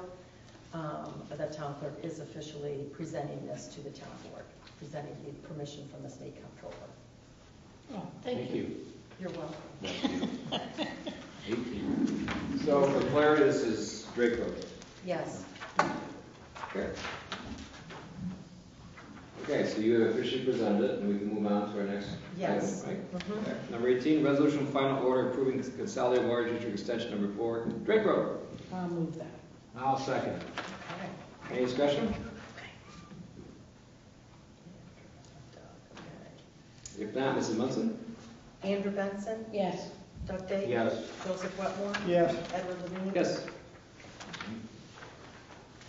the town clerk is officially presenting this to the town board, presenting the permission from the state comptroller. Oh, thank you. You're welcome. 18. So for clarity, this is Drake Road. Yes. Okay. Okay, so you have officially presented it, and we can move on to our next Yes. item, right? Mhm. Okay. Number 18, resolution final order approving consolidated water district extension number 4, Drake Road. I'll move that. I'll second it. Okay. Any discussion? If not, Mrs. Munson? Andrew Benson, Yes. Doug Day? Yes. Joseph Wetmore? Yes. Edward Levine? Yes.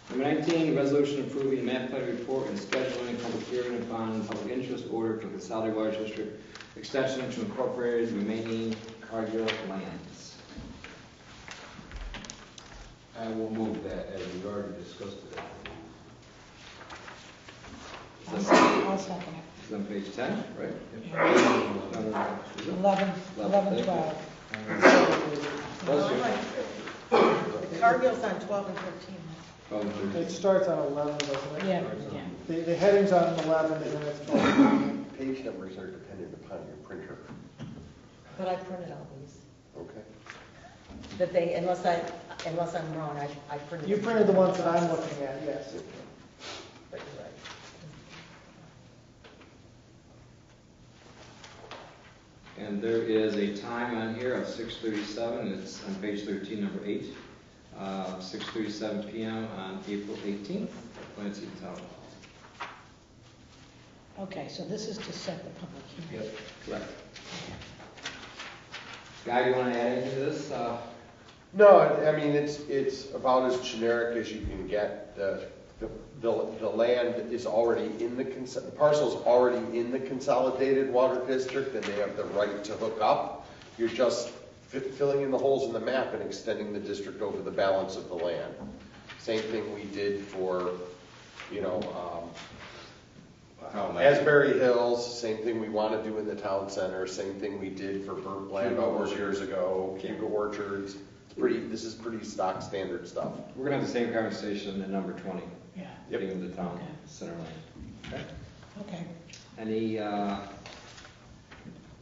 Number 19, resolution approving map plan report and scheduling public hearing upon public interest order for consolidated water district extension to incorporated remaining Cargill lands. I will move that, as we already discussed it. I'll second it. It's on page 10, right? Yeah. 11, 12. Cargill's on 12 and 13. It starts on 11, doesn't it? Yeah. The heading's on 11, and then it's 12. Page numbers are dependent upon your printer. But I printed all these. Okay. That they, unless I'm wrong, I printed. You printed the ones that I'm looking at, yes. But you're right. And there is a time on here of 6:37, it's on page 13, number 8, 6:37 p.m. on April 18th, Lansing Town Hall. Okay, so this is to set the public hearing. Yep, correct. Guy, you want to add anything to this? No, I mean, it's about as generic as you can get. The land is already in the parcel's already in the consolidated water district, and they have the right to hook up. You're just filling in the holes in the map and extending the district over the balance of the land. Same thing we did for, Asbury Hills, same thing we want to do in the town center, same thing we did for Burnt Landowners years ago, Cuba Orchards. This is pretty stock standard stuff. We're going to have the same conversation in number 20. Yeah. Getting the town Okay. center land. Okay. Okay. Any,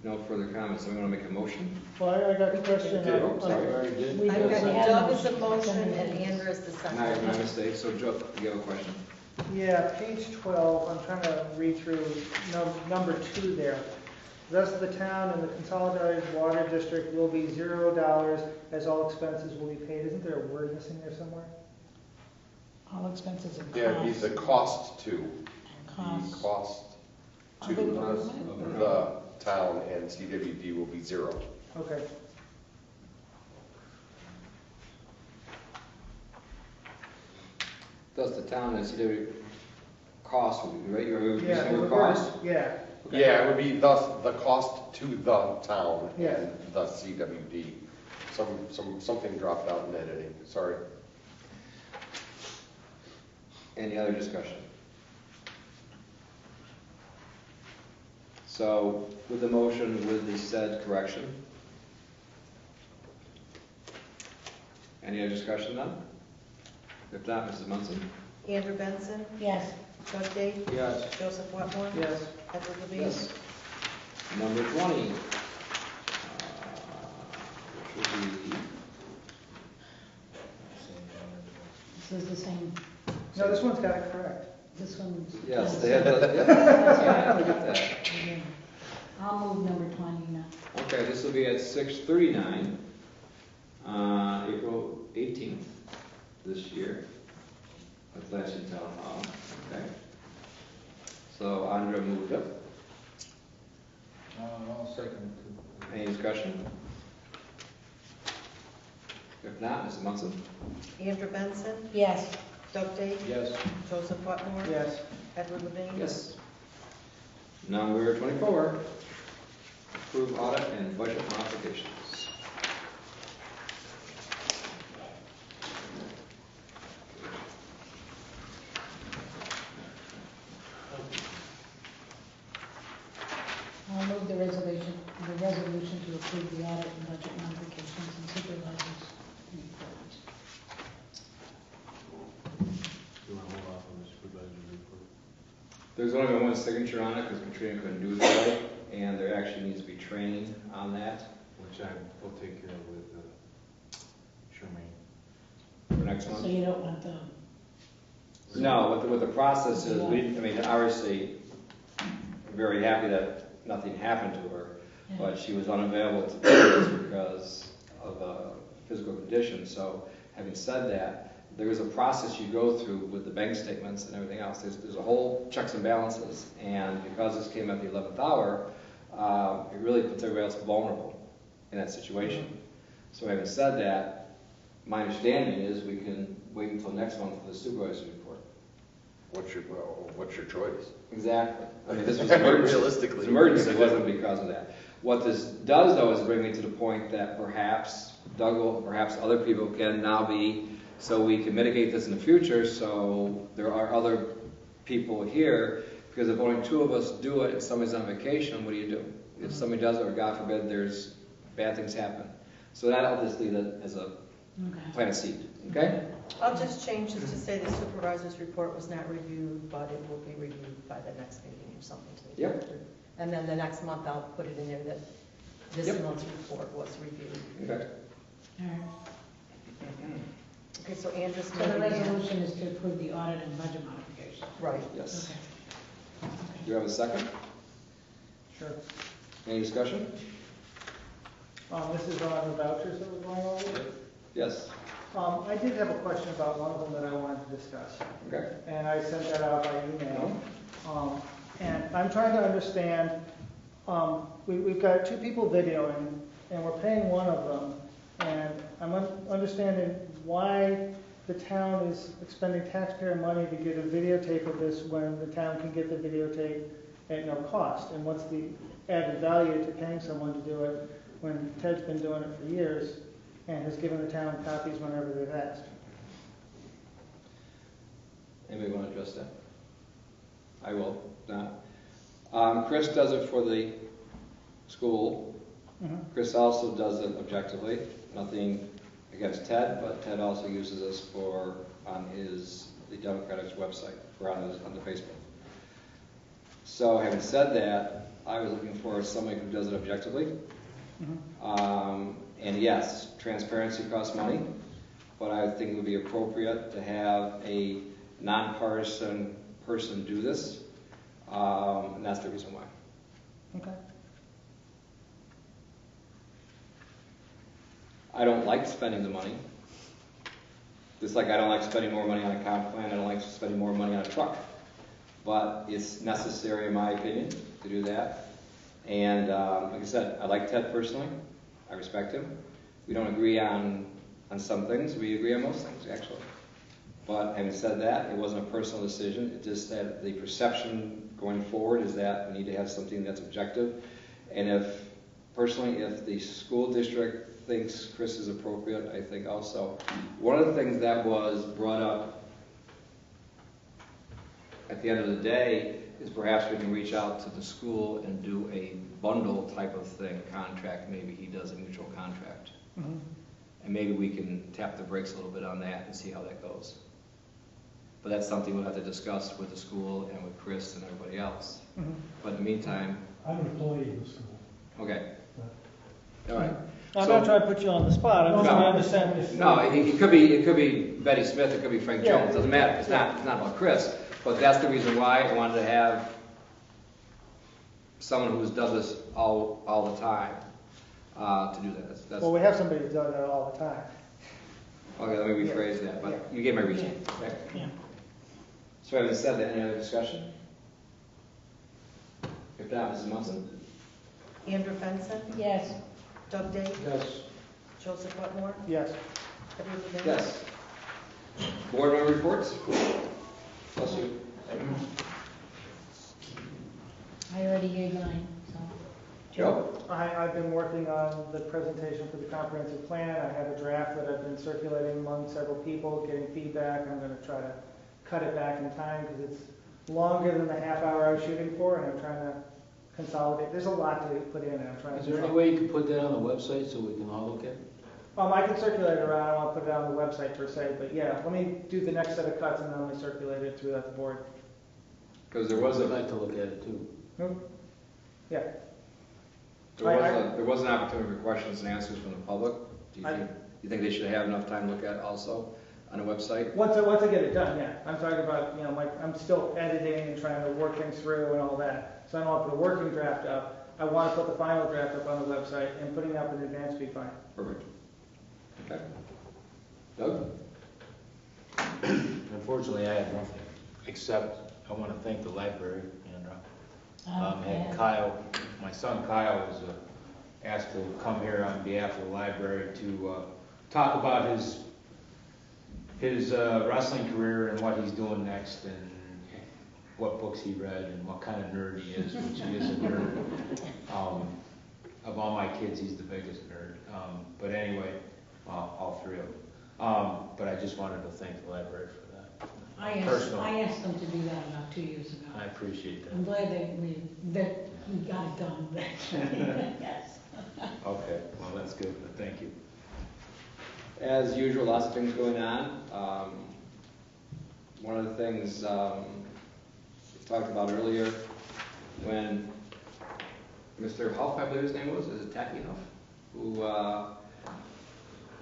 no further comments? Somebody want to make a motion? Well, I got a question. Oh, sorry. We I've did. got Doug is the motion and Andrew is the My second. mistake. So Joe, you have a question? Yeah, page 12, I'm trying to read through number 2 there. The rest of the town and the consolidated water district will be $0 as all expenses will be paid. Isn't there a word missing there somewhere? All expenses and Yeah, it'd be the cost to. Costs. The cost to Of the improvement? the town and CWD will be 0. Okay. Does the town and CW cost, will be right? You're Yeah, saying the the word- cost? Yeah, Yeah, it would be the cost to the town Yeah. and the CWD. Something dropped out in editing, sorry. Any other discussion? So with the motion with the said correction? Any other discussion then? If not, Mrs. Munson? Andrew Benson, Yes. Doug Day, Yes. Joseph Wetmore? yes. Edward Levine? Yes. Number 20. Which will be, This is the same, No, this one's got it correct. this one's. yes, they have the, yeah, look at that. Yeah. I'll move number 20 now. Okay, this will be at 6:39, April 18th this year, at Lansing Town Hall, okay? So Andrea moved up. I'll second Any discussion? If not, Mrs. Munson? Andrew Benson, Yes. Doug Day, Yes. Joseph Wetmore? Yes. Edward Levine? Yes. Number 24, approve audit and budget modifications. I'll move the resolution to approve the audit and budget modifications and supervisors report. You want to hold off on the supervisor's report? There's only been one signature on it because Katrina couldn't do it today, and there actually needs to be training on that Which I will take care of with Charmaine. for next So month. you don't want the, No, what the process is, obviously, very happy that nothing happened to her, but she was unavailable to do this because of a physical condition. So having said that, there is a process you go through with the bank statements and everything else. There's a whole checks and balances, and because this came at the 11th hour, it really puts everybody else vulnerable. in that situation. So having said that, my understanding is we can wait until next month for the supervisor's report. What's your choice? Exactly. I mean, this was emergency. Realistically. It was emergency, it wasn't because of that. What this does, though, is bring me to the point that perhaps Doug will, perhaps other people can now be, so we can mitigate this in the future, so there are other people here, because if only 2 of us do it and somebody's on vacation, what do you do? If somebody does it, or God forbid, there's bad things happen. So that I'll just leave it as a plant a seed, okay? I'll just change it to say the supervisor's report was not reviewed, but it will be reviewed by the next meeting or something to the Yep. effect. And then the next month, I'll put it in there that this Yep. month's report was reviewed. Okay. All right. Okay, so Andrew's So the making that. resolution is to approve the audit and budget modifications. Right. Yes. Okay. Do you have a second? Sure. Any discussion? This is on the vouchers that we're going over. Yes. I did have a question about one of them that I wanted to discuss. Okay. And I sent that out by email. And I'm trying to understand, we've got 2 people videoing, and we're paying one of them. And I'm understanding why the town is expending taxpayer money to get a videotape of this when the town can get the videotape at no cost. And what's the added value to paying someone to do it when Ted's been doing it for years and has given the town copies whenever they've asked? Anybody want to address that? I will not. Chris does it for the school. Chris also does it objectively. Nothing against Ted, but Ted also uses this for on the Democratic's website, for on the Facebook. So having said that, I was looking for somebody who does it objectively. And yes, transparency costs money, but I think it would be appropriate to have a nonpartisan person do this, and that's the reason why. Okay. I don't like spending the money. Just like I don't like spending more money on a comp plan, I don't like spending more money on a truck. But it's necessary, in my opinion, to do that. And like I said, I like Ted personally. I respect him. We don't agree on some things. We agree on most things, actually. But having said that, it wasn't a personal decision. It just that the perception going forward is that we need to have something that's objective. And if the school district thinks Chris is appropriate, I think also. One of the things that was brought up at the end of the day is perhaps we can reach out to the school and do a bundle type of thing, contract. Maybe he does a mutual contract. And maybe we can tap the brakes a little bit on that and see how that goes. But that's something we'll have to discuss with the school and with Chris and everybody else. But in the meantime... I'm an employee of the school. Okay. All right. I'm not trying to put you on the spot, I'm just trying to understand this. No, it could be Betty Smith, it could be Frank Jones, doesn't matter. It's not about Chris. But that's the reason why I wanted to have someone who does this all the time to do that. That's, Well, we have somebody who does that all the time. okay, let me rephrase that, but you gave my reason. Okay? Yeah. So having said that, any other discussion? If not, Mrs. Munson? Andrew Fenson, Yes. Doug Day, Yes. Joseph Wetmore, Yes. Edward Levine. Yes. Board member reports? Bless you. I already gave mine, so. Joe? I've been working on the presentation for the comprehensive plan. I have a draft that I've been circulating among several people, getting feedback. I'm going to try to cut it back in time because it's longer than the half hour I was shooting for, and I'm trying to consolidate. There's a lot to put in, and I'm trying to... Is there any way you can put that on the website so we can all look at it? I can circulate it around. I don't want to put it on the website per se, but yeah, let me do the next set of cuts and then let me circulate it throughout the board. Because there was I'd like to look at it too. Yeah. There was an opportunity for questions and answers from the public. Do you think they should have enough time to look at it also on the website? Once I get it done, yeah. I'm talking about, I'm still editing and trying to work things through and all that. So I don't want to put a working draft up. I want to put the final draft up on the website, and putting it up in advance would be fine. Perfect. Okay. Doug? Unfortunately, I have nothing, except I want to thank the library and Yeah. Kyle, my son Kyle is asked to come here on behalf of the library to talk about his wrestling career and what he's doing next and what books he read and what kind of nerd he is, which he is a nerd. Of all my kids, he's the biggest nerd. But anyway, well, all three of them. But I just wanted to thank the library for that. I asked them to do that about 2 years ago. I appreciate that. I'm glad that we got it done. Yes. Okay, well, that's good, but thank you. As usual, lots of things going on. One of the things we talked about earlier, when Mr. Huff, I believe his name was, is it Tacky Huff, who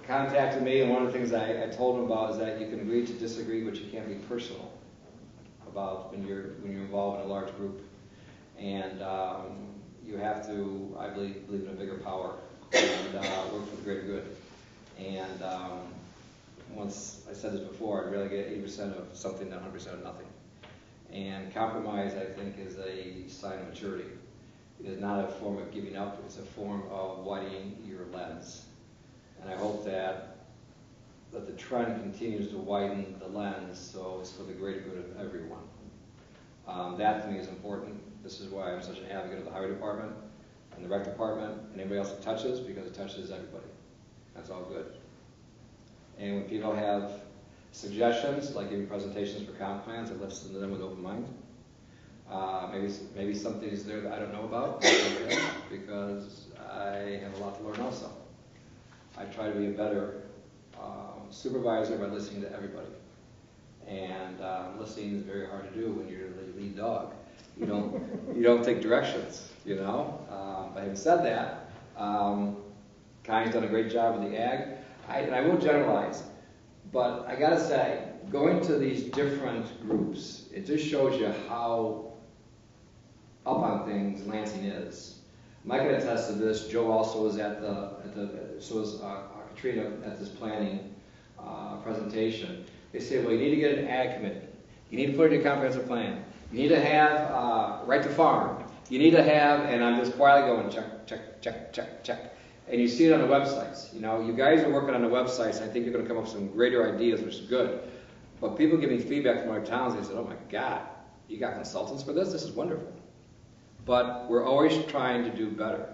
contacted me, and one of the things I told him about is that you can agree to disagree, but you can't be personal about when you're involved in a large group, and you have to, I believe in a bigger power and work for the greater good. And once I said this before, I'd rather get 80% of something than 100% of nothing. And compromise, I think, is a sign of maturity. It is not a form of giving up, it's a form of widening your lens. And I hope that the trend continues to widen the lens so it's for the greater good of everyone. That to me is important. This is why I'm such an advocate of the highway department and the rec department and anybody else it touches, because it touches everybody. That's all good. And when people have suggestions, like giving presentations for comp plans, I listen to them with open mind. Maybe something is there that I don't know about, because I have a lot to learn also. I try to be a better supervisor by listening to everybody. And listening is very hard to do when you're the lead dog. You don't take directions, you know. But having said that, Connie's done a great job with the ag. And I won't generalize, but I gotta say, going to these different groups, it just shows you how up on things Lansing is. Mike can attest to this. Joe also was so was Katrina at this planning presentation. They say, well, you need to get an ag committee. You need to put it in your comprehensive plan. You need to have right to farm. You need to have, and I'm just quietly going, check, check, check, check, check. And you see it on the websites. You know, you guys are working on the websites. I think you're going to come up with some greater ideas, which is good. But people give me feedback from other towns. They said, oh my God, you got consultants for this? This is wonderful. But we're always trying to do better.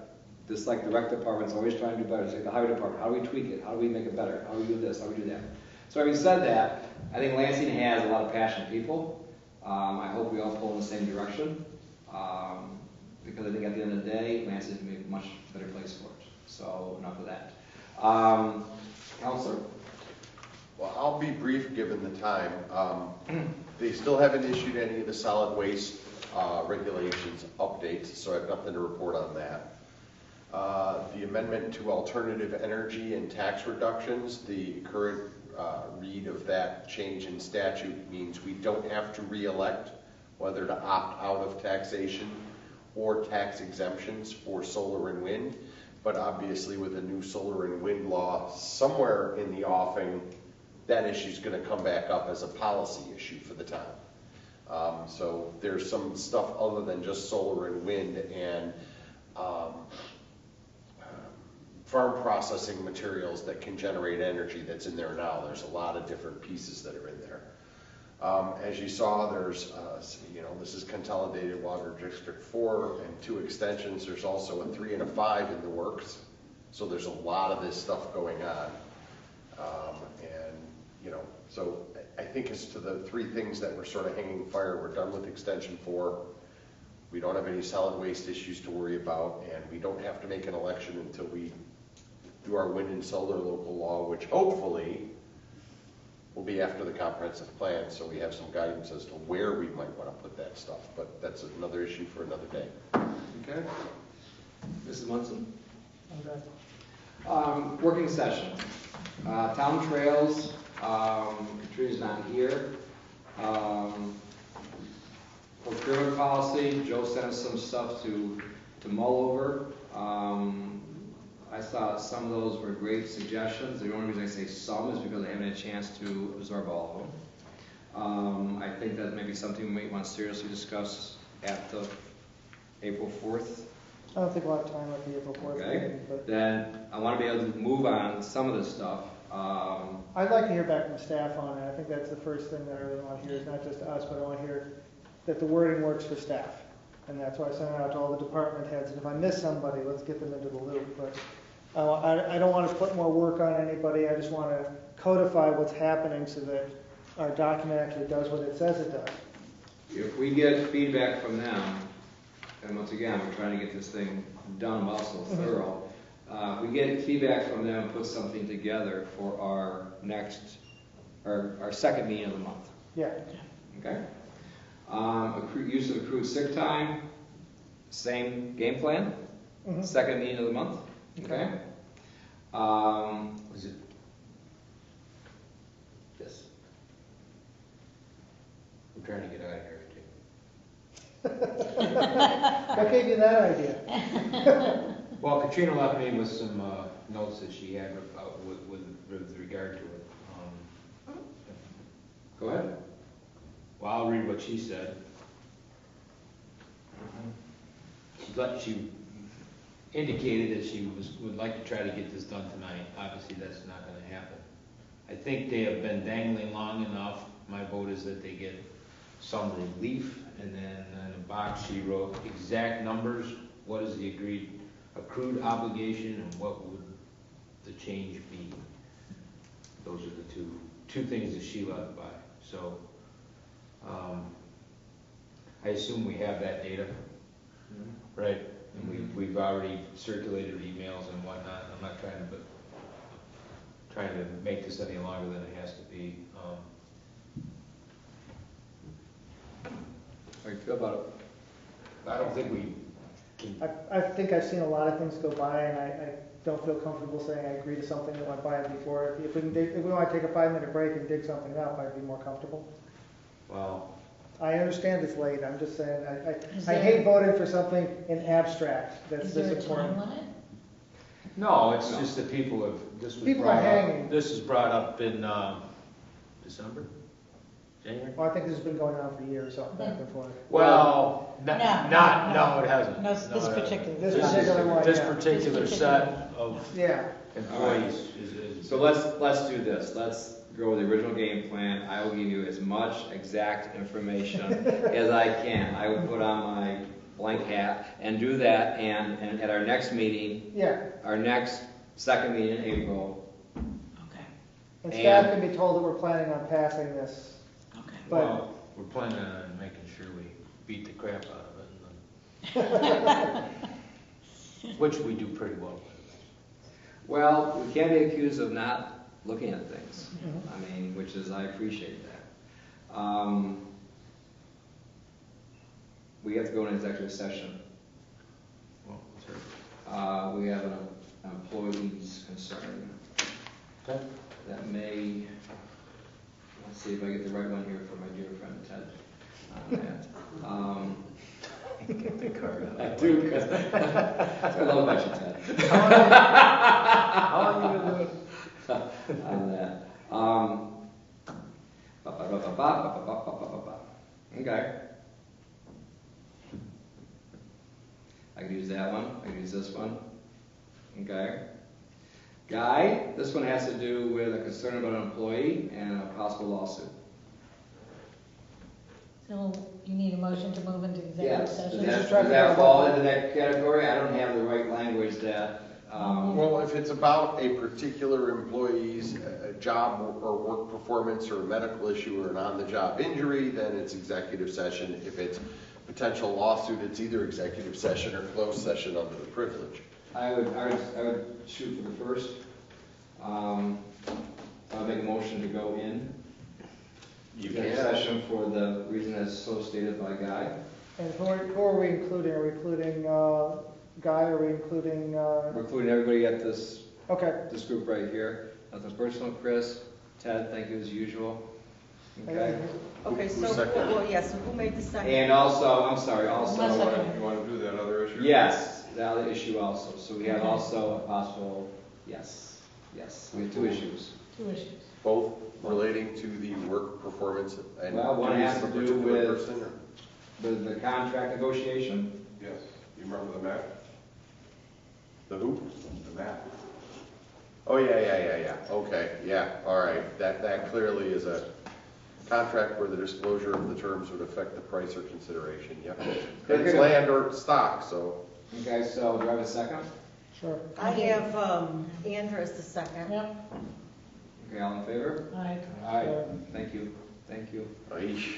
Just like the rec department's always trying to do better. It's like the highway department. How do we tweak it? How do we make it better? How do we do this? How do we do that? So having said that, I think Lansing has a lot of passionate people. I hope we all pull in the same direction. Because I think at the end of the day, Lansing can be a much better place for it. So enough of that. Counselor? Well, I'll be brief given the time. They still haven't issued any of the solid waste regulations updates, so I have nothing to report on that. The amendment to alternative energy and tax reductions, the current read of that change in statute means we don't have to re-elect whether to opt out of taxation or tax exemptions for solar and wind. But obviously with a new solar and wind law somewhere in the offing, that issue is going to come back up as a policy issue for the town. So there's some stuff other than just solar and wind and farm processing materials that can generate energy that's in there now. There's a lot of different pieces that are in there. As you saw, there's, this is Consolidated Water District 4 and 2 extensions. There's also a 3 and a 5 in the works. So there's a lot of this stuff going on. So I think as to the 3 things that were sort of hanging fire, we're done with extension 4. We don't have any solid waste issues to worry about, and we don't have to make an election until we do our wind and solar local law, which hopefully will be after the comprehensive plan, so we have some guidance as to where we might want to put that stuff. But that's another issue for another day. Okay. Mrs. Munson? Okay. Working session. Town trails. Katrina's not here. Procurement policy. Joe sent us some stuff to mull over. I thought some of those were great suggestions. The only reason I say some is because I haven't had a chance to absorb all of them. I think that may be something we might want to seriously discuss at the April 4th I don't think we'll have time at the April 4th Okay. meeting, but Then I want to be able to move on some of this stuff. I'd like to hear back from staff on it. I think that's the first thing that I really want to hear, is not just us, but I want to hear that the wording works for staff. And that's why I sent it out to all the department heads, and if I miss somebody, let's get them into the loop. But I don't want to put more work on anybody, I just want to codify what's happening so that our document actually does what it says it does. If we get feedback from them, and once again, we're trying to get this thing done also thorough, we get feedback from them and put something together for our next, our second meeting of the month. Yeah. Okay? Use of accrued sick time, same game plan, second meeting of the month. Okay? Was it? Yes. I'm trying to get out of here, What gave you that idea? Well, Katrina left me with some notes that she had with regard to it. Go ahead. Well, I'll read what she said. She indicated that she would like to try to get this done tonight. Obviously, that's not going to happen. I think they have been dangling long enough. My vote is that they get some relief, and then in the box she wrote exact numbers. What is the accrued obligation, and what would the change be? Those are the two things that she left by. So I assume we have that data, right? And we've already circulated emails and whatnot. I'm not trying to make this any longer than it has to be. How do you feel about it? I don't think we can. I think I've seen a lot of things go by, and I don't feel comfortable saying I agree to something that went by before. If we want to take a 5-minute break and dig something up, I'd be more comfortable. Well, I understand it's late. I'm just saying I hate voting for something in abstract that's Is there this a time important. limit? no, it's just that people have. This was People brought are up. hanging. This was brought up in December, January. Well, I think this has been going on for years, so back and forth. Well, No, it no. hasn't. No, this particular. This particular one, This yeah. particular This set of Yeah. employees is. So let's do this. Let's go with the original game plan. I will give you as much exact information as I can. I will put on my blank hat and do that, and at our next meeting, Yeah. our next second meeting in April, Okay, And staff And- can be told that we're planning on passing this. okay. But Well, we're planning on making sure we beat the crap out of it, which we do pretty well with. well, we can't be accused of not looking at things. I mean, which is, I appreciate that. We have to go into executive session. Well, that's right. We have an employee's concern Okay. that may, let's see if I get the right one here for my dear friend Ted on that. Get the card out. I do, because I love about you, Ted. How long you been doing? On that. Okay. I can use that one. I can use this one. Okay. Guy, this one has to do with a concern about an employee and a possible lawsuit. So you need a motion to move into executive Yes. session? Does that fall into that category? I don't have the right language that. Well, if it's about a particular employee's job or work performance or a medical issue or an on-the-job injury, then it's executive session. If it's potential lawsuit, it's either executive session or closed session under the privilege. I would shoot for the first. I'll make a motion to go in. You Executive can. session for the reason as so stated by Guy. And who are we including? Are we including Guy? Are we including? We're including everybody at this Okay. group right here. Nothing personal, Chris. Ted, thank you as usual. Okay. Okay, Who so, seconded? well, yeah, so who made the second? And also, I'm sorry, also. One second. You want to do that other issue? Yes, the other issue also. So we have Okay. also a possible, yes. We have two issues. Two issues. Both relating to the work performance and Well, one duties has of a to do particular with- person, or- The contract negotiation. Yes. You remember the map? The who? The map. Oh, yeah, okay, yeah, all right, that clearly is a contract where the disclosure of the terms would affect the price or consideration, yep. Very It's good. land or stock, so. You guys, do I have a second? Sure. I have Andrew as the second. Yep. Okay, all in favor? Aye. Aye. Thank you, thank you. Aish.